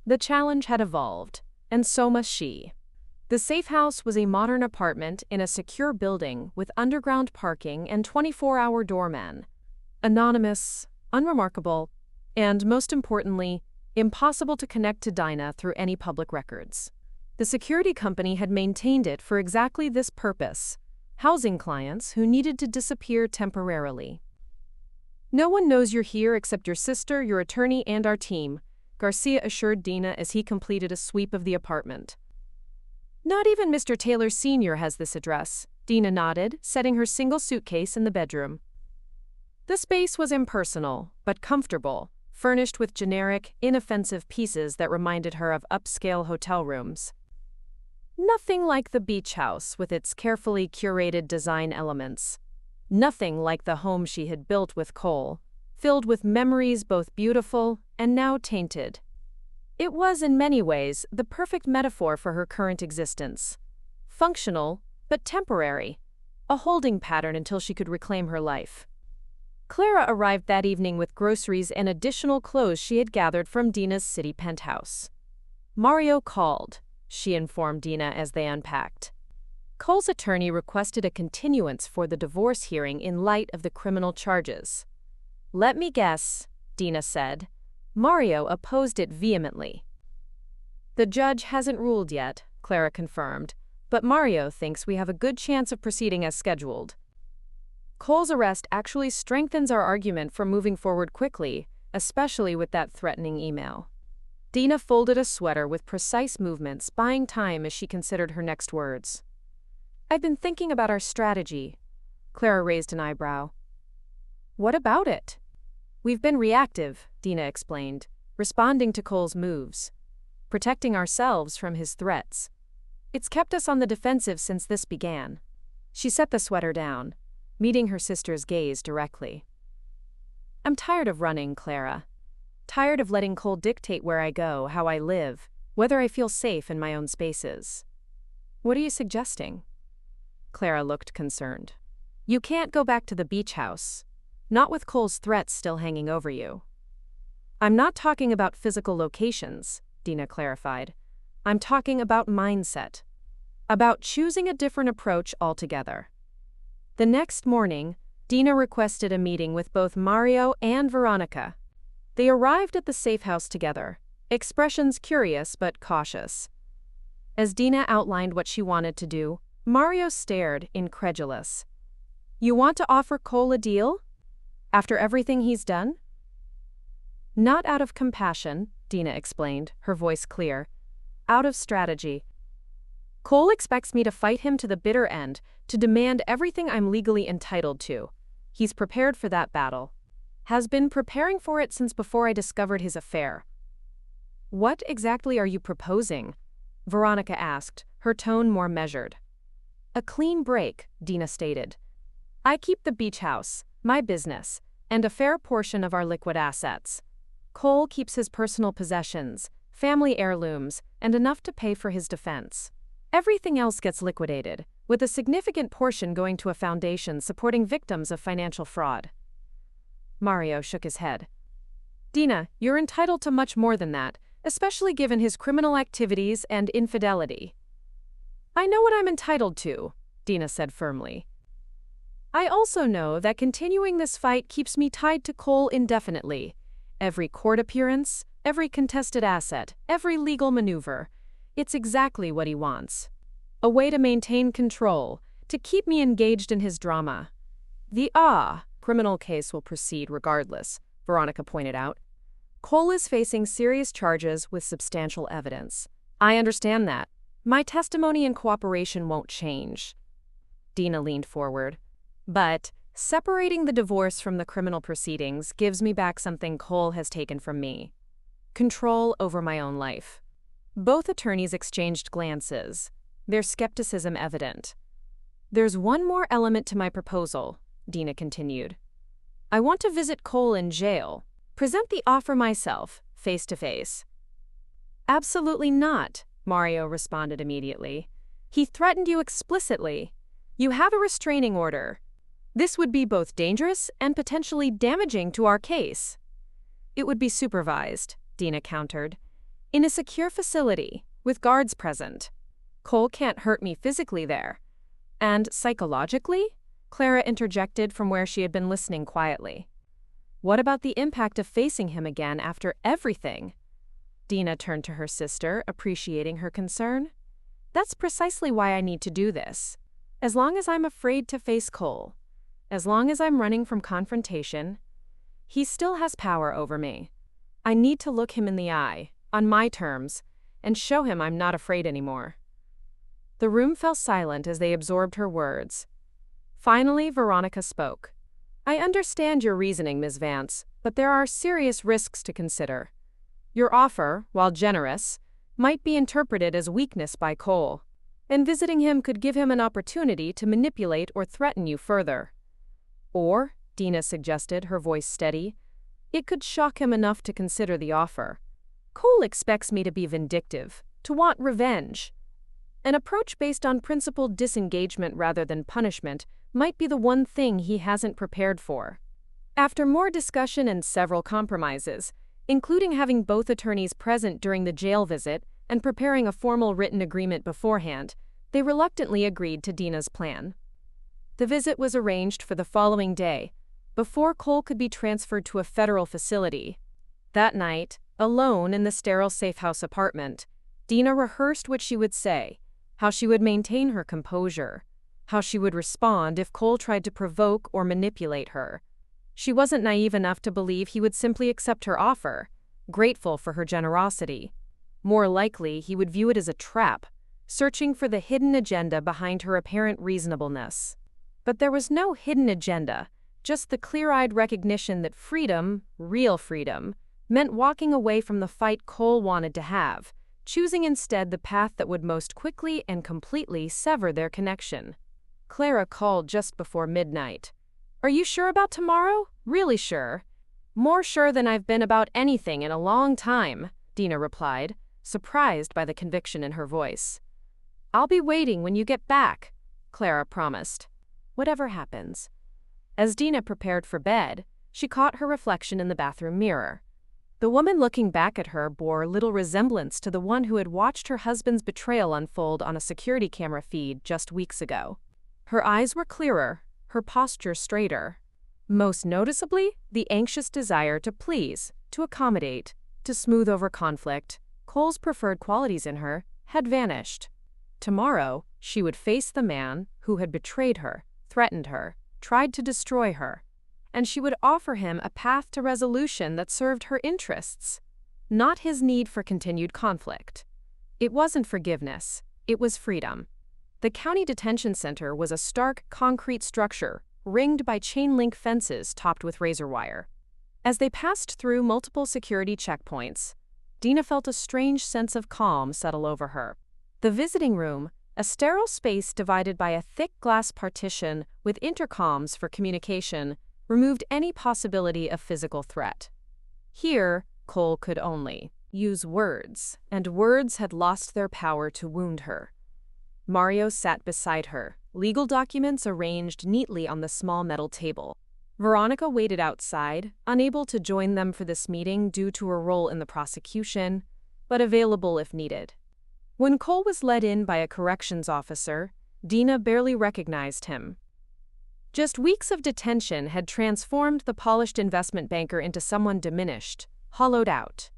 The challenge had evolved, and so must she. The safe house was a modern apartment in a secure building with underground parking and 24-hour doorman. Anonymous, unremarkable, and most importantly, impossible to connect to Dina through any public records. The security company had maintained it for exactly this purpose, housing clients who needed to disappear temporarily. "No one knows you're here except your sister, your attorney, and our team," Garcia assured Dina as he completed a sweep of the apartment. "Not even Mr. Taylor Sr. has this address," Dina nodded, setting her single suitcase in the bedroom. The space was impersonal, but comfortable, furnished with generic, inoffensive pieces that reminded her of upscale hotel rooms. Nothing like the beach house with its carefully curated design elements. Nothing like the home she had built with Cole, filled with memories both beautiful and now tainted. It was, in many ways, the perfect metaphor for her current existence. Functional, but temporary. A holding pattern until she could reclaim her life. Clara arrived that evening with groceries and additional clothes she had gathered from Dina's city penthouse. Mario called, she informed Dina as they unpacked. Cole's attorney requested a continuance for the divorce hearing in light of the criminal charges. "Let me guess," Dina said. Mario opposed it vehemently. "The judge hasn't ruled yet," Clara confirmed, "but Mario thinks we have a good chance of proceeding as scheduled." Cole's arrest actually strengthens our argument for moving forward quickly, especially with that threatening email. Dina folded a sweater with precise movements, buying time as she considered her next words. "I've been thinking about our strategy." Clara raised an eyebrow. "What about it?" "We've been reactive," Dina explained, responding to Cole's moves, protecting ourselves from his threats, It's kept us on the defensive since this began. She set the sweater down, meeting her sister's gaze directly. I'm tired of running, Clara. Tired of letting Cole dictate where I go, how I live, whether I feel safe in my own spaces. What are you suggesting? Clara looked concerned. You can't go back to the beach house. Not with Cole's threats still hanging over you. I'm not talking about physical locations, Dina clarified. I'm talking about mindset. About choosing a different approach altogether. The next morning, Dina requested a meeting with both Mario and Veronica. They arrived at the safe house together, expressions curious but cautious. As Dina outlined what she wanted to do, Mario stared, incredulous. You want to offer Cole a deal? After everything he's done? Not out of compassion, Dina explained, her voice clear. Out of strategy. Cole expects me to fight him to the bitter end, to demand everything I'm legally entitled to. He's prepared for that battle. Has been preparing for it since before I discovered his affair. What exactly are you proposing? Veronica asked, her tone more measured. A clean break, Dina stated. I keep the beach house, my business, and a fair portion of our liquid assets. Cole keeps his personal possessions, family heirlooms, and enough to pay for his defense. Everything else gets liquidated, with a significant portion going to a foundation supporting victims of financial fraud. Mario shook his head. Dina, you're entitled to much more than that, especially given his criminal activities and infidelity. I know what I'm entitled to, Dina said firmly. I also know that continuing this fight keeps me tied to Cole indefinitely. Every court appearance, every contested asset, every legal maneuver. It's exactly what he wants. A way to maintain control, to keep me engaged in his drama. The criminal case will proceed regardless, Veronica pointed out. Cole is facing serious charges with substantial evidence. I understand that. My testimony and cooperation won't change. Dina leaned forward. But separating the divorce from the criminal proceedings gives me back something Cole has taken from me. Control over my own life. Both attorneys exchanged glances, their skepticism evident. There's one more element to my proposal, Dina continued. I want to visit Cole in jail, present the offer myself, face to face. Absolutely not, Mario responded immediately. He threatened you explicitly. You have a restraining order. This would be both dangerous and potentially damaging to our case. It would be supervised, Dina countered. In a secure facility, with guards present. Cole can't hurt me physically there. And psychologically? Clara interjected from where she had been listening quietly. What about the impact of facing him again after everything? Dina turned to her sister, appreciating her concern. That's precisely why I need to do this. As long as I'm afraid to face Cole, as long as I'm running from confrontation, he still has power over me. I need to look him in the eye, on my terms, and show him I'm not afraid anymore. The room fell silent as they absorbed her words. Finally, Veronica spoke. I understand your reasoning, Ms. Vance, but there are serious risks to consider. Your offer, while generous, might be interpreted as weakness by Cole, and visiting him could give him an opportunity to manipulate or threaten you further. Or, Dina suggested, her voice steady, it could shock him enough to consider the offer. Cole expects me to be vindictive, to want revenge. An approach based on principled disengagement rather than punishment might be the one thing he hasn't prepared for. After more discussion and several compromises, including having both attorneys present during the jail visit and preparing a formal written agreement beforehand, they reluctantly agreed to Dina's plan. The visit was arranged for the following day, before Cole could be transferred to a federal facility. That night, alone in the sterile safe-house apartment, Dina rehearsed what she would say, how she would maintain her composure, how she would respond if Cole tried to provoke or manipulate her. She wasn't naive enough to believe he would simply accept her offer, grateful for her generosity. More likely, he would view it as a trap, searching for the hidden agenda behind her apparent reasonableness. But there was no hidden agenda, just the clear-eyed recognition that freedom, real freedom, meant walking away from the fight Cole wanted to have, choosing instead the path that would most quickly and completely sever their connection. Clara called just before midnight. "Are you sure about tomorrow? Really sure?" "More sure than I've been about anything in a long time," Dina replied, surprised by the conviction in her voice. "I'll be waiting when you get back," Clara promised. "Whatever happens." As Dina prepared for bed, she caught her reflection in the bathroom mirror. The woman looking back at her bore little resemblance to the one who had watched her husband's betrayal unfold on a security camera feed just weeks ago. Her eyes were clearer, her posture straighter. Most noticeably, the anxious desire to please, to accommodate, to smooth over conflict, Cole's preferred qualities in her, had vanished. Tomorrow, she would face the man who had betrayed her, threatened her, tried to destroy her, and she would offer him a path to resolution that served her interests, not his need for continued conflict. It wasn't forgiveness, it was freedom. The county detention center was a stark, concrete structure, ringed by chain-link fences topped with razor wire. As they passed through multiple security checkpoints, Dina felt a strange sense of calm settle over her. The visiting room, a sterile space divided by a thick glass partition with intercoms for communication, removed any possibility of physical threat. Here, Cole could only use words, and words had lost their power to wound her. Mario sat beside her, legal documents arranged neatly on the small metal table. Veronica waited outside, unable to join them for this meeting due to her role in the prosecution, but available if needed. When Cole was led in by a corrections officer, Dina barely recognized him. Just weeks of detention had transformed the polished investment banker into someone diminished, hollowed out.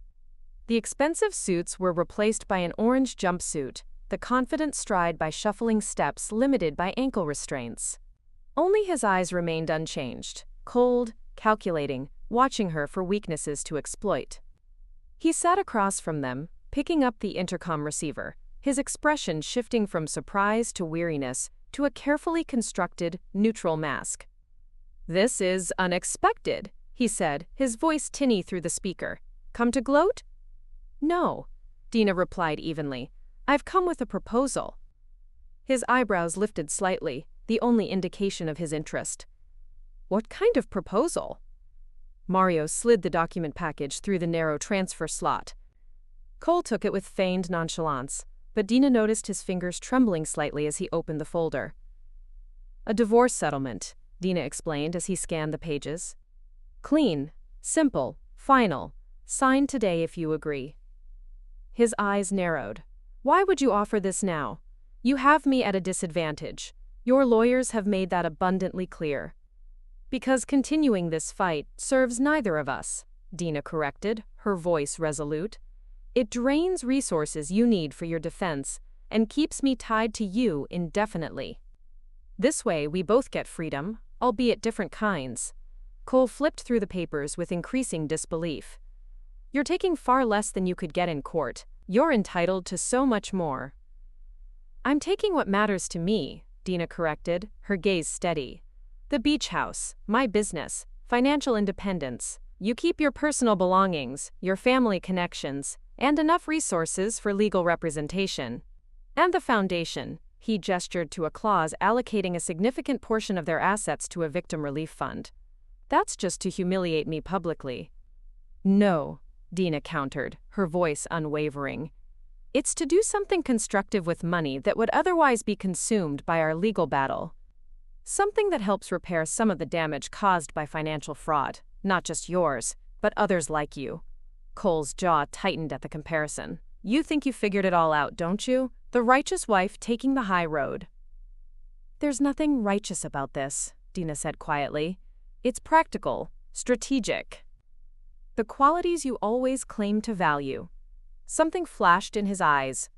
The expensive suits were replaced by an orange jumpsuit, the confident stride by shuffling steps limited by ankle restraints. Only his eyes remained unchanged, cold, calculating, watching her for weaknesses to exploit. He sat across from them, picking up the intercom receiver, his expression shifting from surprise to weariness to a carefully constructed, neutral mask. "This is unexpected," he said, his voice tinny through the speaker. "Come to gloat?" "No," Dina replied evenly. "I've come with a proposal." His eyebrows lifted slightly, the only indication of his interest. "What kind of proposal?" Mario slid the document package through the narrow transfer slot. Cole took it with feigned nonchalance, but Dina noticed his fingers trembling slightly as he opened the folder. "A divorce settlement," Dina explained as he scanned the pages. "Clean, simple, final, signed today if you agree." His eyes narrowed. "Why would you offer this now? You have me at a disadvantage. Your lawyers have made that abundantly clear." "Because continuing this fight serves neither of us," Dina corrected, her voice resolute. "It drains resources you need for your defense and keeps me tied to you indefinitely. This way we both get freedom, albeit different kinds." Cole flipped through the papers with increasing disbelief. "You're taking far less than you could get in court. You're entitled to so much more." "I'm taking what matters to me," Dina corrected, her gaze steady. "The beach house, my business, financial independence. You keep your personal belongings, your family connections, and enough resources for legal representation. And the foundation," he gestured to a clause allocating a significant portion of their assets to a victim relief fund. "That's just to humiliate me publicly." "No," Dina countered, her voice unwavering. "It's to do something constructive with money that would otherwise be consumed by our legal battle. Something that helps repair some of the damage caused by financial fraud, not just yours, but others like you." Cole's jaw tightened at the comparison. "You think you figured it all out, don't you? The righteous wife taking the high road." "There's nothing righteous about this," Dina said quietly. "It's practical, strategic. The qualities you always claim to value." Something flashed in his eyes.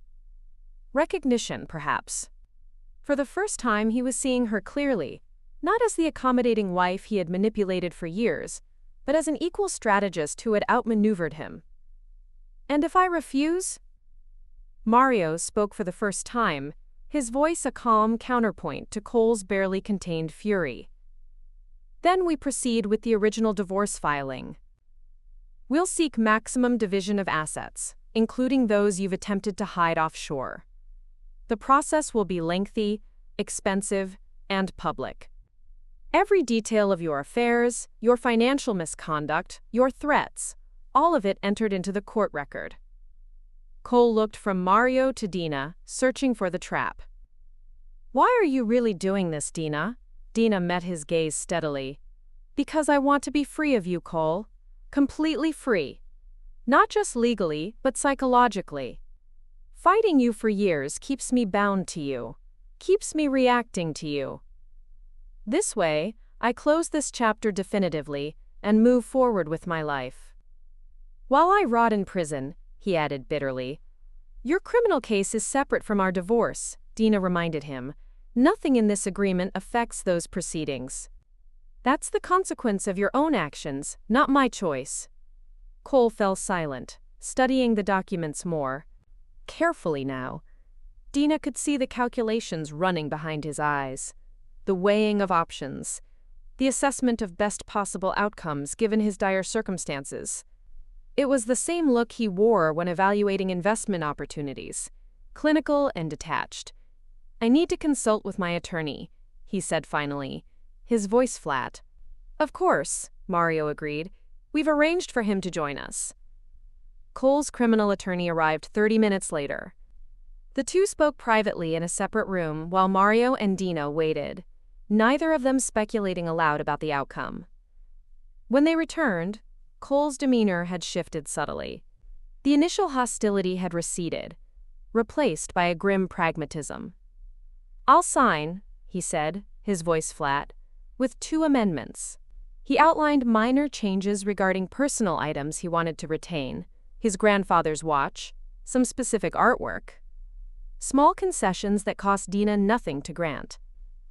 Recognition, perhaps. For the first time, he was seeing her clearly, not as the accommodating wife he had manipulated for years, but as an equal strategist who had outmaneuvered him. "And if I refuse?" Mario spoke for the first time, his voice a calm counterpoint to Cole's barely contained fury. "Then we proceed with the original divorce filing. We'll seek maximum division of assets, including those you've attempted to hide offshore. The process will be lengthy, expensive, and public. Every detail of your affairs, your financial misconduct, your threats, all of it entered into the court record. Cole looked from Mario to Dina, searching for the trap. "Why are you really doing this, Dina?" Dina met his gaze steadily. "Because I want to be free of you, Cole. Completely free. Not just legally, but psychologically. Fighting you for years keeps me bound to you, keeps me reacting to you. This way, I close this chapter definitively and move forward with my life. While I rot in prison," he added bitterly. "Your criminal case is separate from our divorce," Dina reminded him. "Nothing in this agreement affects those proceedings. That's the consequence of your own actions, not my choice." Cole fell silent, studying the documents more carefully now. Dina could see the calculations running behind his eyes, the weighing of options, the assessment of best possible outcomes given his dire circumstances. It was the same look he wore when evaluating investment opportunities, clinical and detached. "I need to consult with my attorney," he said finally, his voice flat. "Of course," Mario agreed. "We've arranged for him to join us." Cole's criminal attorney arrived 30 minutes later. The two spoke privately in a separate room while Mario and Dina waited, neither of them speculating aloud about the outcome. When they returned, Cole's demeanor had shifted subtly. The initial hostility had receded, replaced by a grim pragmatism. "I'll sign," he said, his voice flat, "with 2 amendments. He outlined minor changes regarding personal items he wanted to retain, his grandfather's watch, some specific artwork. Small concessions that cost Dina nothing to grant.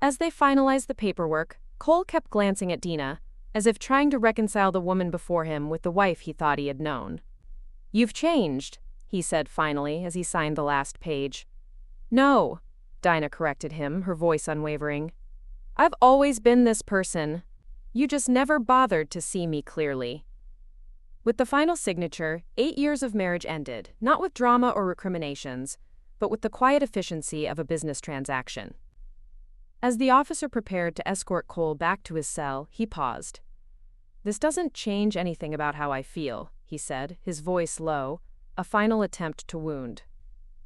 As they finalized the paperwork, Cole kept glancing at Dina, as if trying to reconcile the woman before him with the wife he thought he had known. "You've changed," he said finally as he signed the last page. "No," Dina corrected him, her voice unwavering. "I've always been this person. You just never bothered to see me clearly." With the final signature, 8 years of marriage ended, not with drama or recriminations, but with the quiet efficiency of a business transaction. As the officer prepared to escort Cole back to his cell, he paused. "This doesn't change anything about how I feel," he said, his voice low, a final attempt to wound.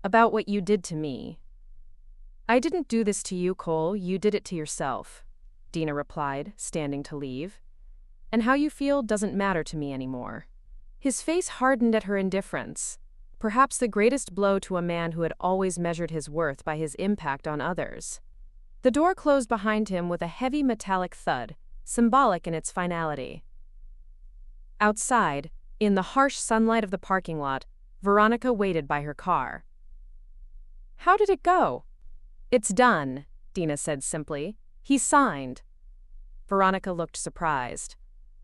"About what you did to me." "I didn't do this to you, Cole, you did it to yourself," Dina replied, standing to leave. "And how you feel doesn't matter to me anymore." His face hardened at her indifference, perhaps the greatest blow to a man who had always measured his worth by his impact on others. The door closed behind him with a heavy metallic thud, symbolic in its finality. Outside, in the harsh sunlight of the parking lot, Veronica waited by her car. "How did it go?" "It's done," Dina said simply. "He signed." Veronica looked surprised.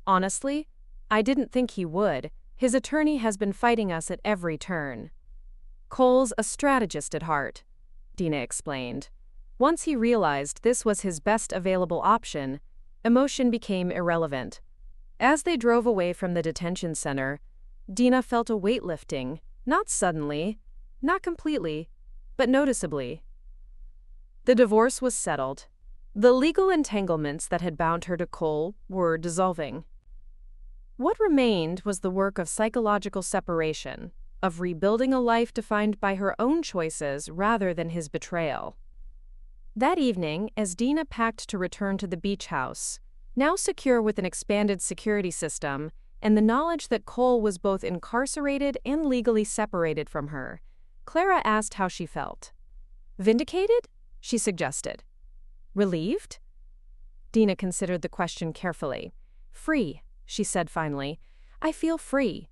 "Honestly, I didn't think he would. His attorney has been fighting us at every turn." "Cole's a strategist at heart," Dina explained. Once he realized this was his best available option, emotion became irrelevant. As they drove away from the detention center, Dina felt a weight lifting, not suddenly, not completely, but noticeably. The divorce was settled. The legal entanglements that had bound her to Cole were dissolving. What remained was the work of psychological separation, of rebuilding a life defined by her own choices rather than his betrayal. That evening, as Dina packed to return to the beach house, now secure with an expanded security system and the knowledge that Cole was both incarcerated and legally separated from her, Clara asked how she felt. "Vindicated?" she suggested. "Relieved?" Dina considered the question carefully. "Free," she said finally. "I feel free."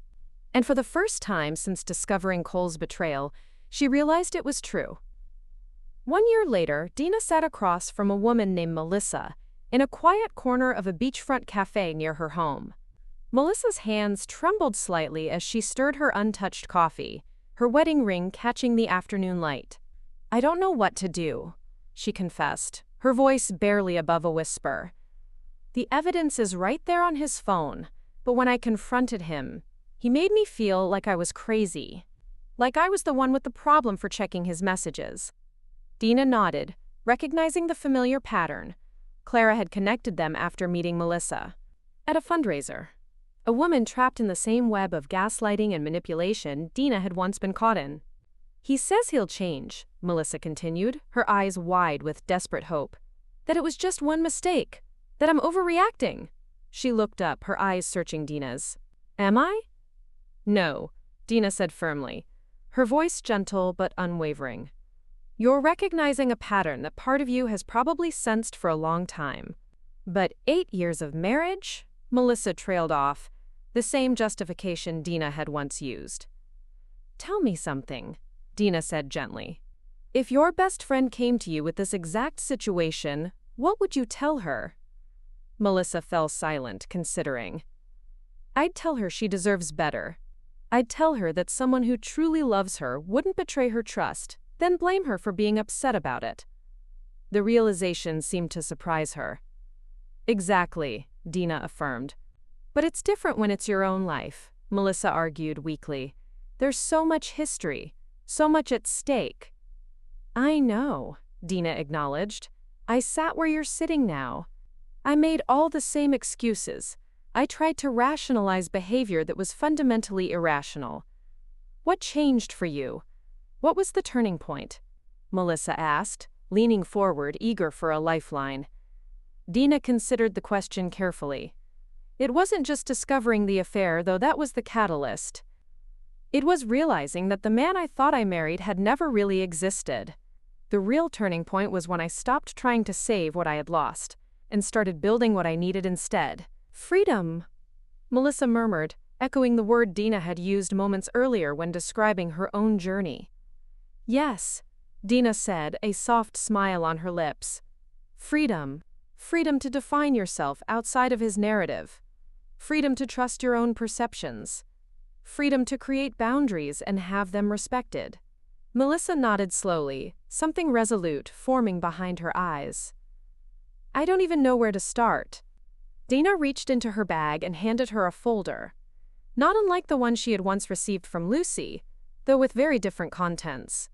And for the first time since discovering Cole's betrayal, she realized it was true. 1 year later, Dina sat across from a woman named Melissa in a quiet corner of a beachfront cafe near her home. Melissa's hands trembled slightly as she stirred her untouched coffee, her wedding ring catching the afternoon light. "I don't know what to do," she confessed, her voice barely above a whisper. "The evidence is right there on his phone, but when I confronted him, he made me feel like I was crazy." Like I was the one with the problem for checking his messages. Dina nodded, recognizing the familiar pattern. Clara had connected them after meeting Melissa at a fundraiser. A woman trapped in the same web of gaslighting and manipulation Dina had once been caught in. He says he'll change, Melissa continued, her eyes wide with desperate hope. That it was just one mistake. That I'm overreacting. She looked up, her eyes searching Dina's. Am I? No, Dina said firmly, her voice gentle but unwavering. You're recognizing a pattern that part of you has probably sensed for a long time. But 8 years of marriage? Melissa trailed off, the same justification Dina had once used. Tell me something, Dina said gently. If your best friend came to you with this exact situation, what would you tell her? Melissa fell silent, considering. I'd tell her she deserves better. I'd tell her that someone who truly loves her wouldn't betray her trust, then blame her for being upset about it. The realization seemed to surprise her. Exactly, Dina affirmed. But it's different when it's your own life, Melissa argued weakly. There's so much history, so much at stake. I know, Dina acknowledged. I sat where you're sitting now. I made all the same excuses. I tried to rationalize behavior that was fundamentally irrational. What changed for you? What was the turning point? Melissa asked, leaning forward, eager for a lifeline. Dina considered the question carefully. It wasn't just discovering the affair, though that was the catalyst. It was realizing that the man I thought I married had never really existed. The real turning point was when I stopped trying to save what I had lost and started building what I needed instead. Freedom, Melissa murmured, echoing the word Dina had used moments earlier when describing her own journey. Yes, Dina said, a soft smile on her lips. Freedom. Freedom to define yourself outside of his narrative. Freedom to trust your own perceptions. Freedom to create boundaries and have them respected. Melissa nodded slowly, something resolute forming behind her eyes. I don't even know where to start. Dina reached into her bag and handed her a folder. Not unlike the one she had once received from Lucy, though with very different contents.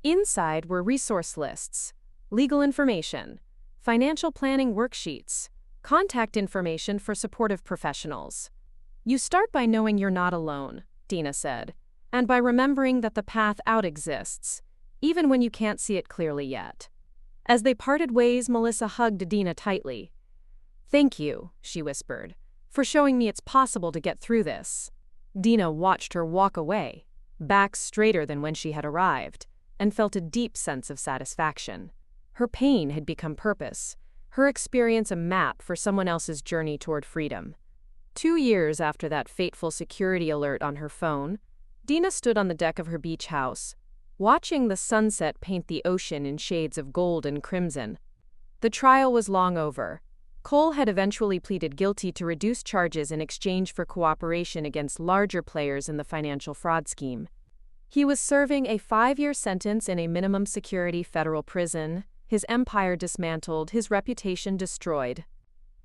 Inside were resource lists, legal information, financial planning worksheets, contact information for supportive professionals. You start by knowing you're not alone, Dina said, and by remembering that the path out exists, even when you can't see it clearly yet. As they parted ways, Melissa hugged Dina tightly. Thank you, she whispered, for showing me it's possible to get through this. Dina watched her walk away, back straighter than when she had arrived, and felt a deep sense of satisfaction. Her pain had become purpose, her experience a map for someone else's journey toward freedom. 2 years after that fateful security alert on her phone, Dina stood on the deck of her beach house, watching the sunset paint the ocean in shades of gold and crimson. The trial was long over. Cole had eventually pleaded guilty to reduced charges in exchange for cooperation against larger players in the financial fraud scheme. He was serving a 5-year sentence in a minimum security federal prison, his empire dismantled, his reputation destroyed.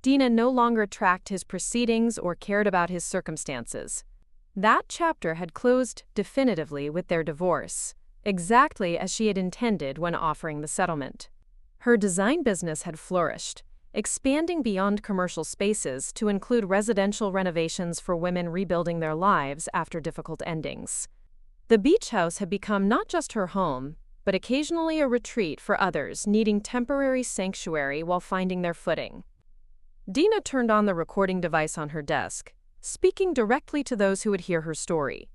Dina no longer tracked his proceedings or cared about his circumstances. That chapter had closed definitively with their divorce, exactly as she had intended when offering the settlement. Her design business had flourished, expanding beyond commercial spaces to include residential renovations for women rebuilding their lives after difficult endings. The beach house had become not just her home, but occasionally a retreat for others needing temporary sanctuary while finding their footing. Dina turned on the recording device on her desk, speaking directly to those who would hear her story.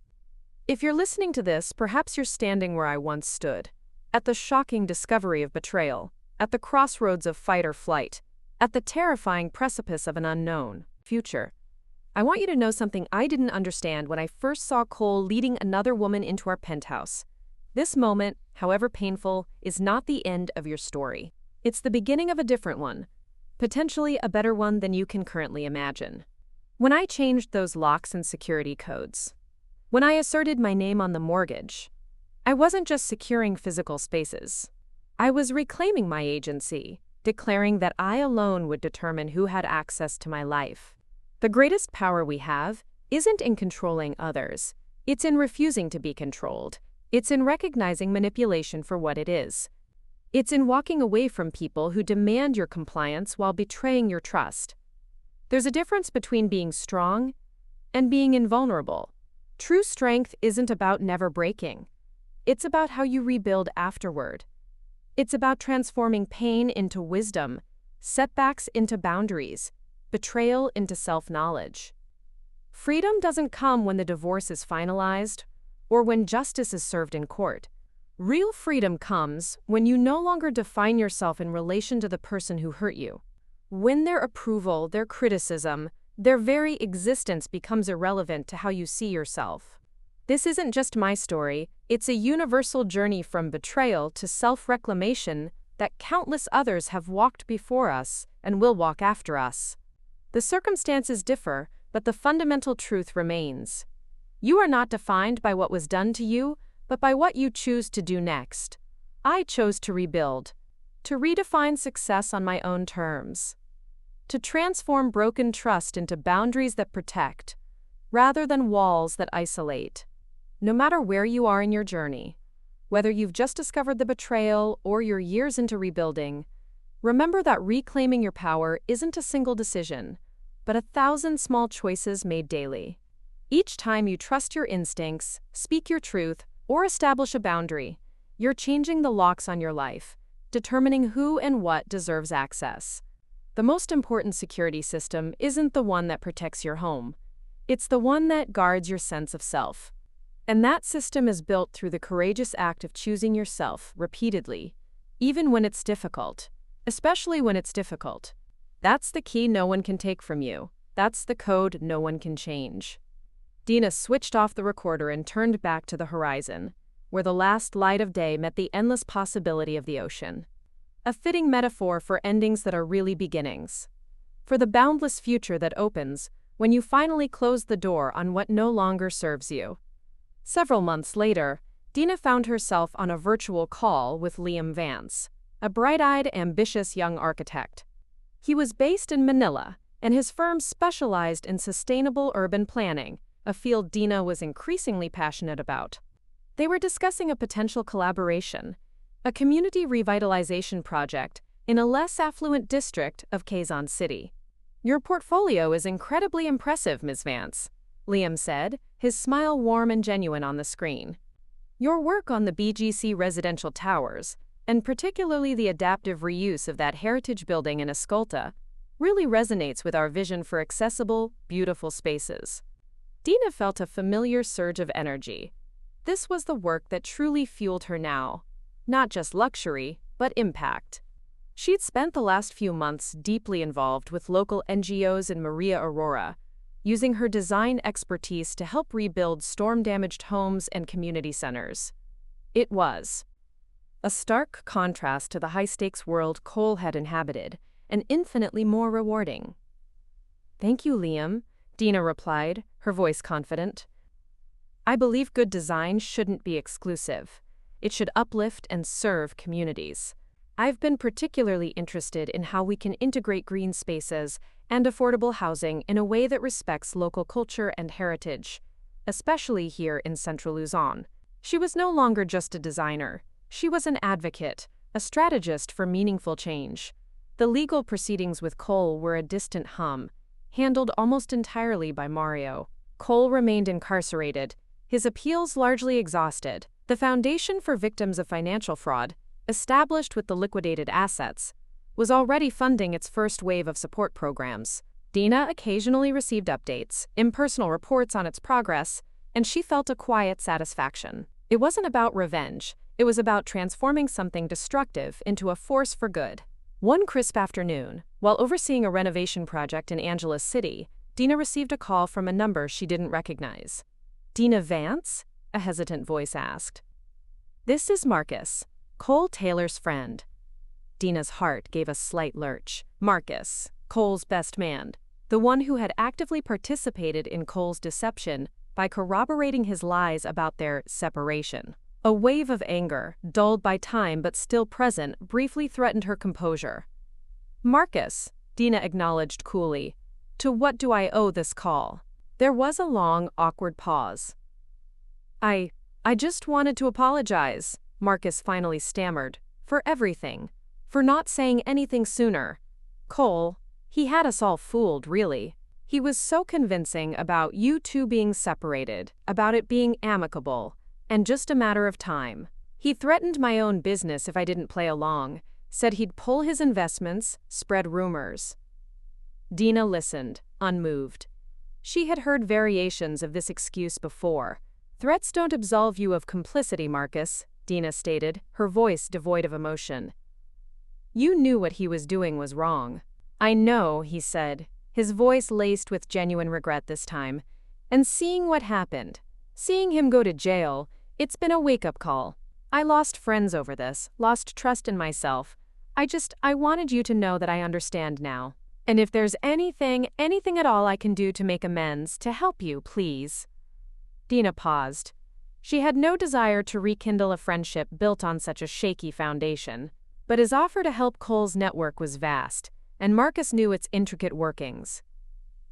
If you're listening to this, perhaps you're standing where I once stood, at the shocking discovery of betrayal, at the crossroads of fight or flight, at the terrifying precipice of an unknown future. I want you to know something I didn't understand when I first saw Cole leading another woman into our penthouse. This moment, however painful, is not the end of your story. It's the beginning of a different one, potentially a better one than you can currently imagine. When I changed those locks and security codes, when I asserted my name on the mortgage, I wasn't just securing physical spaces. I was reclaiming my agency, declaring that I alone would determine who had access to my life. The greatest power we have isn't in controlling others, it's in refusing to be controlled, It's in recognizing manipulation for what it is. It's in walking away from people who demand your compliance while betraying your trust. There's a difference between being strong and being invulnerable. True strength isn't about never breaking. It's about how you rebuild afterward. It's about transforming pain into wisdom, setbacks into boundaries, betrayal into self-knowledge. Freedom doesn't come when the divorce is finalized or when justice is served in court. Real freedom comes when you no longer define yourself in relation to the person who hurt you. When their approval, their criticism, their very existence becomes irrelevant to how you see yourself. This isn't just my story, it's a universal journey from betrayal to self-reclamation that countless others have walked before us and will walk after us. The circumstances differ, but the fundamental truth remains. You are not defined by what was done to you, but by what you choose to do next. I chose to rebuild, to redefine success on my own terms, to transform broken trust into boundaries that protect, rather than walls that isolate. No matter where you are in your journey, whether you've just discovered the betrayal or you're years into rebuilding, remember that reclaiming your power isn't a single decision, but 1,000 small choices made daily. Each time you trust your instincts, speak your truth, or establish a boundary, you're changing the locks on your life, determining who and what deserves access. The most important security system isn't the one that protects your home. It's the one that guards your sense of self. And that system is built through the courageous act of choosing yourself repeatedly, even when it's difficult, especially when it's difficult. That's the key no one can take from you. That's the code no one can change. Dina switched off the recorder and turned back to the horizon, where the last light of day met the endless possibility of the ocean. A fitting metaphor for endings that are really beginnings. For the boundless future that opens when you finally close the door on what no longer serves you. Several months later, Dina found herself on a virtual call with Liam Vance, a bright-eyed, ambitious young architect. He was based in Manila, and his firm specialized in sustainable urban planning, a field Dina was increasingly passionate about. They were discussing a potential collaboration, a community revitalization project in a less affluent district of Quezon City. "Your portfolio is incredibly impressive, Ms. Vance," Liam said, his smile warm and genuine on the screen. "Your work on the BGC residential towers, and particularly the adaptive reuse of that heritage building in Escolta, really resonates with our vision for accessible, beautiful spaces." Dina felt a familiar surge of energy. This was the work that truly fueled her now. Not just luxury, but impact. She'd spent the last few months deeply involved with local NGOs in Maria Aurora, using her design expertise to help rebuild storm-damaged homes and community centers. It was a stark contrast to the high-stakes world Cole had inhabited, and infinitely more rewarding. "Thank you, Liam," Dina replied, her voice confident. "I believe good design shouldn't be exclusive. It should uplift and serve communities. I've been particularly interested in how we can integrate green spaces and affordable housing in a way that respects local culture and heritage, especially here in central Luzon." She was no longer just a designer. She was an advocate, a strategist for meaningful change. The legal proceedings with Cole were a distant hum, handled almost entirely by Mario. Cole remained incarcerated, his appeals largely exhausted. The Foundation for Victims of Financial Fraud, established with the liquidated assets, was already funding its first wave of support programs. Dina occasionally received updates, impersonal reports on its progress, and she felt a quiet satisfaction. It wasn't about revenge, it was about transforming something destructive into a force for good. One crisp afternoon, while overseeing a renovation project in Angeles City, Dina received a call from a number she didn't recognize. "Dina Vance?" a hesitant voice asked. "This is Marcus, Cole Taylor's friend." Dina's heart gave a slight lurch. Marcus, Cole's best man, the one who had actively participated in Cole's deception by corroborating his lies about their separation. A wave of anger, dulled by time but still present, briefly threatened her composure. "Marcus," Dina acknowledged coolly, "to what do I owe this call?" There was a long, awkward pause. I I just wanted to apologize, Marcus finally stammered, for everything. For not saying anything sooner. Cole, he had us all fooled, really. He was so convincing about you two being separated, about it being amicable, and just a matter of time. He threatened my own business if I didn't play along, said he'd pull his investments, spread rumors. Dina listened, unmoved. She had heard variations of this excuse before. Threats don't absolve you of complicity, Marcus, Dina stated, her voice devoid of emotion. You knew what he was doing was wrong. I know, he said, his voice laced with genuine regret this time. And seeing what happened, seeing him go to jail, it's been a wake-up call. I lost friends over this, lost trust in myself. I wanted you to know that I understand now. And if there's anything at all I can do to make amends, to help you, please. Dina paused. She had no desire to rekindle a friendship built on such a shaky foundation. But his offer to help Cole's network was vast, and Marcus knew its intricate workings.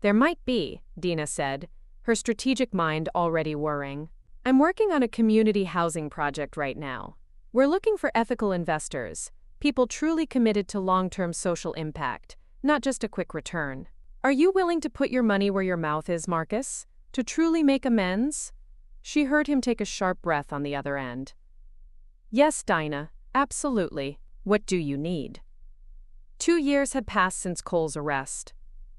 There might be, Dina said, her strategic mind already whirring. I'm working on a community housing project right now. We're looking for ethical investors, people truly committed to long-term social impact, not just a quick return. Are you willing to put your money where your mouth is, Marcus? To truly make amends? She heard him take a sharp breath on the other end. Yes, Dina, absolutely. What do you need? 2 years had passed since Cole's arrest.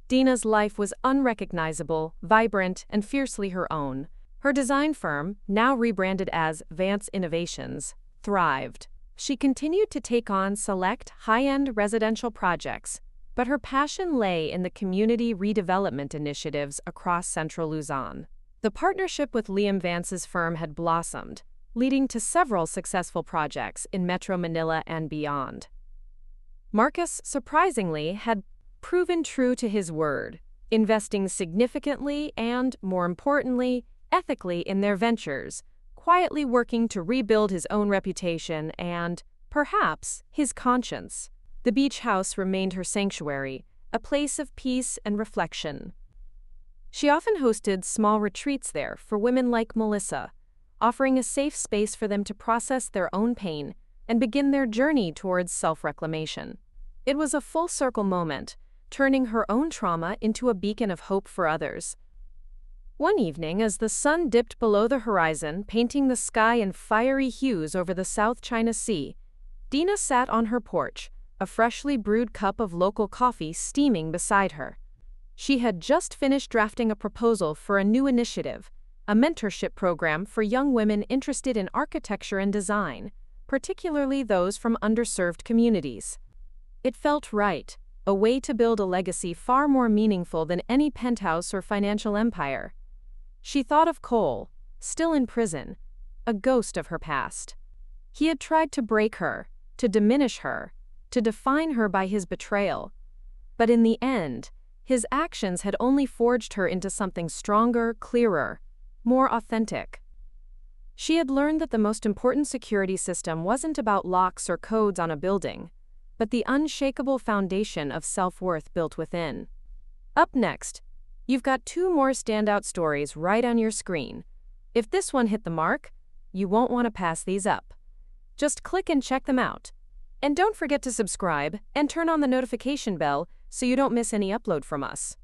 Dina's life was unrecognizable, vibrant, and fiercely her own. Her design firm, now rebranded as Vance Innovations, thrived. She continued to take on select, high-end residential projects, but her passion lay in the community redevelopment initiatives across central Luzon. The partnership with Liam Vance's firm had blossomed, leading to several successful projects in Metro Manila and beyond. Marcus, surprisingly, had proven true to his word, investing significantly and, more importantly, ethically in their ventures, quietly working to rebuild his own reputation and, perhaps, his conscience. The beach house remained her sanctuary, a place of peace and reflection. She often hosted small retreats there for women like Melissa, offering a safe space for them to process their own pain and begin their journey towards self-reclamation. It was a full-circle moment, turning her own trauma into a beacon of hope for others. One evening, as the sun dipped below the horizon, painting the sky in fiery hues over the South China Sea, Dina sat on her porch, a freshly brewed cup of local coffee steaming beside her. She had just finished drafting a proposal for a new initiative, a mentorship program for young women interested in architecture and design, particularly those from underserved communities. It felt right, a way to build a legacy far more meaningful than any penthouse or financial empire. She thought of Cole, still in prison, a ghost of her past. He had tried to break her, to diminish her, to define her by his betrayal. But in the end, his actions had only forged her into something stronger, clearer, more authentic. She had learned that the most important security system wasn't about locks or codes on a building, but the unshakable foundation of self-worth built within. Up next, you've got 2 more standout stories right on your screen. If this one hit the mark, you won't want to pass these up. Just click and check them out. And don't forget to subscribe and turn on the notification bell so you don't miss any upload from us.